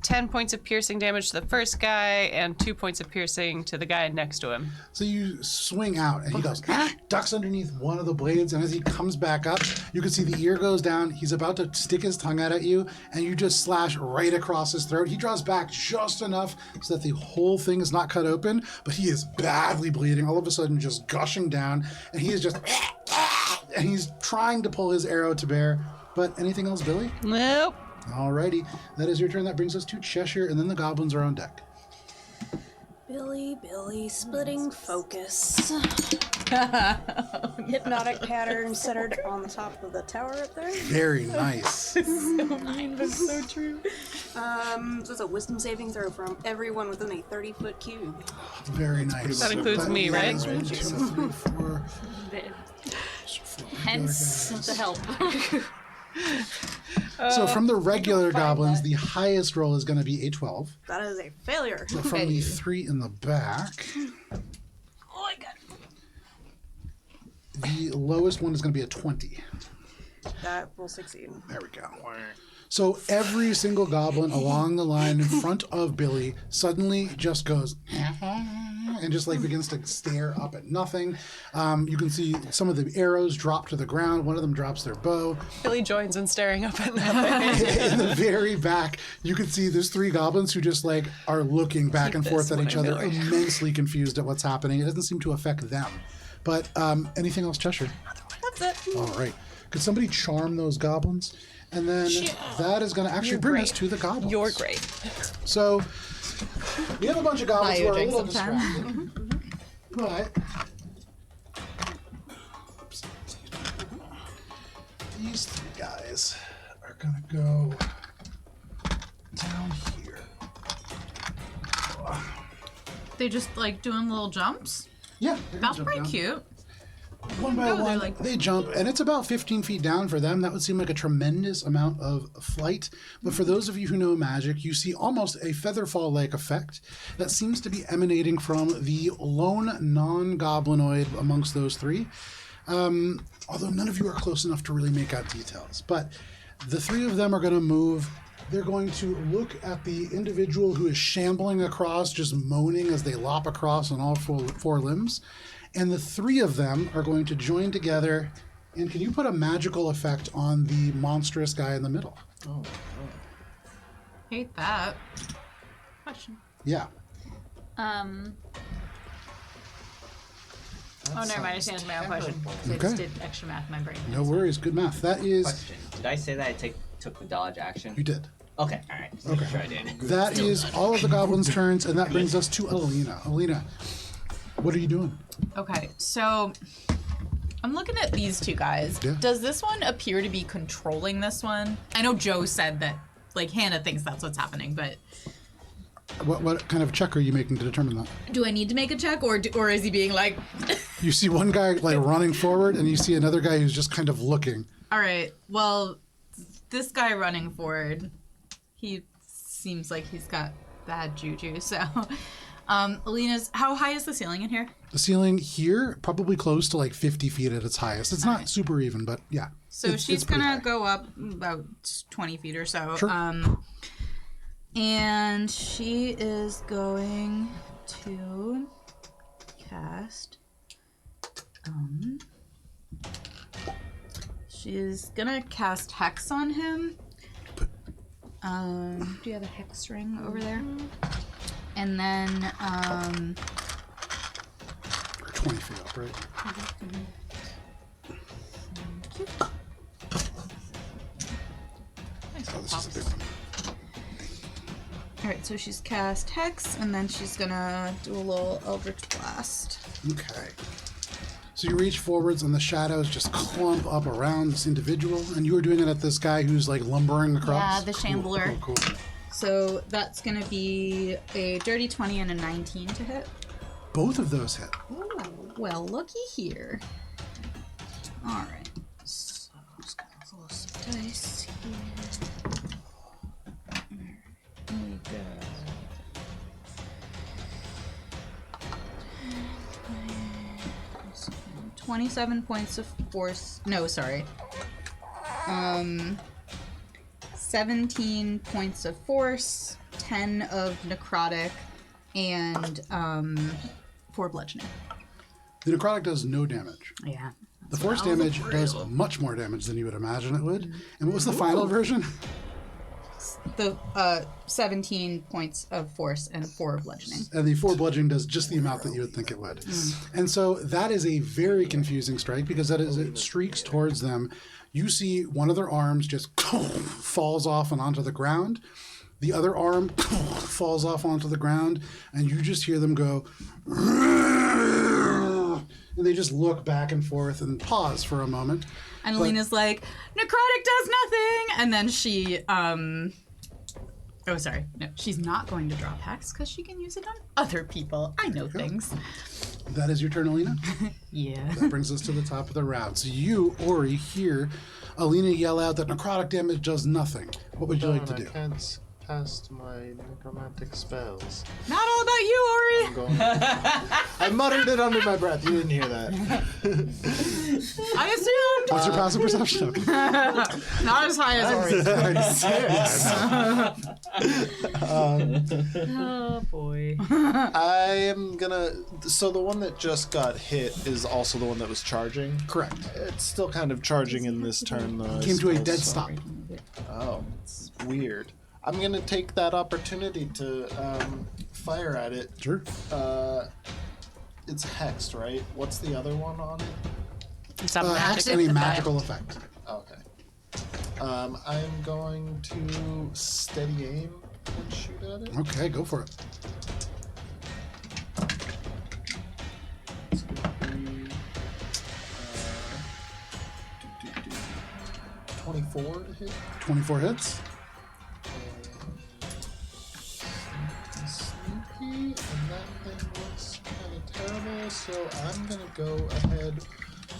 10 points of piercing damage to the first guy and 2 points of piercing to the guy next to him. So you swing out, and he goes, ducks underneath one of the blades, and as he comes back up, you can see the ear goes down. He's about to stick his tongue out at you, and you just slash right across his throat. He draws back just enough so that the whole thing is not cut open, but he is badly bleeding, all of a sudden just gushing down, and he is just... and he's trying to pull his arrow to bear. But anything else, Billy? Nope. Alrighty, that is your turn. That brings us to Cheshire, and then the goblins are on deck. Billy, splitting focus. Hypnotic pattern centered on the top of the tower up there. Very nice. So it's a wisdom saving throw from everyone within a 30-foot cube. Very nice. That includes me, right? is 1, 2, 3, 4. Hence the help. So from the regular goblins, the highest roll is going to be a 12. That is a failure. So from the 3 in the back, Oh my god. the lowest one is going to be a 20. That will succeed. There we go. So every single goblin along the line in front of Billy suddenly just goes and just like begins to stare up at nothing. You can see some of the arrows drop to the ground. One of them drops their bow. Billy joins in staring up at nothing. In the very back, you can see there's 3 goblins who just like are looking back and forth at each other, immensely confused at what's happening. It doesn't seem to affect them. But anything else, Cheshire? That's it. All right. Could somebody charm those goblins? And then that is going to actually bring us to the goblins. You're great. So we have a bunch of goblins who are a drink little sometime. distracted. But these 3 guys are going to go down here. They just like doing little jumps. Yeah, they're gonna That's jump pretty down. cute. One by No, they're one, like- they jump, and it's about 15 feet down for them. That would seem like a tremendous amount of flight. But for those of you who know magic, you see almost a featherfall-like effect that seems to be emanating from the lone non-goblinoid amongst those 3. Although none of you are close enough to really make out details. But the 3 of them are going to move. They're going to look at the individual who is shambling across, just moaning as they lop across on all 4 limbs. And the 3 of them are going to join together. And can you put a magical effect on the monstrous guy in the middle? Hate that. Question. Yeah. Oh, never mind. I just answered my own question. So I Okay. just did extra math in my brain. No worries. Good math. That is... Question. Did I say that I took the dodge action? You did. Okay, alright. Okay. Sure I did. That is all of the goblins' turns, and that brings us to Alina. Alina, what are you doing? Okay, so I'm looking at these 2 guys. Yeah. Does this one appear to be controlling this one? I know Joe said that, like, Hannah thinks that's what's happening, but What kind of check are you making to determine that? do I need to make a check, or is he being like, You see one guy like running forward, and you see another guy who's just kind of looking. all right, well, this guy running forward, he seems like he's got bad juju, so... Alina's, how high is the ceiling in here? The ceiling here, probably close to like 50 feet at its highest. It's not super even, but yeah. So it's she's pretty gonna high. go up about 20 feet or so. Sure. And she is going to cast She's gonna cast Hex on him. Do you have a Hex ring over there? And then, 20 feet up, right? Oh, this is a big one. Alright, so she's cast Hex, and then she's gonna do a little Eldritch Blast. Okay. So you reach forwards and the shadows just clump up around this individual, and you are doing it at this guy who's like lumbering across? Yeah, the Shambler. Cool. So that's gonna be a dirty 20 and a 19 to hit. Both of those hit. Ooh, well, looky here. Alright. So I'm just gonna roll some dice here. There we go. 27 points of force. No, sorry. 17 points of force, 10 of necrotic, and 4 bludgeoning. The necrotic does no damage. Yeah. The force damage does much more damage than you would imagine it would. And what was the final version? The 17 points of force and 4 bludgeoning. And the 4 bludgeoning does just the amount that you would think it would. And so that is a very confusing strike because as it streaks towards them, you see one of their arms just falls off and onto the ground. The other arm falls off onto the ground, and you just hear them go, and they just look back and forth and pause for a moment. And Alina's like, necrotic does nothing! And then she, oh, sorry. No, she's not going to drop Hex because she can use it on other people. I know things. That is your turn, Alina? Yeah. That brings us to the top of the round. So you, Ori, hear Alina yell out that necrotic damage does nothing. What would you like to do? I can't cast my necromantic spells. Not all about you, Ori! I'm going... I muttered it under my breath. You didn't hear that. I assumed! What's your passive perception? Okay. Not as high as Ori's. Oh, boy. I am gonna... So the one that just got hit is also the one that was charging? Correct. It's still kind of charging in this turn, though. I Came to a suppose, dead so- stop. Oh, it's weird. I'm gonna take that opportunity to fire at it. Sure. It's hexed, right? What's the other one on it? Is that Hex magic? any magical effect. Okay. I'm going to steady aim and shoot at it. Okay, go for it. It's gonna be 24 to hit. 24 hits. Sneaky, and that thing looks kind of terrible, so I'm gonna go ahead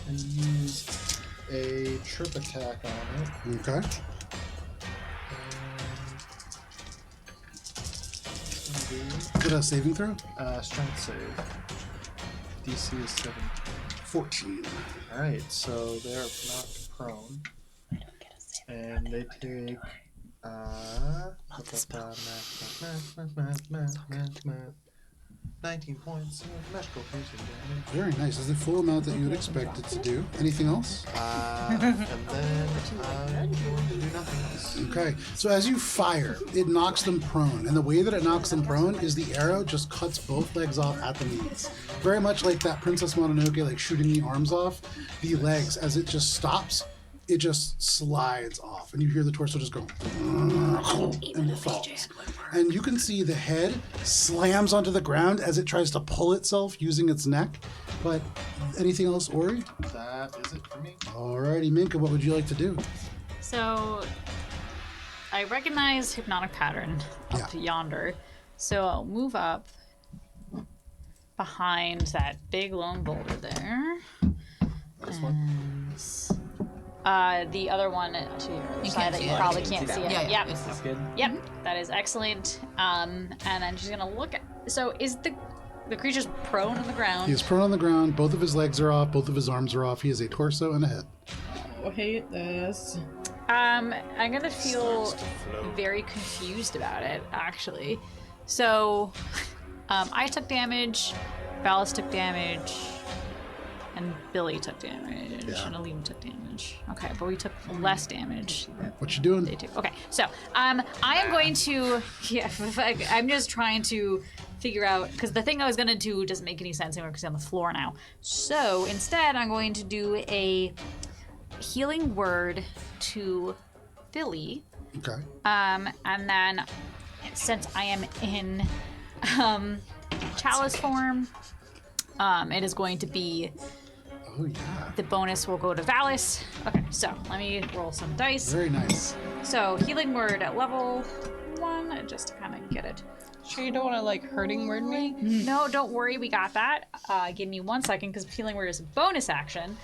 and use a trip attack on it. Okay. Is it a saving throw? Strength save. DC is 17. 14. Alright, so they're knocked prone. And they take math. 19 points of magical piercing damage. Very nice. That's the full amount that you would expect it to do. Anything else? And then I'm going to do nothing else. Okay. So as you fire, it knocks them prone. And the way that it knocks them prone is the arrow just cuts both legs off at the knees. Very much like that Princess Mononoke, like shooting the arms off. The legs, as it just stops, it just slides off. And you hear the torso just go, and it falls. And you can see the head slams onto the ground as it tries to pull itself using its neck. But anything else, Ori? That is it for me. Alrighty, Minka, what would you like to do? So I recognize hypnotic pattern up yonder. So I'll move up behind that big lone boulder there. This one? The other one to your You side can't that see you it. probably I can can't see see that. it. Yeah, Yep. That's good. Yep. That is excellent. And then she's gonna look at. So is the creature's prone on the ground? He is prone on the ground. Both of his legs are off. Both of his arms are off. He has a torso and a head. I hate this. I'm gonna feel very confused about it, actually. So, I took damage, Valis took damage, And Billy took damage, Yeah. and Alina took damage. Okay, but we took less damage. What you doing? They do. Okay, so I am going to. Yeah, I'm just trying to figure out because the thing I was gonna do doesn't make any sense anymore because I'm on the floor now. So instead, I'm going to do a healing word to Billy. Okay. And then since I am in chalice form, it is going to be Oh yeah. the bonus will go to Valis. Okay, so let me roll some dice. Very nice. So healing word at level 1, just to kind of get it. Sure you don't want to like hurting word me? No, don't worry, we got that. Give me 1 second because healing word is a bonus action.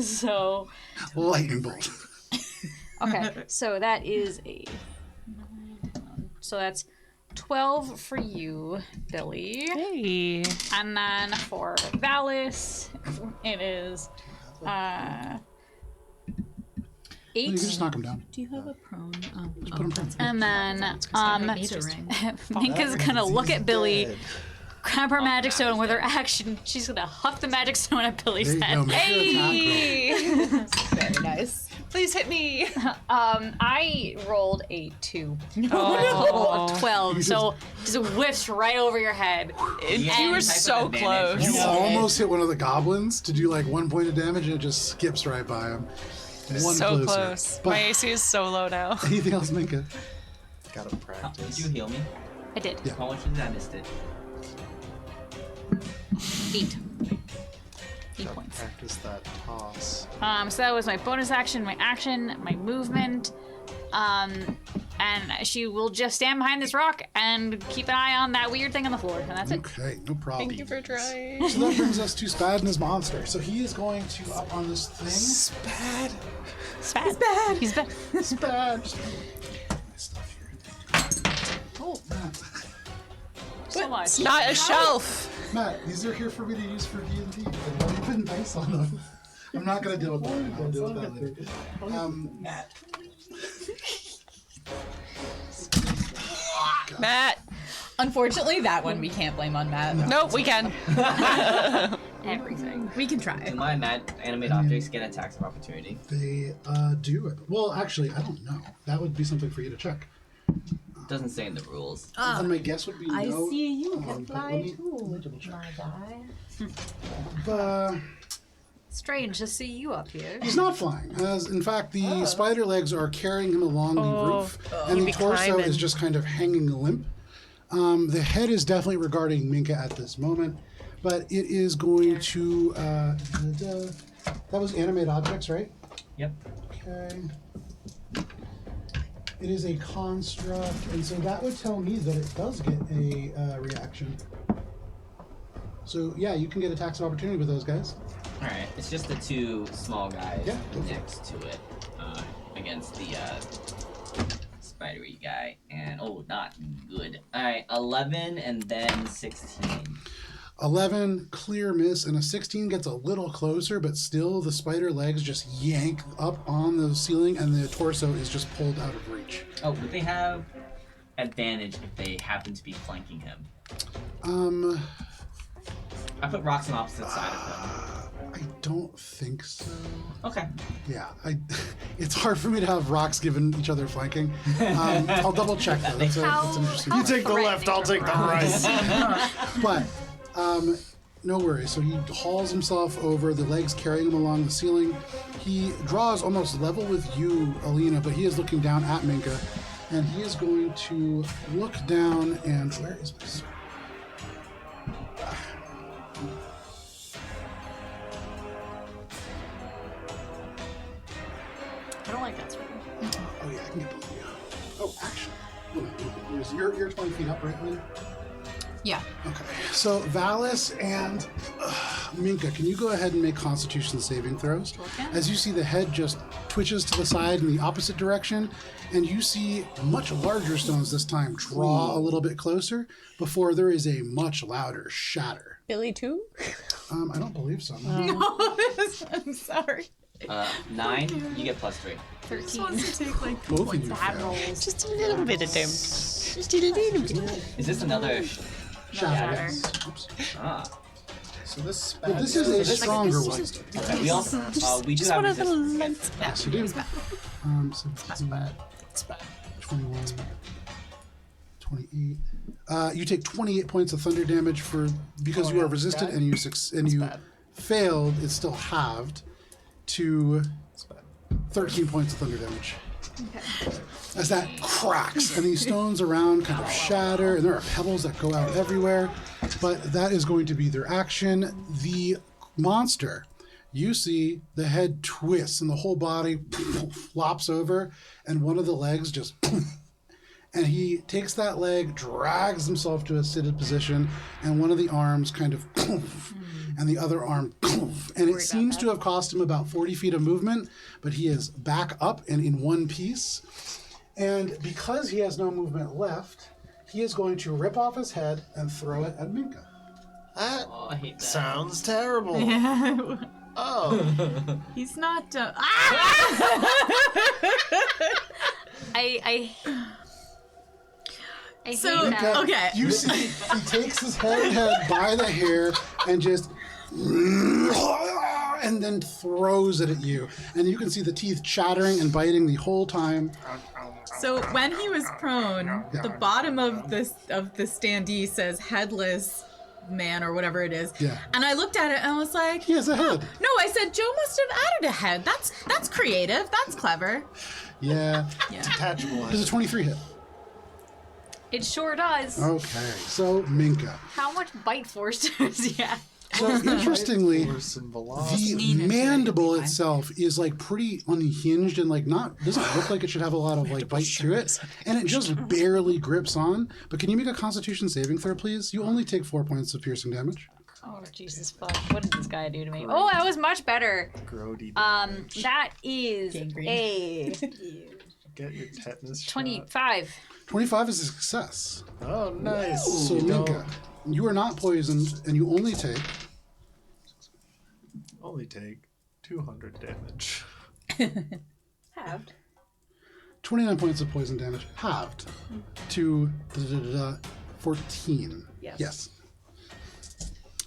So Lightning bolt. okay, so that is so that's 12 for you, Billy. Hey. And then for Valis, it is 8. You can just knock him down. Do you have a prone? Put him down. And then Meter ring. Minka's gonna look at Billy, grab her magic stone with her action. She's gonna huff the magic stone at Billy's There you go. head. Make your attack roll. Very nice. Please hit me. I rolled a 2. Oh. A total of 12. So just whiffs right over your head. You were so close. You almost hit one of the goblins to do like 1 point of damage, and it just skips right by him. One So closer. close. But My AC is so low now. anything else, Minka? Gotta Did practice. you heal me? I did. Yeah. How much did I missed it? 8. 8 Gotta points. practice that toss. So that was my bonus action, my movement. And she will just stand behind this rock and keep an eye on that weird thing on the floor. And that's it. Okay, no problem. Thank you for trying. So that brings us to Spad and his monster. So he is going to up on this thing. Spad. He's bad. He's bad. Spad. Just my stuff here. Oh, Matt. so much. Not a shelf. Matt, these are here for me to use for D&D. I've already put dice on them. I'm not going to deal with that. I'll deal with that later. Matt. Matt. Unfortunately, that one we can't blame on Matt. Nope, we can. Everything. We can try. Do my animate objects get attacks of opportunity? They do it. Well, actually, I don't know. That would be something for you to check. It doesn't say in the rules. And my guess would be I no. see you but can fly let me too, double check. my guy. Strange to see you up here. He's not flying. As in fact, the spider legs are carrying him along the roof, and the be torso climbing. is just kind of hanging limp. The head is definitely regarding Minka at this moment, but it is going to. That was animate objects, right? Yep. Okay. It is a construct, and so that would tell me that it does get a reaction. So yeah, you can get attacks of opportunity with those guys. Alright, it's just the 2 small guys Yeah, go for it. next to it against the spidery guy. And, oh, not good. Alright, 11 and then 16. 11, clear miss, and a 16 gets a little closer, but still the spider legs just yank up on the ceiling, and the torso is just pulled out of reach. Oh, would they have advantage if they happen to be flanking him? I put rocks on opposite side of I don't think so. him. Okay. Yeah, it's hard for me to have rocks given each other flanking. I'll double check though. That's an interesting. How You take the left, I'll take the right. But no worries. So he hauls himself over, the legs carrying him along the ceiling. He draws almost level with you, Alina, but he is looking down at Minka, and he is going to look down and where is my sword? I don't like that sword. Oh yeah, I can get both of you. Oh, actually, you're 20 feet up, right, Alina? Yeah. Okay, so Valis and Minka, can you go ahead and make Constitution saving throws? As you see the head just twitches to the side in the opposite direction, and you see much larger stones this time draw a little bit closer before there is a much louder shatter. Billy too? I don't believe so. I'm sorry. 9, you get +3. 13. To take like Both of you Bad fail. rolls. Just a little bit of them. Just a little bit. Is this another... Shatter. Shatter. Yes. Oops. Ah. So this But this is a stronger one. Okay, we also we do Just have one of the resistance. lights. Yes, you do. 17, 21, 28. You take 28 points of thunder damage because you are resistant and you failed. It's still halved to 13 points of thunder damage. As that cracks and these stones around kind of shatter, and there are pebbles that go out everywhere. But that is going to be their action. The monster, you see the head twists and the whole body flops over, and one of the legs just. And he takes that leg, drags himself to a seated position, and one of the arms kind of, and the other arm, and it seems to have cost him about 40 feet of movement, but he is back up and in one piece. And because he has no movement left, he is going to rip off his head and throw it at Minka. That Oh, I hate that. sounds terrible. Yeah. Oh. He's not. I So, hate that. okay. You see, he takes his head by the hair and just, and then throws it at you. And you can see the teeth chattering and biting the whole time. So when he was prone, the bottom of the standee says headless man or whatever it is. Yeah. And I looked at it and I was like, He has a head. no, I said Joe must have added a head. That's creative. That's clever. Yeah. Detachable. Does a 23 hit? It sure does. Okay. So, Minka. How much bite force does he have? So, interestingly, Force and velocity. the mandible itself is like pretty unhinged and like doesn't look like it should have a lot of like bite to it, and it just barely grips on. But can you make a Constitution saving throw, please? You only take 4 points of piercing damage. Oh Jesus fuck! What did this guy do to me? Oh, that was much better. Grody. That is Gangrene. a Get your tetanus shot. 25. 25 is a success. Oh, nice. So, You Minka, you are not poisoned, and you only take take 200 damage. Halved. 29 points of poison damage, halved to 14. Yes.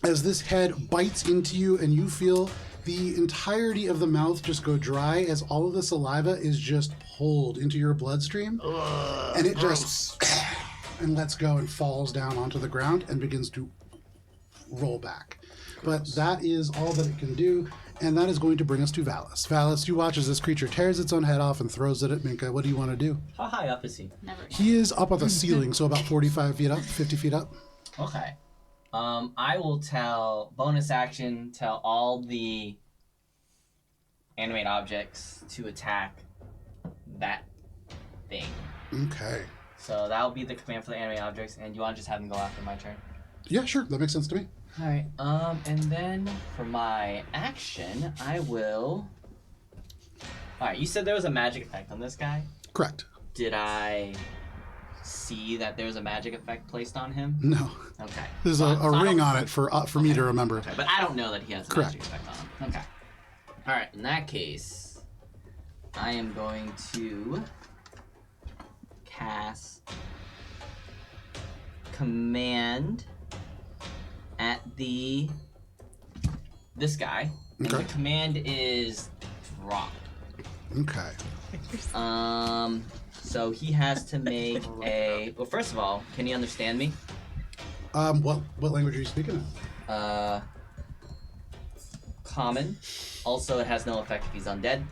As this head bites into you, and you feel the entirety of the mouth just go dry as all of the saliva is just pulled into your bloodstream, and it just and lets go and falls down onto the ground and begins to roll back. But that is all that it can do, and that is going to bring us to Valis. Valis, you watch as this creature tears its own head off and throws it at Minka. What do you want to do? How high up is he? Never. He is up on the ceiling, so about 45 feet up, 50 feet up. Okay. I will bonus action, tell all the animate objects to attack that thing. Okay. So that'll be the command for the animate objects, and you want to just have them go after my turn? Yeah, sure. That makes sense to me. Alright, and then for my action, I will... Alright, you said there was a magic effect on this guy. Correct. Did I see that there's a magic effect placed on him? No. Okay. There's a ring on it for me to remember. Okay, but I don't know that he has a Correct. magic effect on him. Okay. Alright, in that case, I am going to cast Command at this guy. And Okay. the command is drop. Okay. So he has to make a. Well, first of all, can he understand me? What language are you speaking in? Common. Also, it has no effect if he's undead.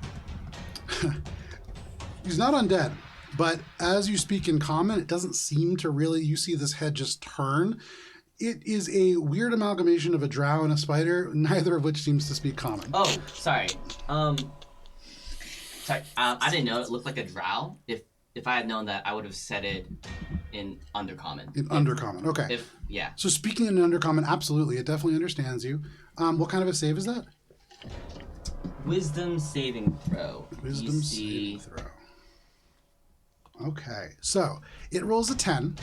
He's not undead, but as you speak in common, it doesn't seem to really. You see this head just turn. It is a weird amalgamation of a drow and a spider, neither of which seems to speak common. Oh, sorry. Sorry. I didn't know it looked like a drow. If I had known that, I would have said it in undercommon. In undercommon, okay. Yeah. So speaking in undercommon, absolutely, it definitely understands you. What kind of a save is that? Wisdom saving throw. Wisdom DC. saving throw. Okay, so it rolls a 10.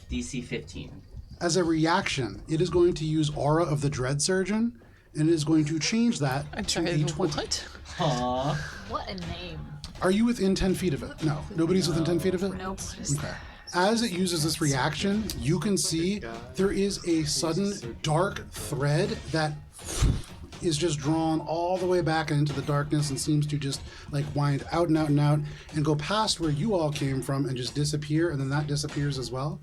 DC 15. As a reaction, it is going to use Aura of the Dread Surgeon, and it is going to change that to a 20. What? Aww. What a name. Are you within 10 feet of it? No. Nobody's within 10 feet of it? Nope. Okay. As it uses this reaction, you can see there is a sudden dark thread that is just drawn all the way back into the darkness and seems to just like wind out and out and out and go past where you all came from and just disappear, and then that disappears as well.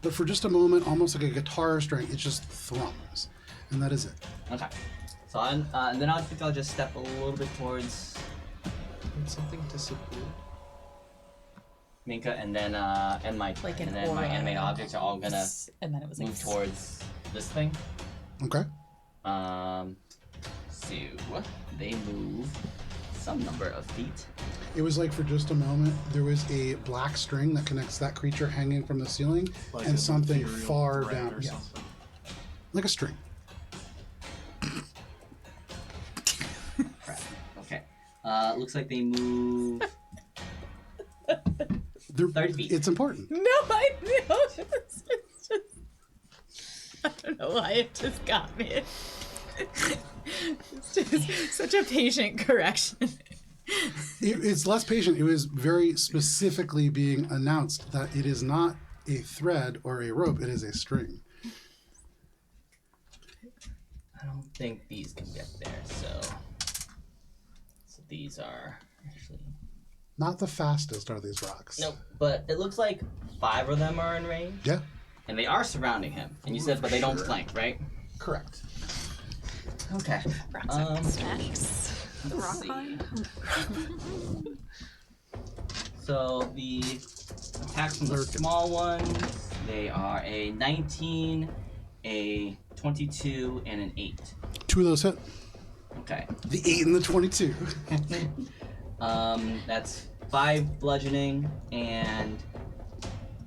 But for just a moment, almost like a guitar string, it just thrums, and that is it. Okay. So and then I think I'll just step a little bit towards Did something disappear? Minka, and then my Like an and then my aura. animate objects are all gonna And then it was like, move towards this thing. Okay. So they move some number of feet. It was like for just a moment, there was a black string that connects that creature hanging from the ceiling Like and an something ethereal far thread down. or Yeah, something. like a string. Crap. Okay. Looks like they move They're, 30 feet. It's important. no, I know. It's just, I don't know why it just got me. It's just such a patient correction. It's less patient. It was very specifically being announced that it is not a thread or a rope, it is a string. I don't think these can get there, so these are actually Not the fastest are these rocks. nope. But it looks like 5 of them are in range, Yeah, and they are surrounding him. And you said, but they don't flank, right? correct. Okay. Snacks. The rock see. pine. So the attacks from the small ones, they are a 19, a 22, and an 8. 2 of those hit. Okay. The 8 and the 22. That's 5 bludgeoning and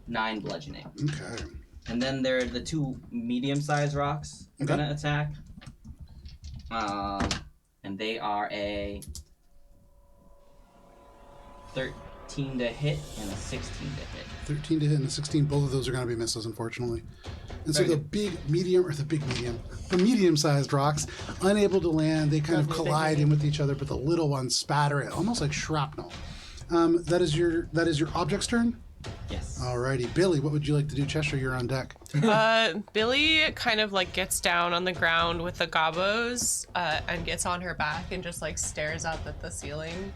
9 bludgeoning. Okay. And then there are the 2 medium-sized rocks are Okay. gonna attack. And they are a 13 to hit and a 16 to hit. 13 to hit and a 16. Both of those are going to be misses, unfortunately. And so Very the medium-sized rocks, unable to land, they kind of collide in with each other, but the little ones spatter it, almost like shrapnel. That is your object's turn. Yes. Alrighty, Billy, what would you like to do? Cheshire, you're on deck. Billy kind of like gets down on the ground with the gobos and gets on her back and just like stares up at the ceiling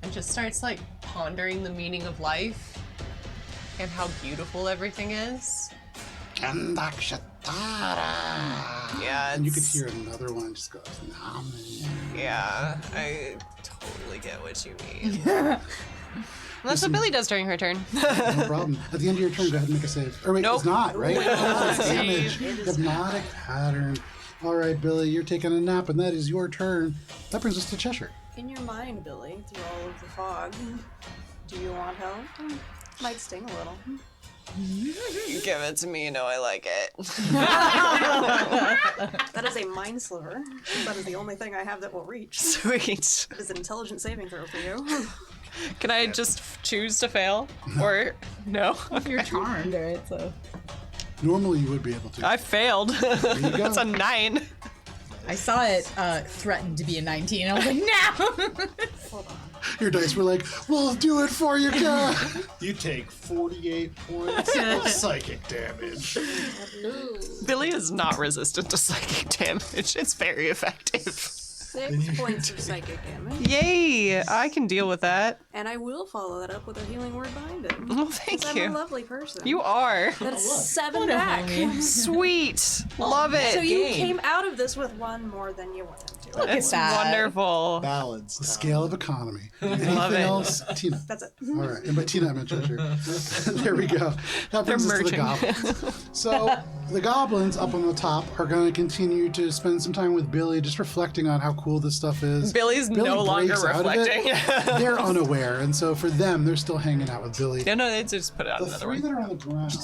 and just starts like pondering the meaning of life and how beautiful everything is. Yeah, And you could hear another one just go. Yeah, I totally get what you mean. That's what Billy does during her turn. No problem. At the end of your turn, go ahead and make a save. Or wait, Nope. it's not, right? It's It's damage. It is Hypnotic pattern. All right, Billy, you're taking a nap, and that is your turn. That brings us to Cheshire. In your mind, Billy, through all of the fog, do you want help? Might sting a little. Give it to me, you know I like it. That is a mind sliver. That is the only thing I have that will reach. Sweet. It is an intelligence saving throw for you. Can I just choose to fail? Or no? You're charmed, right? So Normally, you would be able to. I failed. you go. That's a 9. I saw it threatened to be a 19. I was like, no. Hold on. Your dice were like, "We'll do it for you, God." You take 48 points of psychic damage. Billy is not resistant to psychic damage. It's very effective. 6 points of psychic damage. Yay! I can deal with that. And I will follow that up with a healing word behind it. Oh, thank 'Cause I'm a you. lovely person. You are. That's 7 back. Sweet. Love it. So you Game. came out of this with 1 more than you wanted to. It's that. wonderful. Balance. The scale of economy. Love Anything it. else, Tina? That's it. All right, and by Tina I meant Cheshire. There we go. That brings us to the merging. goblins. So the goblins up on the top are going to continue to spend some time with Billy, just reflecting on how cool this stuff is. Billy's no longer breaks out of it. reflecting. They're unaware, and so for them, they're still hanging out with Billy. No, they just put it on The another 3 one. that are on the ground.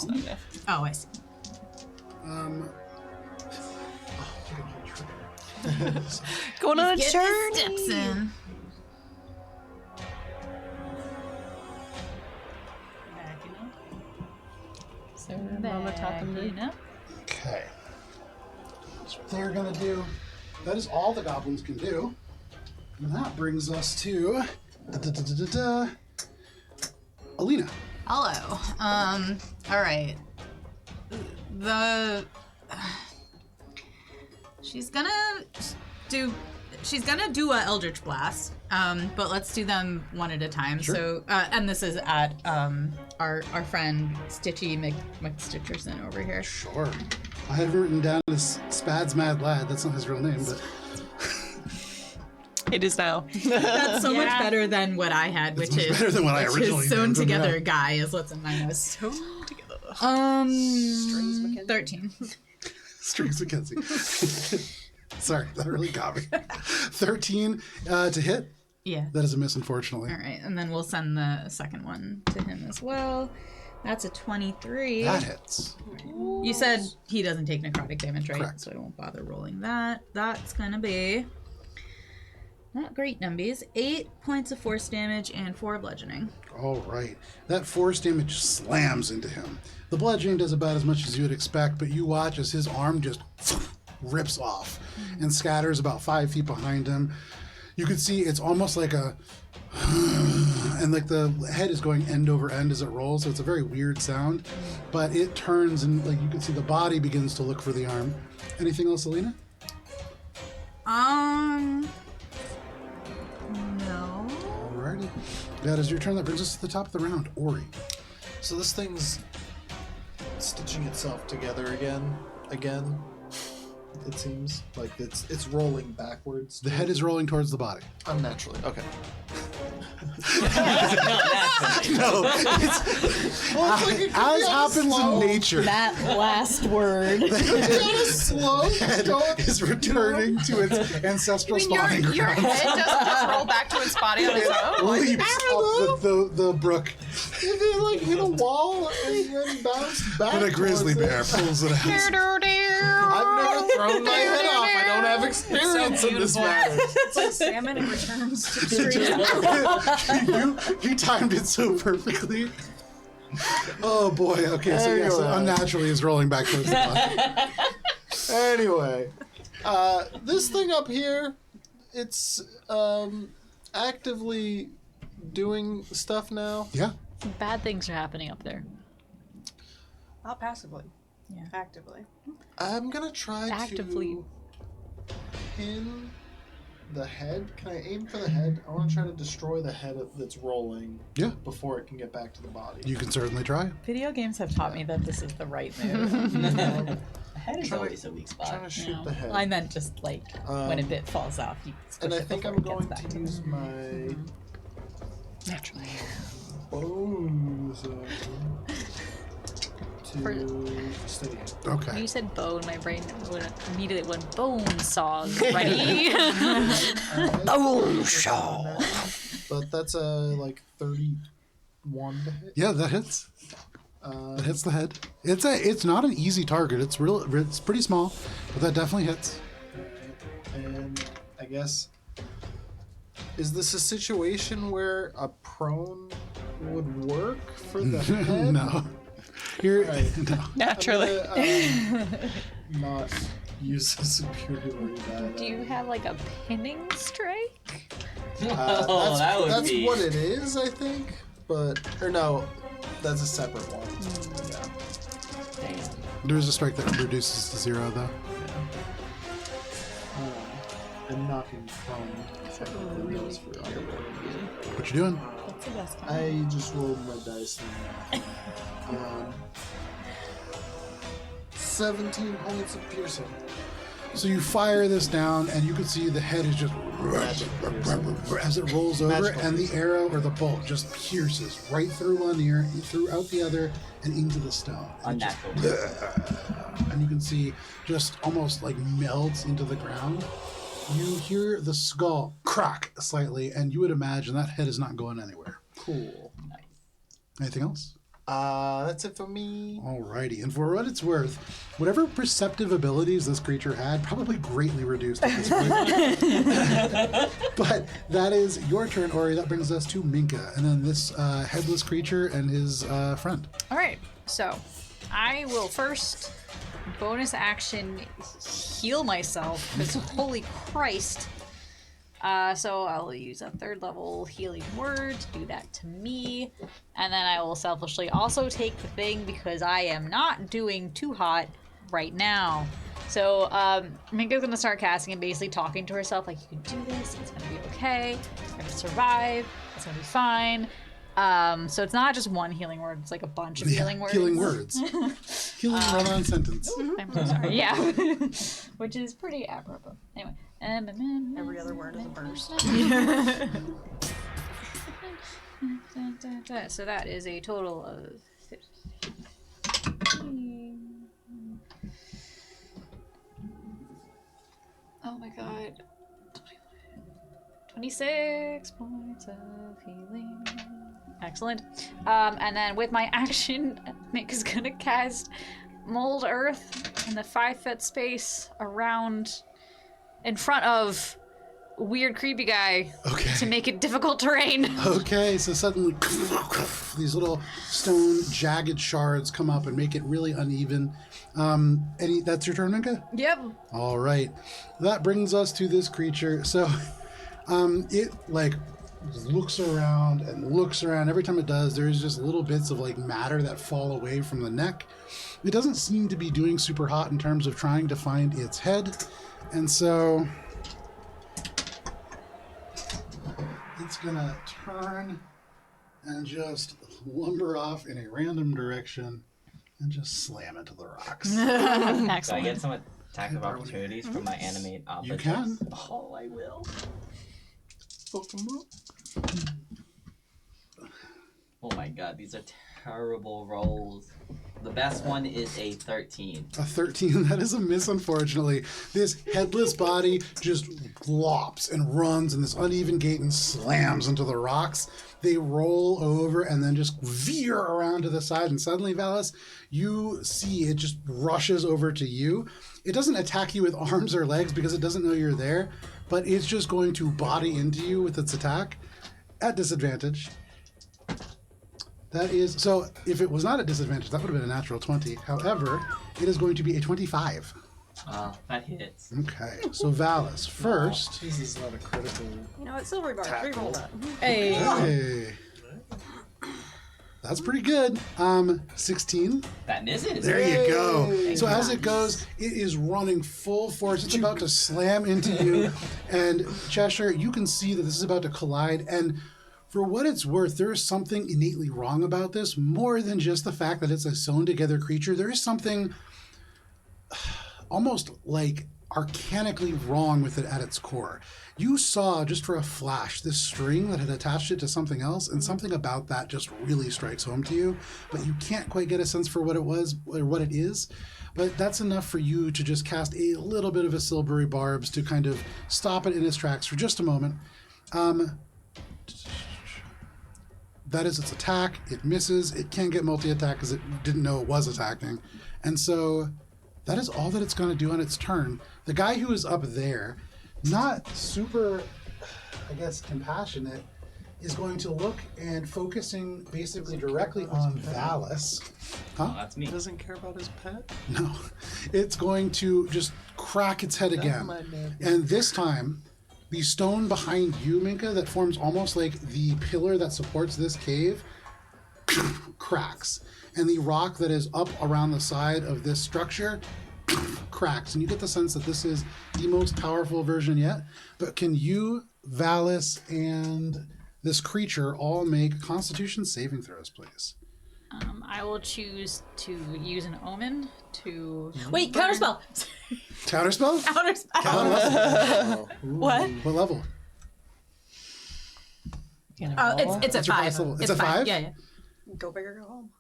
Oh, I see. Going on a Get his journey. steps in. So Mama taught them to- know? Okay. That's what they're gonna do. That is all the goblins can do. And that brings us to Alina. Hello. All right. She's gonna do a Eldritch Blast. But let's do them one at a time. Sure. So, and this is at our friend Stitchy McStitcherson over here. Sure. I have written down as Spad's Mad Lad. That's not his real name, but It is now. That's so much better than what I had, which much is better than what I which originally is sewn named him, together yeah. guy is what's in my notes. Sewn together. Strings Mackenzie. 13. Strings Mackenzie. Sorry, that really got me. 13 to hit. Yeah. That is a miss, unfortunately. All right, and then we'll send the second one to him as well. That's a 23. That hits. You said he doesn't take necrotic damage, right? Correct. So I won't bother rolling that. That's gonna be not great numbies. 8 points of force damage and 4 bludgeoning. All right. That force damage slams into him. The bludgeoning does about as much as you would expect, but you watch as his arm just rips off and scatters about 5 feet behind him. You can see it's almost like a and like the head is going end over end as it rolls, so it's a very weird sound. But it turns and like you can see the body begins to look for the arm. Anything else, Alina? No. Alrighty. That is your turn. That brings us to the top of the round. Ori. So this thing's stitching itself together again. It seems like it's rolling backwards. The head is rolling towards the body. Unnaturally. Okay. No, it's, as happens in nature. That last word. Slow. The head is returning to its ancestral spawning Your grounds. head doesn't just roll back to its body on its own. Like, Leaps up the brook, If it like hit a wall and then bounced back. and a grizzly towards bear it. pulls it out. I've never thrown my head off. I don't have experience in this matter. it's like salmon and returns to the stream. You timed it so perfectly. Oh boy. Okay, so yes, Anyway. unnaturally is rolling back towards the body. Anyway, this thing up here, it's actively doing stuff now. Yeah. Bad things are happening up there. Not passively. Yeah. Actively. I'm gonna try Actively. to pin the head. Can I aim for the head? I want to try to destroy the head that's rolling. Yeah. Before it can get back to the body. You can certainly try. Video games have taught me that this is the right move. The head is Trying to- always a weak Trying spot. to shoot No. the head. I meant just like when a bit falls off. You and I squish it think before I'm it gets going back to use my Naturally. bows to steady it. When Okay. you said bone, my brain immediately went bone saws. Ready? Bone shaw. But that's a like 31 to hit. Yeah, that hits. That hits the head. It's not an easy target. It's pretty small, but that definitely hits. And I guess, is this a situation where a prone would work for the head? No. You're Right. no. Naturally. I'm gonna, not use a superiority die. Do you have like a pinning strike? Oh, that would that's be. what it is, I think. But or no, that's a separate one. Yeah. There's a strike that reduces to 0, though. And knocking prone. What you doing? That's the best kind. I just rolled my dice. And, 17 points of piercing. So you fire this down, and you can see the head is just as it rolls over, Magical and the arrow or the bolt just pierces right through one ear, throughout the other, and into the stone. And, it Unnatural. and you can see just almost like melts into the ground. You hear the skull crack slightly, and you would imagine that head is not going anywhere. Cool. Anything else? That's it for me. Alrighty, and for what it's worth, whatever perceptive abilities this creature had probably greatly reduced at this point. But that is your turn, Ori. That brings us to Minka, and then this headless creature and his friend. All right. So, I will first bonus action heal myself because holy Christ, So I'll use a 3rd level healing word to do that to me. And then I will selfishly also take the thing because I am not doing too hot right now. So Minka's gonna start casting and basically talking to herself like, you can do this, it's gonna be okay, you're gonna survive, it's gonna be fine. So it's not just one healing word, it's like a bunch of healing words. Healing words. Healing run-on sentence. I'm so sorry, yeah. Which is pretty apropos. Anyway. Every other word is a burst. So that is a total of 15. Oh my god. 26 points of healing. Excellent. And then with my action, Mick is gonna cast Mold Earth in the 5-foot space around in front of weird creepy guy to make it difficult terrain. Okay, so suddenly these little stone jagged shards come up and make it really uneven. That's your turn, Minka? Yep. All right. That brings us to this creature. So it like looks around and looks around. Every time it does, there's just little bits of like matter that fall away from the neck. It doesn't seem to be doing super hot in terms of trying to find its head. And so it's gonna turn and just lumber off in a random direction and just slam into the rocks. So I Excellent. get some attack of opportunities from my animate You objects. can. Oh, I will. Oh my god, these are terrible rolls. The best one is a 13. A 13, that is a miss, unfortunately. This headless body just glops and runs in this uneven gait and slams into the rocks. They roll over and then just veer around to the side. And suddenly, Valis, you see it just rushes over to you. It doesn't attack you with arms or legs because it doesn't know you're there, but it's just going to body into you with its attack at disadvantage. That is, so if it was not at disadvantage, that would have been a natural 20. However, it is going to be a 25. That hits. Okay, so Valis, first. This is not a critical. You know what, Silvery Bar, reroll that. Hey. Hey. That's pretty good. 16. That misses. There you go. So as it goes, it is running full force. It's about to slam into you. And Cheshire, you can see that this is about to collide. And for what it's worth, there is something innately wrong about this, more than just the fact that it's a sewn together creature. There is something almost like arcanically wrong with it at its core. You saw just for a flash this string that had attached it to something else, and something about that just really strikes home to you, but you can't quite get a sense for what it was or what it is. But that's enough for you to just cast a little bit of a Silvery Barbs to kind of stop it in its tracks for just a moment. That is its attack. It misses. It can't get multi-attack because it didn't know it was attacking. And so that is all that it's going to do on its turn. The guy who is up there, not super, I guess, compassionate, is going to look and focusing basically directly on Valis. Oh, that's me. He doesn't care about his pet? No. It's going to just crack its head again. And this time, the stone behind you, Minka, that forms almost like the pillar that supports this cave, cracks. And the rock that is up around the side of this structure cracks. And you get the sense that this is the most powerful version yet. But can you, Valis, and this creature all make Constitution saving throws, please? I will choose to use an omen to. Wait, counterspell. Counterspell? Counterspell. What? What level? It's at your 5. highest level? It's at 5? Yeah. Go big or go home.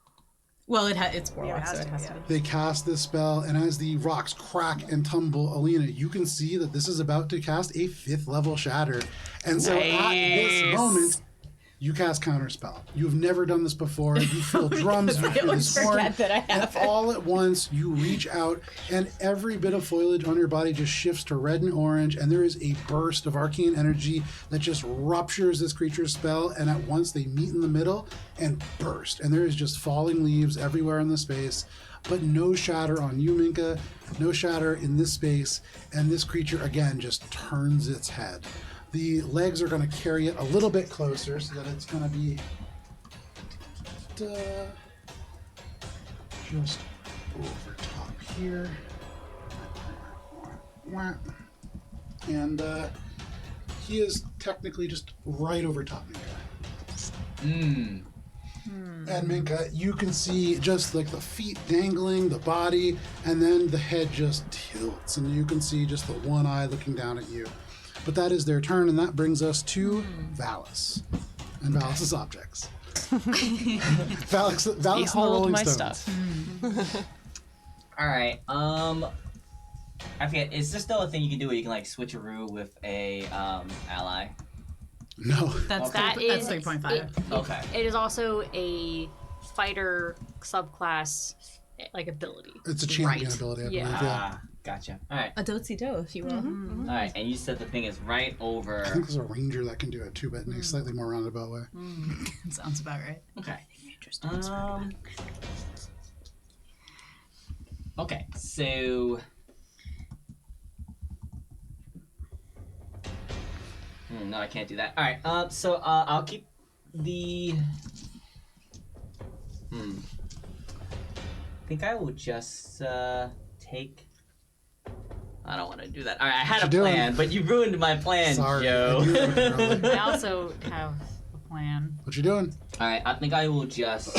Well, it's warlock, Yeah, it has so it to, has yeah. to be. They cast this spell, and as the rocks crack and tumble, Alina, you can see that this is about to cast a 5th level shatter. And so at this moment, you cast Counterspell. You've never done this before. You feel drums, you I hear always this horn, forget that I have and all at once you reach out, and every bit of foliage on your body just shifts to red and orange, and there is a burst of arcane energy that just ruptures this creature's spell, and at once they meet in the middle and burst. And there is just falling leaves everywhere in the space, but no shatter on you, Minka, no shatter in this space, and this creature again just turns its head. The legs are going to carry it a little bit closer so that it's going to be just over top here. And he is technically just right over top Minka. And Minka, you can see just like the feet dangling, the body, and then the head just tilts, and you can see just the one eye looking down at you. But that is their turn, and that brings us to Valis and Valis's objects. Valis and the Behold Rolling my Stones. stuff. All right. I forget. Is there still a thing you can do where you can like switcheroo with a ally? No. That's Okay. that's 3.5. Okay. It is also a fighter subclass, like ability. It's a champion Right. ability, I Yeah. believe. Yeah. Gotcha. All right. A do-si-do, if you will. All right. And you said the thing is right over. I think there's a ranger that can do it too, but in a slightly more roundabout way. Sounds about right. Okay. Interesting. Okay. So. No, I can't do that. All right. So I'll keep the. I think I will just take. I don't want to do that. All right, I had What a you doing? plan, but you ruined my plan, Sorry, Joe. I knew that was early. I also have a plan. What you doing? All right, I think I will just.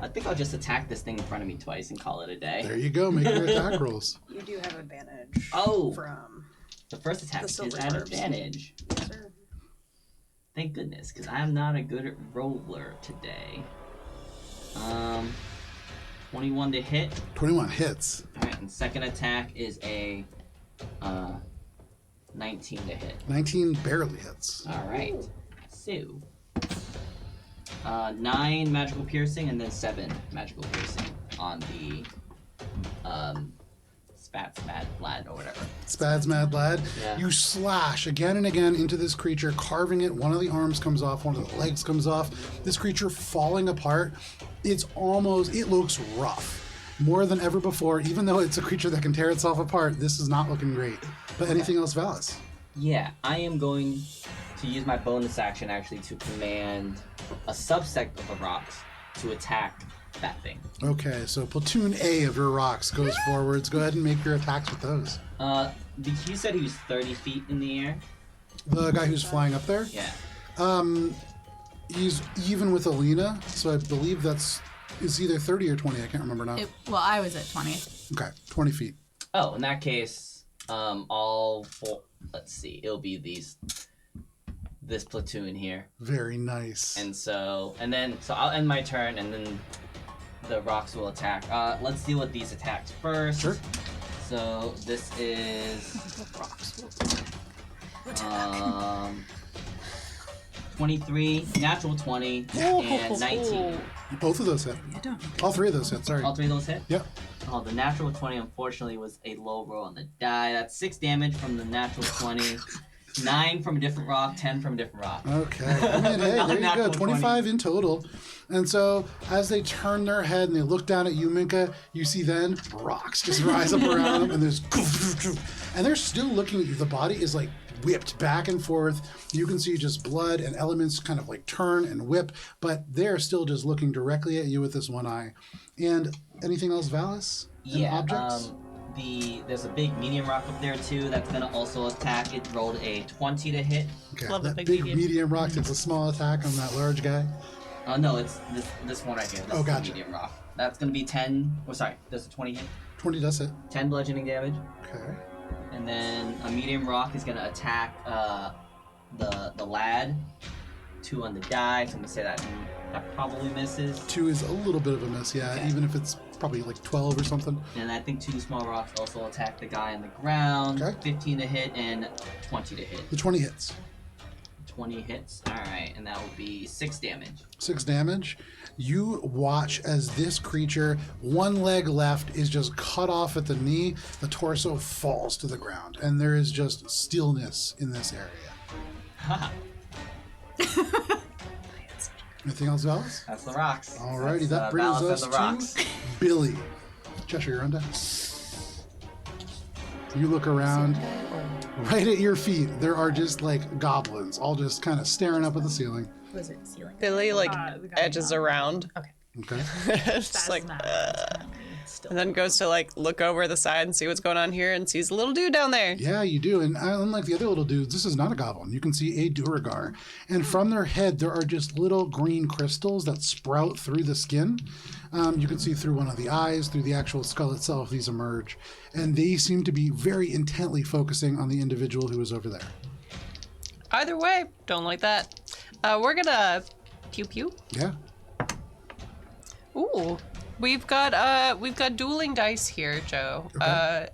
I think I'll just attack this thing in front of me twice and call it a day. There you go. Make your attack rolls. You do have advantage. Oh. From The first attack The is silver at orbs. advantage. yes, sir. Thank goodness, because I am not a good roller today. 21 to hit. 21 hits. Alright, and second attack is a 19 to hit. 19 barely hits. Alright. So 9 magical piercing and then 7 magical piercing on the Spats Mad Lad or whatever. Spads Mad Lad. Yeah. You slash again and again into this creature, carving it. One of the arms comes off, one of the legs comes off. This creature falling apart. It looks rough. More than ever before, even though it's a creature that can tear itself apart, this is not looking great. But anything else, Valis? Yeah, I am going to use my bonus action actually to command a subsect of the rocks to attack that thing. Okay, so platoon A of your rocks goes forwards. Go ahead and make your attacks with those. You said he was 30 feet in the air? The guy who's flying up there, Yeah. he's even with Alina, so I believe it's either 30 or 20. I can't remember now. Well, I was at 20. Okay, 20 feet. Oh, in that case, all four. Let's see. It'll be this platoon here, Very nice. and so I'll end my turn, and then the rocks will attack. Let's deal with these attacks first. Sure. So this is 23, natural 20, and 19. Both of those hit. All three of those hit, sorry. All three of those hit? Yep. Oh, the natural 20 unfortunately was a low roll on the die. That's 6 damage from the natural 20, 9 from a different rock, 10 from a different rock. Okay. I mean, hey, there you go. Natural 25 in total. And so as they turn their head and they look down at you, Minka, you see then rocks just rise up around them, and there's and they're still looking at you. The body is like whipped back and forth. You can see just blood and elements kind of like turn and whip, but they're still just looking directly at you with this one eye. And anything else, Valis? And Yeah, objects? there's a big medium rock up there too that's gonna also attack. It rolled a 20 to hit. Okay. love the That big big medium. medium rock takes a small attack on that large guy. Oh no, it's this one right here. This Oh, is the gotcha. medium rock. That's gonna be 10. Oh, sorry, there's a 20 hit. 20 does hit. 10 bludgeoning damage, Okay. and then a medium rock is gonna attack the lad. 2 on the die. So I'm gonna say that probably misses. 2 is a little bit of a miss, yeah, Okay. even if it's probably like 12 or something. And I think 2 small rocks also attack the guy on the ground. Okay. 15 to hit and 20 to hit. The 20 hits. 20 hits. Alright, and that will be 6 damage. 6 damage. You watch as this creature, one leg left, is just cut off at the knee. The torso falls to the ground, and there is just stillness in this area. Haha, Anything else, Valis? that's the rocks. Alrighty, That's, that brings Valis and us the rocks. to Billy. Cheshire, you're on deck. You look around. Right at your feet, there are just like goblins, all just kind of staring up at the ceiling. Was it ceiling? Billy like the guy edges around. Okay. It's just like, and then goes to like look over the side and see what's going on here, and sees a little dude down there. Yeah, you do. And unlike the other little dudes, this is not a goblin. You can see a Duragar. And from their head, there are just little green crystals that sprout through the skin. You can see through one of the eyes, through the actual skull itself, these emerge. And they seem to be very intently focusing on the individual who is over there. Either way, don't like that. We're gonna pew pew. Yeah. Ooh, we've got dueling dice here, Joe. Okay.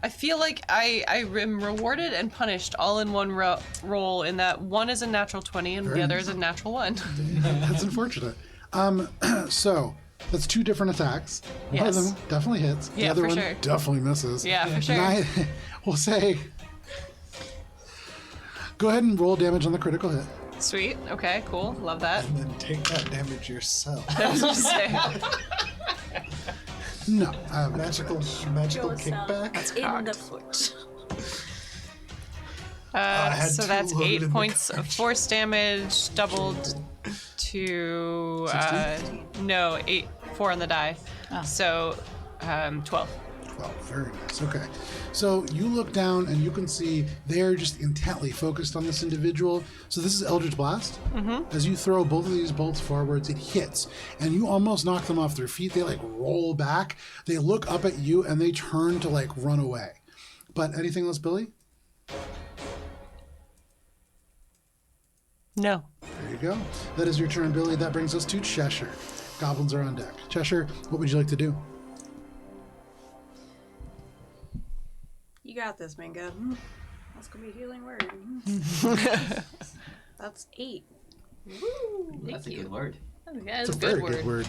I feel like I am rewarded and punished all in one roll. In that one is a natural 20 and Very the other nice. is a natural 1. That's unfortunate. So that's two different attacks. One of Yes. them definitely hits. The Yeah, other for one sure. definitely misses. Yeah, for sure. And we'll say, go ahead and roll damage on the critical hit. Sweet. Okay. Cool. Love that. And then take that damage yourself. I was just saying. No. Magical kickback. in the foot. had So two that's loaded 8 in the points of force damage, doubled to 4 on the die. So 12. 12. Very nice. Okay. So you look down and you can see they're just intently focused on this individual. So this is Eldritch Blast. Mm-hmm. As you throw both of these bolts forwards, it hits. And you almost knock them off their feet. They like roll back. They look up at you and they turn to like run away. But anything else, Billy? No. There you go. That is your turn, Billy. That brings us to Cheshire. Goblins are on deck. Cheshire, what would you like to do? You got this, Minka. That's gonna be a healing word. That's 8. That's a good word. That's It's a a very good word.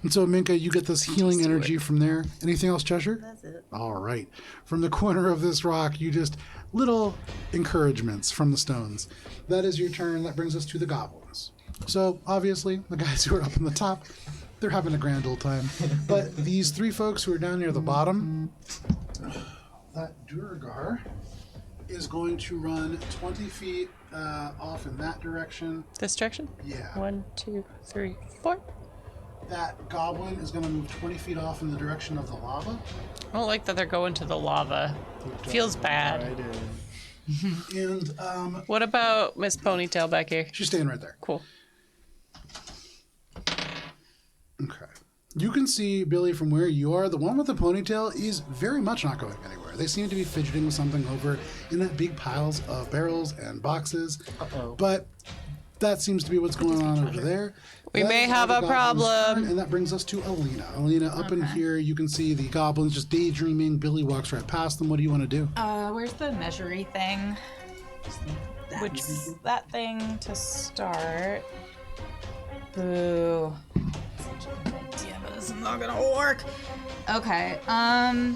And so, Minka, you get this healing energy from there. Anything else, Cheshire? That's it. All right. From the corner of this rock, you just little encouragements from the stones. That is your turn. That brings us to the goblins. So, obviously, the guys who are up on the top, they're having a grand old time. But these three folks who are down near the bottom, that Duragar is going to run 20 feet off in that direction. This direction? Yeah. 1, 2, 3, 4. That goblin is going to move 20 feet off in the direction of the lava. I don't like that they're going to the lava. Feels bad. And What about Miss Ponytail back here? she's staying right there. Cool. Okay. You can see, Billy, from where you are, the one with the ponytail is very much not going anywhere. They seem to be fidgeting with something over in that big piles of barrels and boxes. Uh-oh. But that seems to be what's going on over there. We That may is have the a goblin's problem. turn, and that brings us to Alina. Alina, up in here, you can see the goblins just daydreaming. Billy walks right past them. What do you want to do? Where's the measury thing? Which That thing to start. Boo. Such a good idea, but this is not gonna work. Okay, I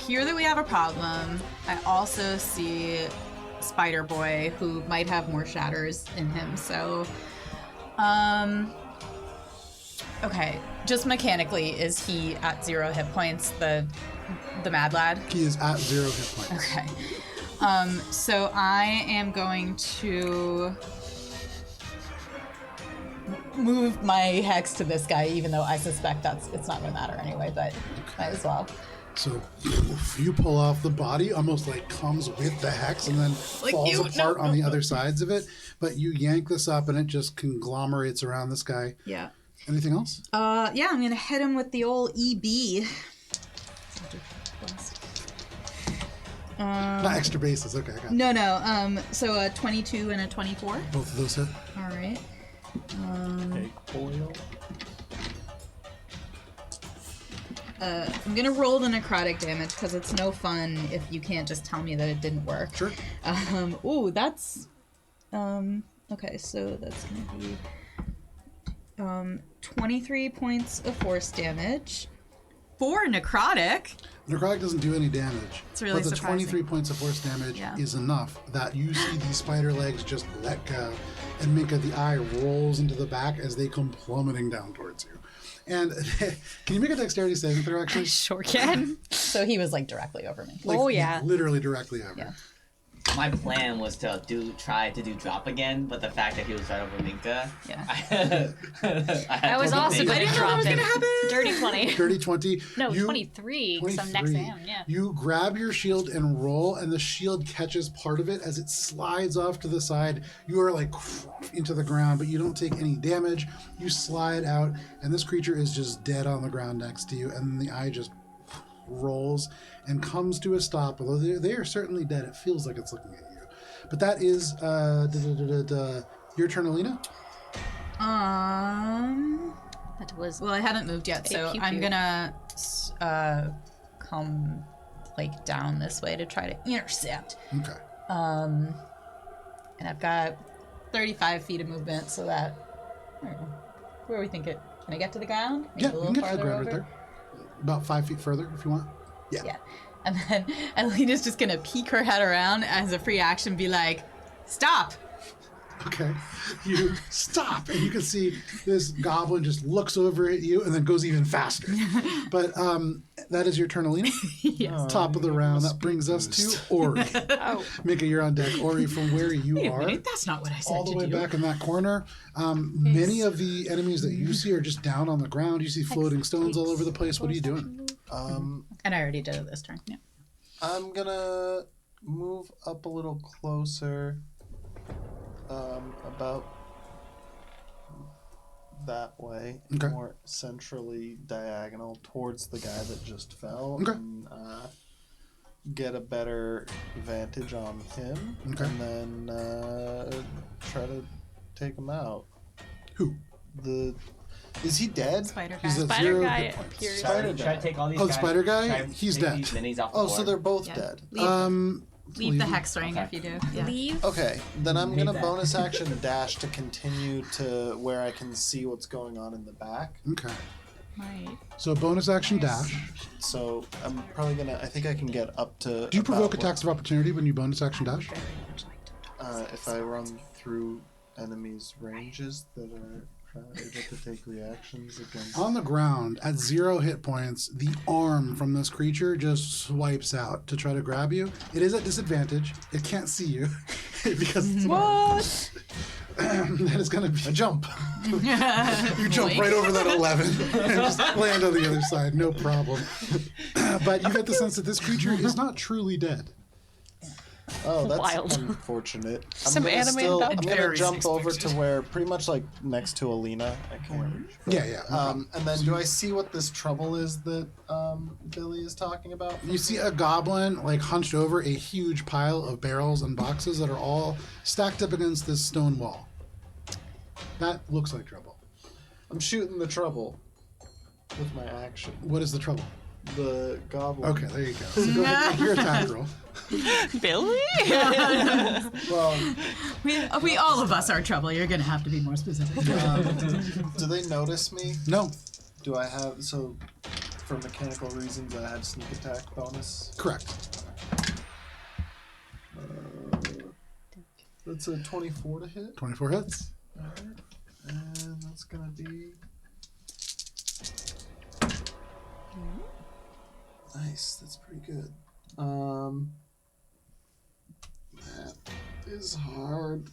hear that we have a problem. I also see Spider Boy, who might have more shatters in him, so okay, just mechanically, is he at 0 hit points, the mad lad? He is at 0 hit points. Okay. So I am going to move my hex to this guy, even though I suspect it's not going to matter anyway, but might as well. So you pull off the body, almost like comes with the hex and then Like falls you- apart no, on no, the no. other sides of it. But you yank this up and it just conglomerates around this guy. Yeah. Anything else? Yeah, I'm going to hit him with the old EB. Not extra bases. Okay, I got it. No. So a 22 and a 24. Both of those hit. All right. Okay, oil. I'm gonna roll the necrotic damage because it's no fun if you can't just tell me that it didn't work. Sure. Ooh, that's okay, so that's gonna be 23 points of force damage. 4 necrotic. Necrotic doesn't do any damage. It's really but the surprising. 23 points of force damage Yeah. is enough that you see these spider legs just let go. and Minka, the eye rolls into the back as they come plummeting down towards you. And can you make a dexterity saving throw, actually? Sure can. So he was like directly over me. Like, Oh, yeah. Literally directly over. Yeah. My plan was to try to do drop again, but the fact that he was right over Minka, Yeah. I was also going to drop it. Dirty 20. Dirty 20. No, You- 23, because I'm next to him, yeah. You grab your shield and roll, and the shield catches part of it as it slides off to the side. You are like into the ground, but you don't take any damage. You slide out, and this creature is just dead on the ground next to you, and the eye just rolls and comes to a stop. Although they are certainly dead, it feels like it's looking at you. But that is your turn, Alina. That was Well, I haven't moved yet, so pew I'm pew. gonna come like down this way to try to intercept. Okay. And I've got 35 feet of movement, so that I don't know, where do we think it? Can I get to the ground? Maybe Yeah, a you little can get to the farther ground right over? there. About 5 feet further, if you want. Yeah. Yeah. And then Alina's just gonna peek her head around as a free action, be like, "Stop!" Okay. You stop, and you can see this goblin just looks over at you and then goes even faster. But that is your turn, Alina. Yes. Top of the round. That brings us to Ori. Oh, Mika, you're on deck. Ori, from where you Wait a are, minute, that's not what I said all the to way do. back in that corner, many of the enemies that you see are just down on the ground. You see floating stones all over the place. What are you doing? And I already did it this turn. Yeah. I'm gonna move up a little closer, about that way, Okay. more centrally diagonal towards the guy that just fell, Okay. and get a better vantage on him, Okay. and then try to take him out. Who? Is he dead? Spider guy. He's at spider 0 guy hit points. appears. Spider Try to guy. take all these Oh, the guys. spider guy? try to He's take dead. these minis off the Oh, so board. they're both Yeah. dead. Leave the hex ring Okay. if you do. Yeah. leave. Okay, then I'm Need gonna that. bonus action dash to continue to where I can see what's going on in the back. Okay. Right. So bonus action dash. So I'm probably gonna. I think I can get up to. Do you provoke about attacks of opportunity when you bonus action dash? if I run through enemies' ranges that are able to take reactions against. On the ground, at 0 hit points, the arm from this creature just swipes out to try to grab you. It is at disadvantage. It can't see you because it's what? That is going to be a jump. You jump right over that 11 and just land on the other side, no problem. But you get the sense that this creature is not truly dead. Oh, that's Wild. unfortunate. Some animated I'm object. gonna Very jump over to unexpected. where, pretty much like next to Alina. I can't reach. Yeah, yeah. no problem. And then do I see what this trouble is that Billy is talking about? You see a goblin like hunched over a huge pile of barrels and boxes that are all stacked up against this stone wall. That looks like trouble. I'm shooting the trouble with my action. What is the trouble? The goblin. Okay, there you go. So go ahead and make your attack roll. Billy? Well, We all of us are trouble. You're gonna have to be more specific. do they notice me? No, Do I have for mechanical reasons I have sneak attack bonus? correct. That's a 24 to hit. 24 hits. Alright. And that's gonna be nice. That's pretty good. That is hard.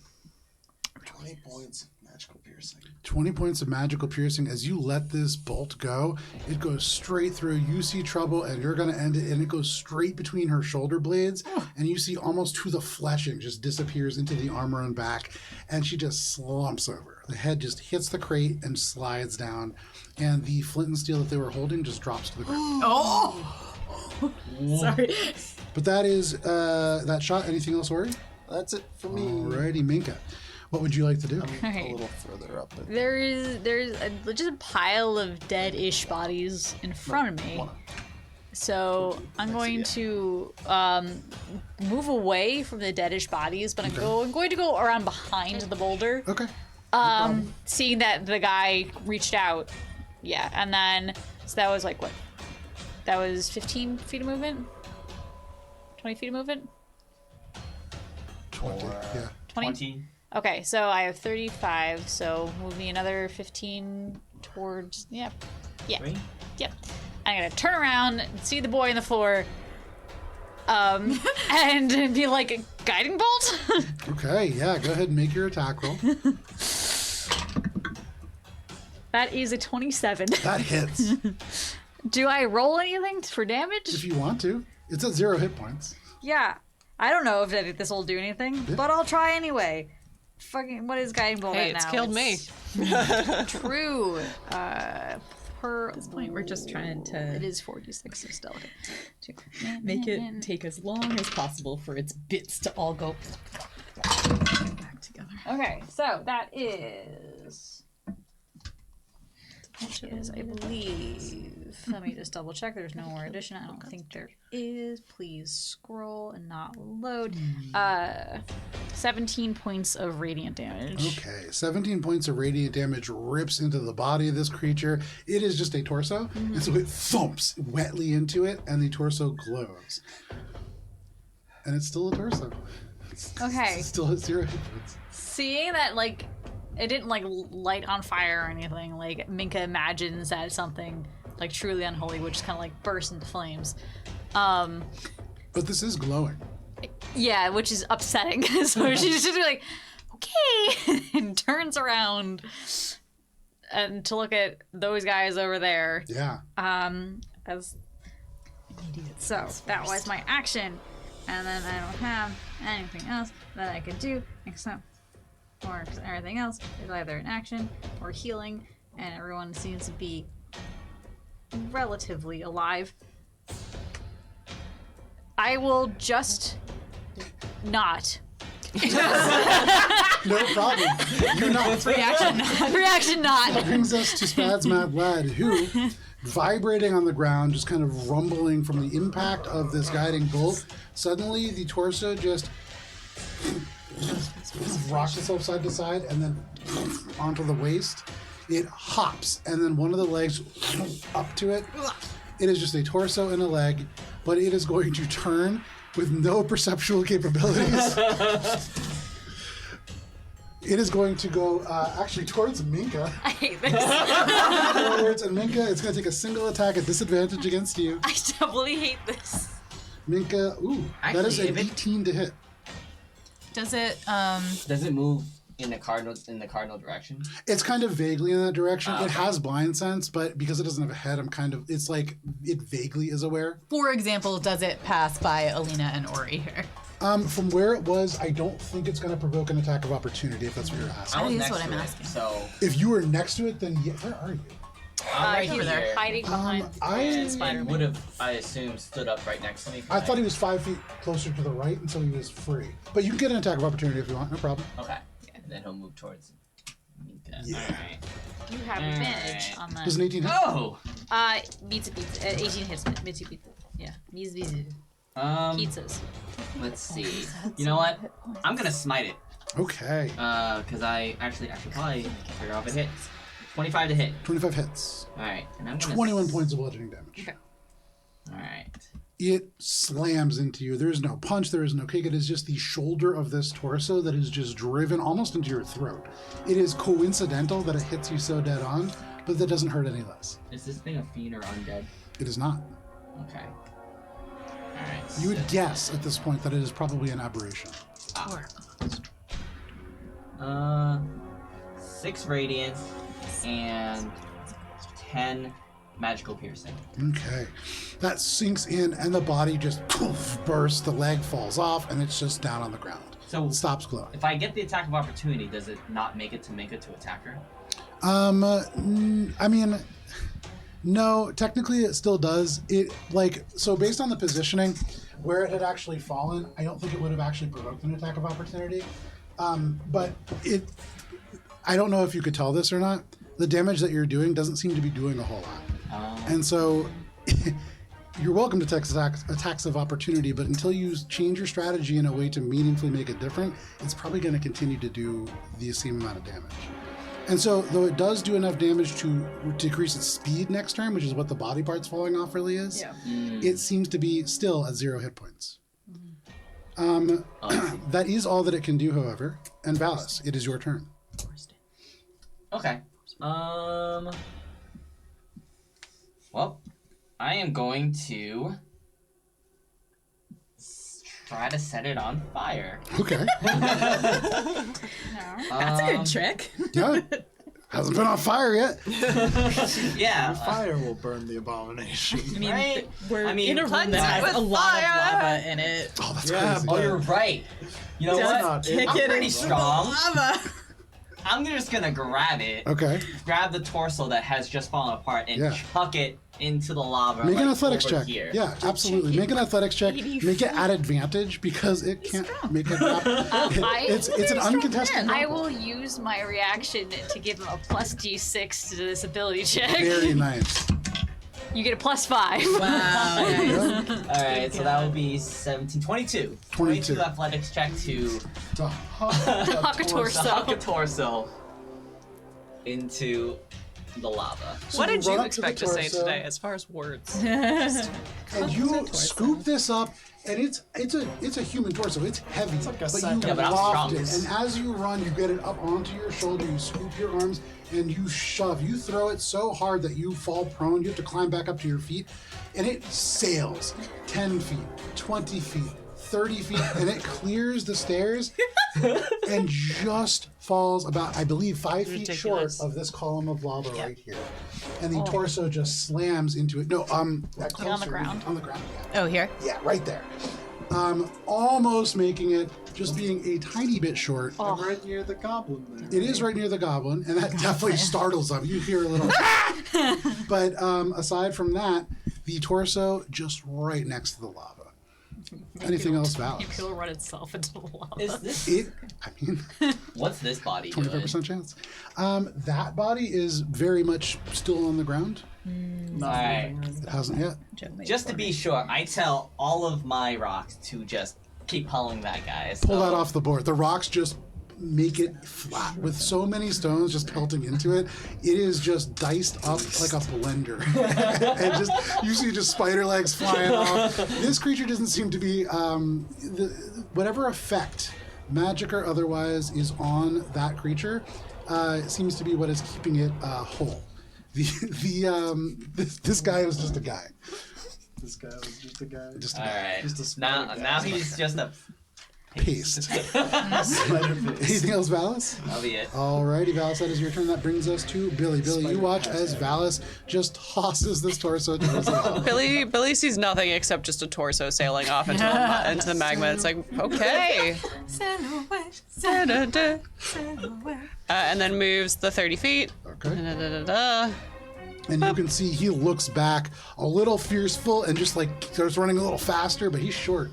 20 points of magical piercing. 20 points of magical piercing. As you let this bolt go, it goes straight through. You see trouble, and you're going to end it, and it goes straight between her shoulder blades, and you see almost to the fleshing just disappears into the armor and back, and she just slumps over. The head just hits the crate and slides down, and the flint and steel that they were holding just drops to the ground. Oh! Sorry. But that is that shot. Anything else, Ori? That's it for me. Alrighty, Minka. What would you like to do? I'm Okay. a little further up. But There's just a pile of dead-ish bodies in front of me. So I'm going to move away from the deadish bodies, but I'm going to go around behind the boulder. Okay. Seeing that the guy reached out. Yeah, and then so that was like what? That was 15 feet of movement? 20 feet of movement? 20. Yeah. 20? 20. Okay, so I have 35, so move me another 15 towards. Yep. Right? Yep. I'm gonna turn around and see the boy on the floor. And be like, guiding bolt? Okay, yeah, go ahead and make your attack roll. That is a 27. That hits. Do I roll anything for damage? If you want to. It's at 0 hit points. Yeah. I don't know if this will do anything, but I'll try anyway. Fucking, what is guiding bolt Hey, right it's now? killed me. True. Per At this point, we're just trying it to is 46, so still okay. make it take as long as possible for its bits to all go back together. Okay, so that is. Which is, I believe. Let me just double check. There's no more addition. I don't think there is. Please scroll and not load. 17 points of radiant damage. Okay, 17 points of radiant damage rips into the body of this creature. It is just a torso, and so it thumps wetly into it, and the torso glows. And it's still a torso. Okay. It still has 0 hit points. Seeing that, like, it didn't, like, light on fire or anything. Like, Minka imagines that something, like, truly unholy would just kind of, like, burst into flames. But this is glowing. Yeah, which is upsetting. So she's just like, okay, and turns around and to look at those guys over there. Yeah. As so that was my action, and then I don't have anything else that I could do except for everything else is either an action or healing, and everyone seems to be relatively alive. I will just not. No problem. You're not. Reaction not. That brings us to Spad's Mad Lad, who, vibrating on the ground, just kind of rumbling from the impact of this guiding bolt, suddenly the torso just rocks itself side to side and then onto the waist. It hops, and then one of the legs up to it. It is just a torso and a leg, but it is going to turn with no perceptual capabilities. It is going to go actually towards Minka. I hate this. Forwards, and Minka, it's going to take a single attack at disadvantage against you. I doubly hate this. Minka, ooh, that is Actually, an if it- 18 to hit. Does it Does it move in the cardinal direction? It's kind of vaguely in that direction. Okay. It has blind sense, but because it doesn't have a head, it's like it vaguely is aware. for example, does it pass by Alina and Ori here? From where it was, I don't think it's going to provoke an attack of opportunity if that's what you're asking. I was is next what I'm to it, asking. so If you were next to it, then yeah, where are you? I'm right He's here. hiding behind It would have, I assume, stood up right next to me. I thought he was 5 feet closer to the right, and so he was free. But you can get an attack of opportunity if you want, no problem. Okay. And then he'll move towards Minka. Yeah. Alright. You have advantage on that. Does an 18 hit? Oh! Pizza. 18 hits. Pizza. Yeah. Pizza. Pizzas. Let's see. You know what? I'm gonna smite it. Okay. Because I should probably figure out if it hits. 25 to hit. 25 hits. Alright. And I'm gonna 21 points of bludgeoning damage. Okay. Alright. It slams into you. There is no punch, there is no kick. It is just the shoulder of this torso that is just driven almost into your throat. It is coincidental that it hits you so dead on, but that doesn't hurt any less. Is this thing a fiend or undead? It is not. Okay. Alright. You would guess at this point that it is probably an aberration. 6 radiant and 10 magical piercing. Okay. That sinks in, and the body just poof, bursts, the leg falls off, and it's just down on the ground. So It stops glowing. if I get the attack of opportunity, does it not make it to Minka to attack her? I mean, no, technically it still does. So based on the positioning, where it had actually fallen, I don't think it would have actually provoked an attack of opportunity. But I don't know if you could tell this or not. The damage that you're doing doesn't seem to be doing a whole lot. And so you're welcome to take attacks of opportunity, but until you change your strategy in a way to meaningfully make it different, it's probably going to continue to do the same amount of damage. And so, though it does do enough damage to decrease its speed next turn, which is what the body parts falling off really is, it seems to be still at 0 hit points. That is all that it can do, however. and Valis, it is your turn. Okay. Well, I am going to try to set it on fire. Okay. That's a good trick. Yeah. Hasn't been on fire yet. Yeah. Fire will burn the abomination. I mean, Right? we're I mean, in a room cleanse that it has with a lot fire. of lava in it. Oh, that's Yeah, crazy. Oh, you're right. You know what? not Kick I'm it pretty into the strong. lava. I'm just gonna grab it, Okay. grab the torso that has just fallen apart, and Yeah. chuck it into the lava. Make an like, athletics over check. Here. Yeah, absolutely. Make an athletics check. Make it at advantage because it can't make it. It's an uncontested. I grapple. will use my reaction to give him a plus d6 to this ability check. Very nice. You get a plus 5. Wow. Yeah. Alright, so that would be 17, 22. 22 athletics check to Hawk a torso. huck a torso into the lava. So What did run you up to the expect to say torso, today as far as words? And you scoop this up, and it's a human torso. It's heavy, like a but sack you of but I'm loft strong. it. And as you run, you get it up onto your shoulder. You scoop your arms, and you shove. You throw it so hard that you fall prone. You have to climb back up to your feet, and it sails 10 feet, 20 feet, 30 feet, and it clears the stairs and just falls about, I believe, 5 feet short Ridiculous. of this column of lava right here. And the torso just slams into it. No, closer, on the ground? On the ground, yeah. Oh, here? Yeah, right there. Almost making it, just being a tiny bit short. I'm right near the goblin there. It is right near the goblin, and that definitely startles them. You hear a little. But aside from that, the torso just right next to the lava. Anything else, Val? It'll run itself into the lava. Is this? It, I mean, What's this body doing? 25% chance. That body is very much still on the ground. Alright. It hasn't yet. Just to be sure, I tell all of my rocks to just keep pulling that guy. Pull that off the board. The rocks just make it flat with so many stones just pelting into it. It is just diced up like a blender, and just you see just spider legs flying off. This creature doesn't seem to be whatever effect, magic or otherwise, is on that creature. Seems to be what is keeping it whole. This guy was just a guy. This guy was just a guy. Just a guy. Alright. Just a spider guy. Now he's just a Paste. Spider face. Anything else, Valis? That'll be it. Alrighty, Valis, that is your turn. That brings us to Billy. Billy, you watch as Valis just tosses this torso towards the lava. Billy sees nothing except just a torso sailing off into the magma. It's like, okay. And then moves the 30 feet. Okay. Da-da-da-da-da. And you can see he looks back a little fearful and just like starts running a little faster, but he's short.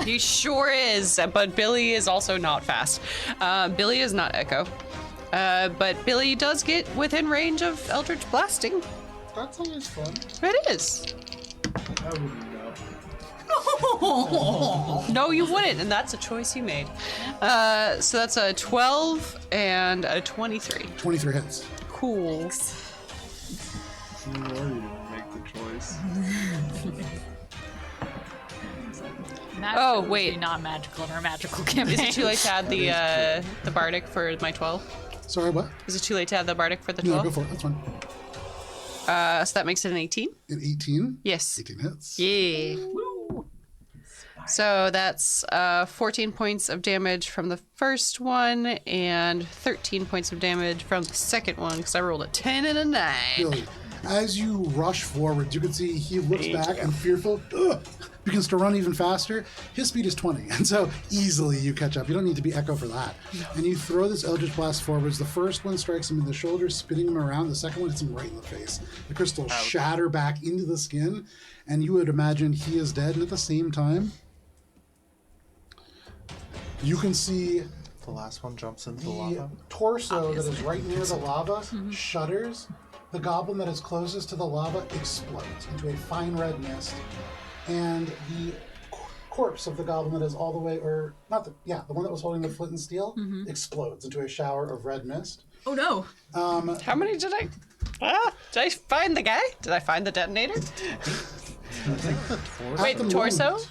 He sure is, but Billy is also not fast. Billy is not Echo. But Billy does get within range of Eldritch Blasting. That's always fun. It is. I wouldn't know. No, you wouldn't, and that's a choice you made. So that's a 12 and a 23. 23 hits. Cool. You didn't make the choice. Magical Oh, wait. would be not magical in our magical campaign. Is it too late to add the bardic for my 12? Sorry, what? Is it too late to add the bardic for the No, 12? go for it. That's fine. So that makes it an 18? An 18. Yes. 18 hits. Yeah. So that's 14 points of damage from the first one and 13 points of damage from the second one because I rolled a 10 and a 9. Billy, as you rush forward, you can see he looks back and fearful, begins to run even faster. His speed is 20, and so easily you catch up. You don't need to be Echo for that. And you throw this Eldritch Blast forwards. The first one strikes him in the shoulder, spinning him around. The second one hits him right in the face. The crystals shatter back into the skin, and you would imagine he is dead. And at the same time, you can see The last one jumps into the the lava. torso that is right near the lava shudders. The goblin that is closest to the lava explodes into a fine red mist, and the corpse of the goblin that is all the way, or not the one that was holding the flint and steel, explodes into a shower of red mist. Oh no. How many did I... did I find the guy? Did I find the detonator? Wait, At the torso? moment-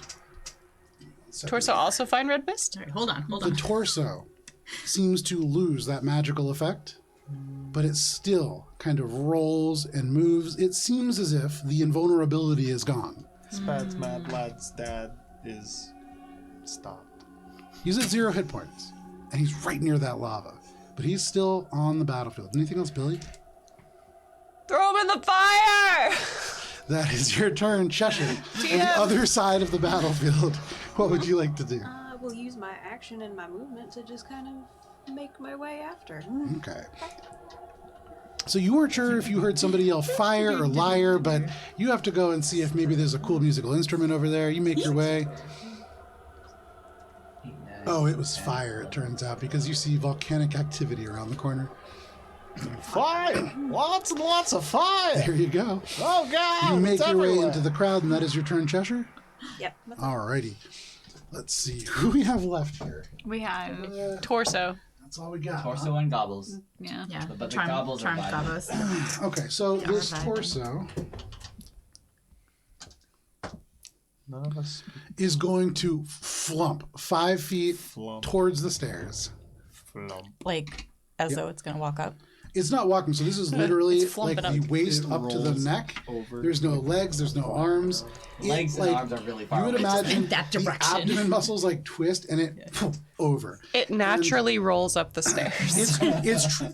So Torso also find red mist? All right, hold on. The torso seems to lose that magical effect, but it still kind of rolls and moves. It seems as if the invulnerability is gone. Spad's mad lad's dad is stopped. He's at 0 hit points, and he's right near that lava, but he's still on the battlefield. Anything else, Billy? Throw him in the fire! That is your turn, Cheshire. On the other side of the battlefield, what would you like to do? I will use my action and my movement to just kind of make my way after. Okay. So you weren't sure if you heard somebody yell fire or liar, but you have to go and see if maybe there's a cool musical instrument over there. You make your way. Oh, it was fire, it turns out, because you see volcanic activity around the corner. Fire! Lots and lots of fire! There you go. Oh god! You make it's your way everywhere. into the crowd, and that is your turn, Cheshire? Yep. That's Alrighty. Let's see who we have left here. We have. Torso. That's all we got. Torso and gobbles. Yeah. Yeah. But the gobbles are charmed vibing. gobbles. Okay, so this vibing. torso None of us is going to flump 5 feet flump. towards the stairs. Flump. Like, as though it's gonna walk up. It's not walking, so this is literally It's like flumping the up. waist It up to the rolls neck. over. There's no legs, there's no arms. Legs and arms are really far You would away. imagine in that the direction. abdomen muscles like twist and it over. It naturally rolls up the stairs.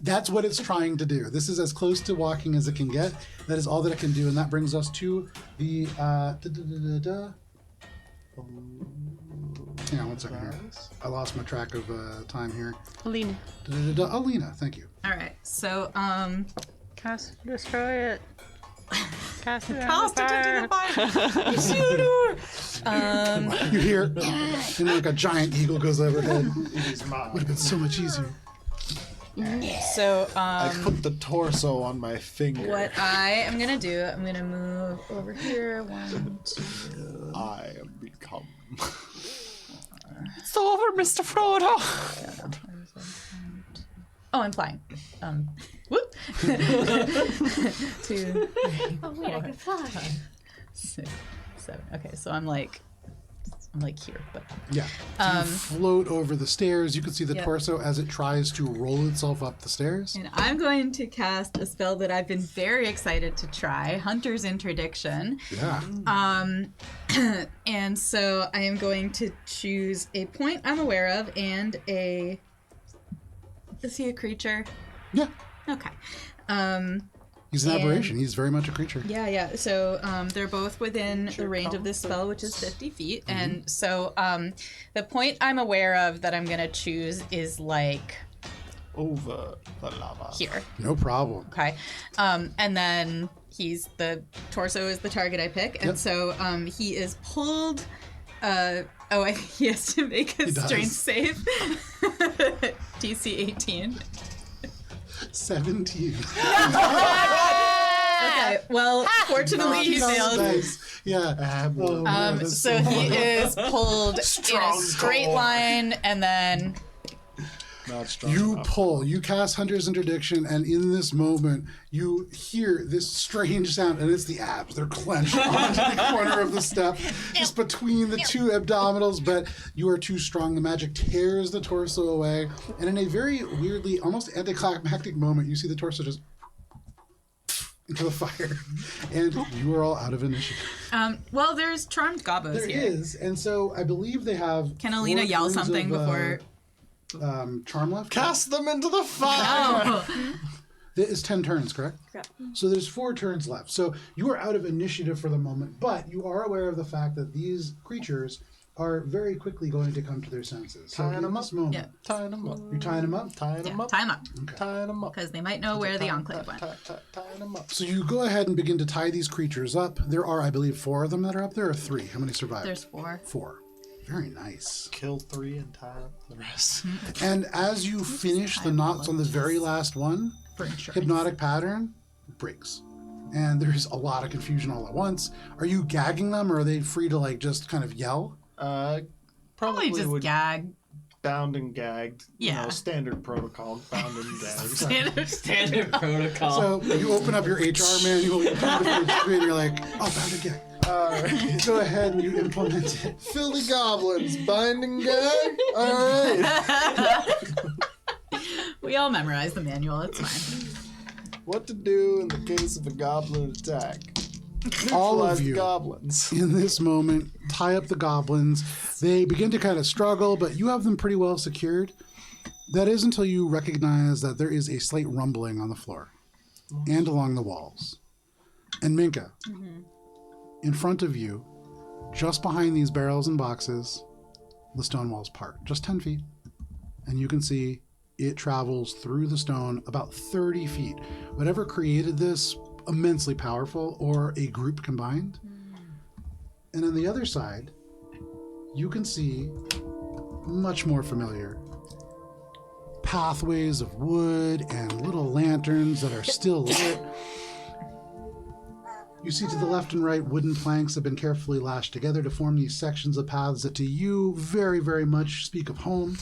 That's what it's trying to do. This is as close to walking as it can get. That is all that it can do, and that brings us to the hang on one second here. I lost my track of time here. Lean. Alina, thank you. All right. So, Cast, destroy it. Cast it cast it into the fire. You hear, and like a giant eagle goes overhead. It is mine. Would have been so much easier. So, I put the torso on my finger. what I am gonna do, I'm gonna move over here. 1, 2. I am become. It's over, Mr. Frodo. Oh, I'm flying. Whoop. 2, 3, Oh, wait, I can fly. 5, 6, 7. Okay, so I'm like here, but Yeah. So you float over the stairs. You can see the Yep. torso as it tries to roll itself up the stairs. and I'm going to cast a spell that I've been very excited to try, Hunter's Interdiction. Yeah. And so I am going to choose a point I'm aware of and a. Is he a creature? Yeah. Okay. He's an And- aberration. He's very much a creature. Yeah. So they're both within the range of this spell, which is 50 feet. And so the point I'm aware of that I'm going to choose is like Over the lava. here. No problem. Okay. And then the torso is the target I pick. And Yep. so he is pulled. He has to make a He does. strength save. DC 18. 17. Okay, well, fortunately he failed. Nice. Yeah. Oh, man, that's So he funny. is pulled in a Strong straight goal. line, and then Not strong You enough. pull, you cast Hunter's Interdiction, and in this moment, you hear this strange sound, and it's the abs. They're clenched onto the corner of the step, just between the two abdominals, but you are too strong. The magic tears the torso away, and in a very weirdly, almost anticlimactic moment, you see the torso just into the fire, and you are all out of initiative. well, there's charmed gobos There here. is, and so I believe they have. Can Alina 4 yell turns something of, before? charm left? Cast them into the fire! Oh, It is 10 turns, correct? Correct. So there's 4 turns left. So you are out of initiative for the moment, but you are aware of the fact that these creatures are very quickly going to come to their senses. So Tying in them this up. moment, Yeah. Tying them up. you're tying them up. Tying them yeah, up. time up, Tying them up. because they might know where the enclave went. Tying them up. So you go ahead and begin to tie these creatures up. There are, I believe, 4 of them that are up there, or 3. How many survived? There's 4. 4. Very nice. Kill 3 and tie up the rest. And as you finish the knots on the very last one, For insurance. hypnotic pattern breaks. And there's a lot of confusion all at once. Are you gagging them, or are they free to like just kind of yell? Probably just would gag. bound and gagged. Yeah. You know, standard protocol. Bound and gagged. Standard protocol. So you open up your HR manual, you turn to page 3, and you're like, oh, bound to gag. Alright. Go ahead and you implement it. Filthy goblins. Bind and gag. Alright. We all memorize the manual. It's fine. What to do in the case of a goblin attack? All of Neutralize the you goblins. in this moment tie up the goblins. They begin to kind of struggle, but you have them pretty well secured. That is until you recognize that there is a slight rumbling on the floor and along the walls. And Minka, in front of you, just behind these barrels and boxes, the stone walls part, just 10 feet. And you can see it travels through the stone about 30 feet. Whatever created this, immensely powerful, or a group combined. And on the other side, you can see much more familiar pathways of wood and little lanterns that are still lit. You see to the left and right, wooden planks have been carefully lashed together to form these sections of paths that to you very, very much speak of home.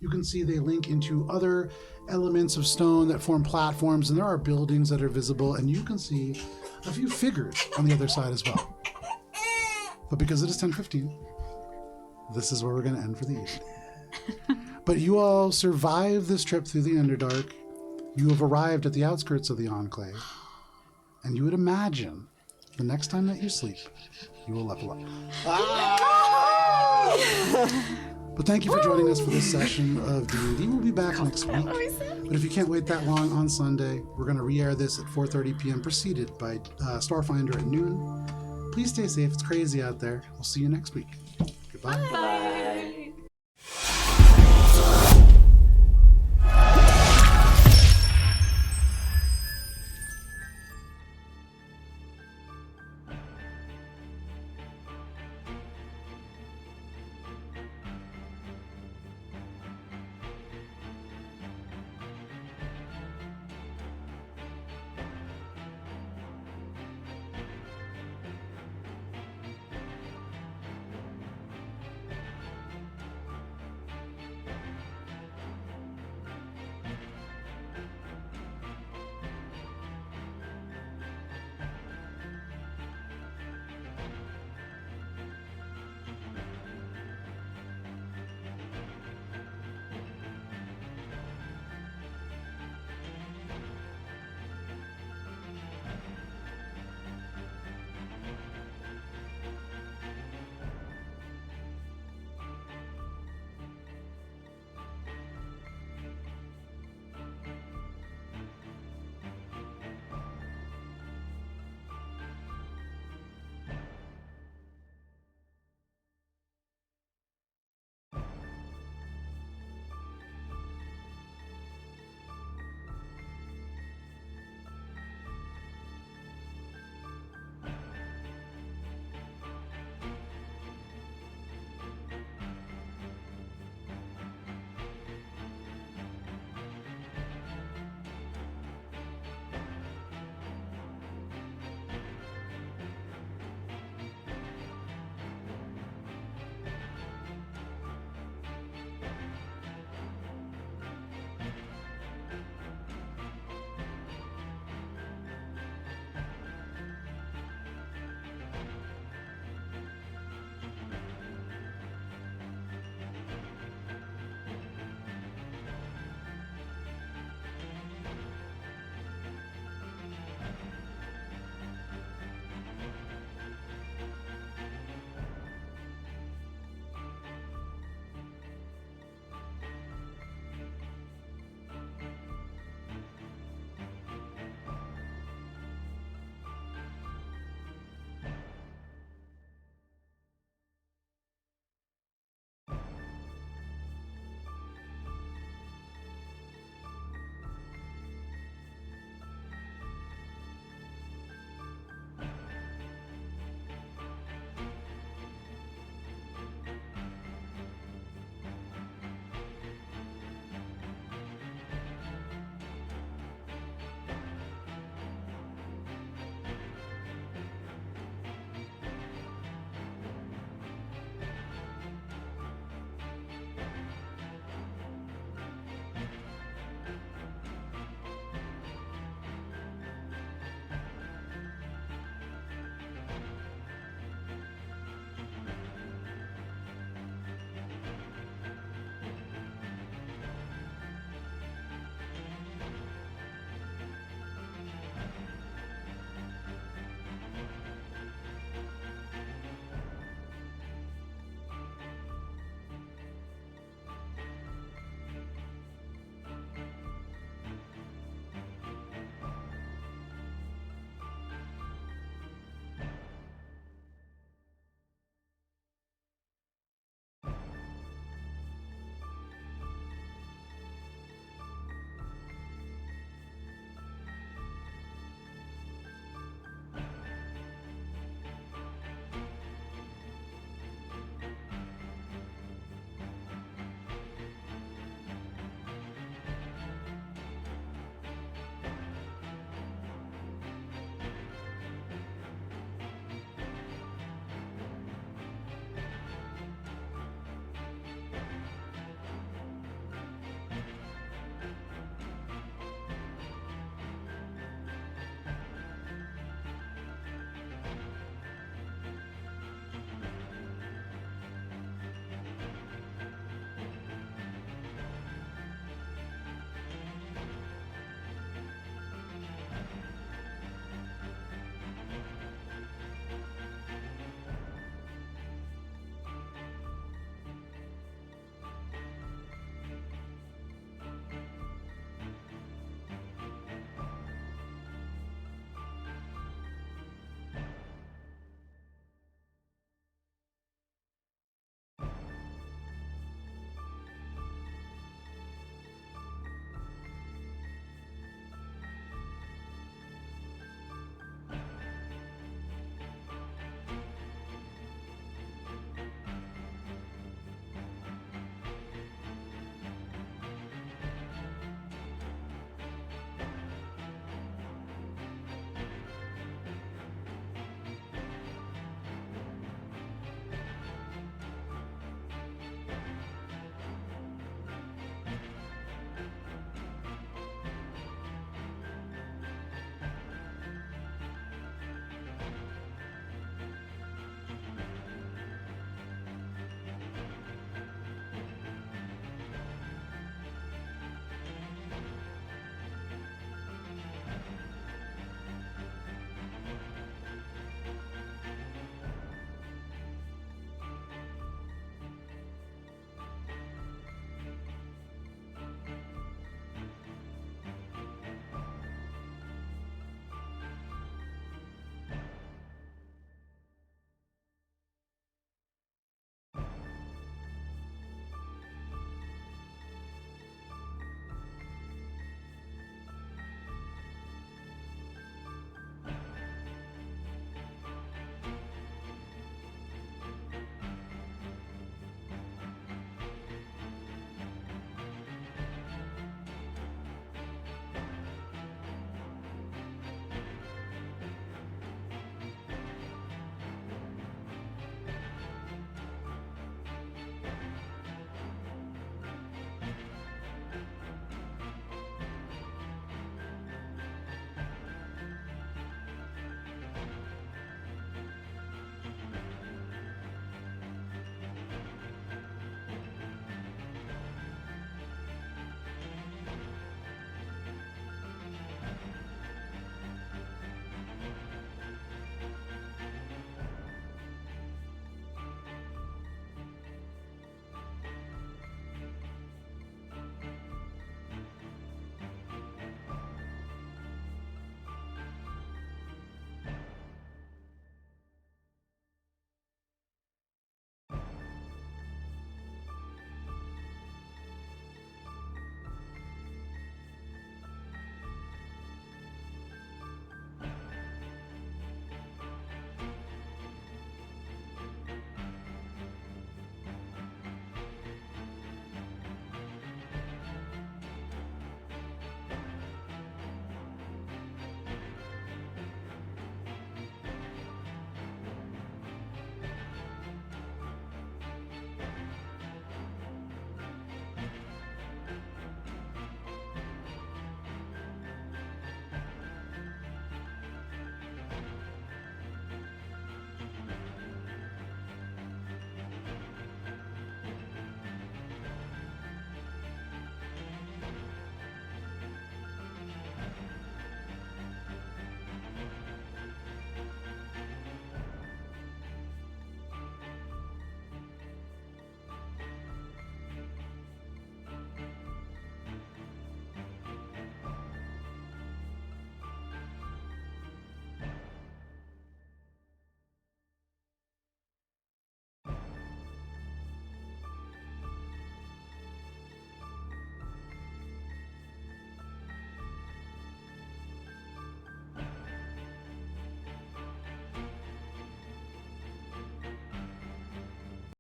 You can see they link into other elements of stone that form platforms, and there are buildings that are visible, and you can see a few figures on the other side as well. But because it is 10:15, this is where we're going to end for the evening. But you all survive this trip through the Underdark. You have arrived at the outskirts of the Enclave, and you would imagine the next time that you sleep, you will level up. But thank you for joining us for this session of D&D. We'll be back next week. But if you can't wait that long on Sunday, we're going to re-air this at 4:30 p.m. preceded by Starfinder at noon. Please stay safe. It's crazy out there. We'll see you next week. Goodbye. Bye.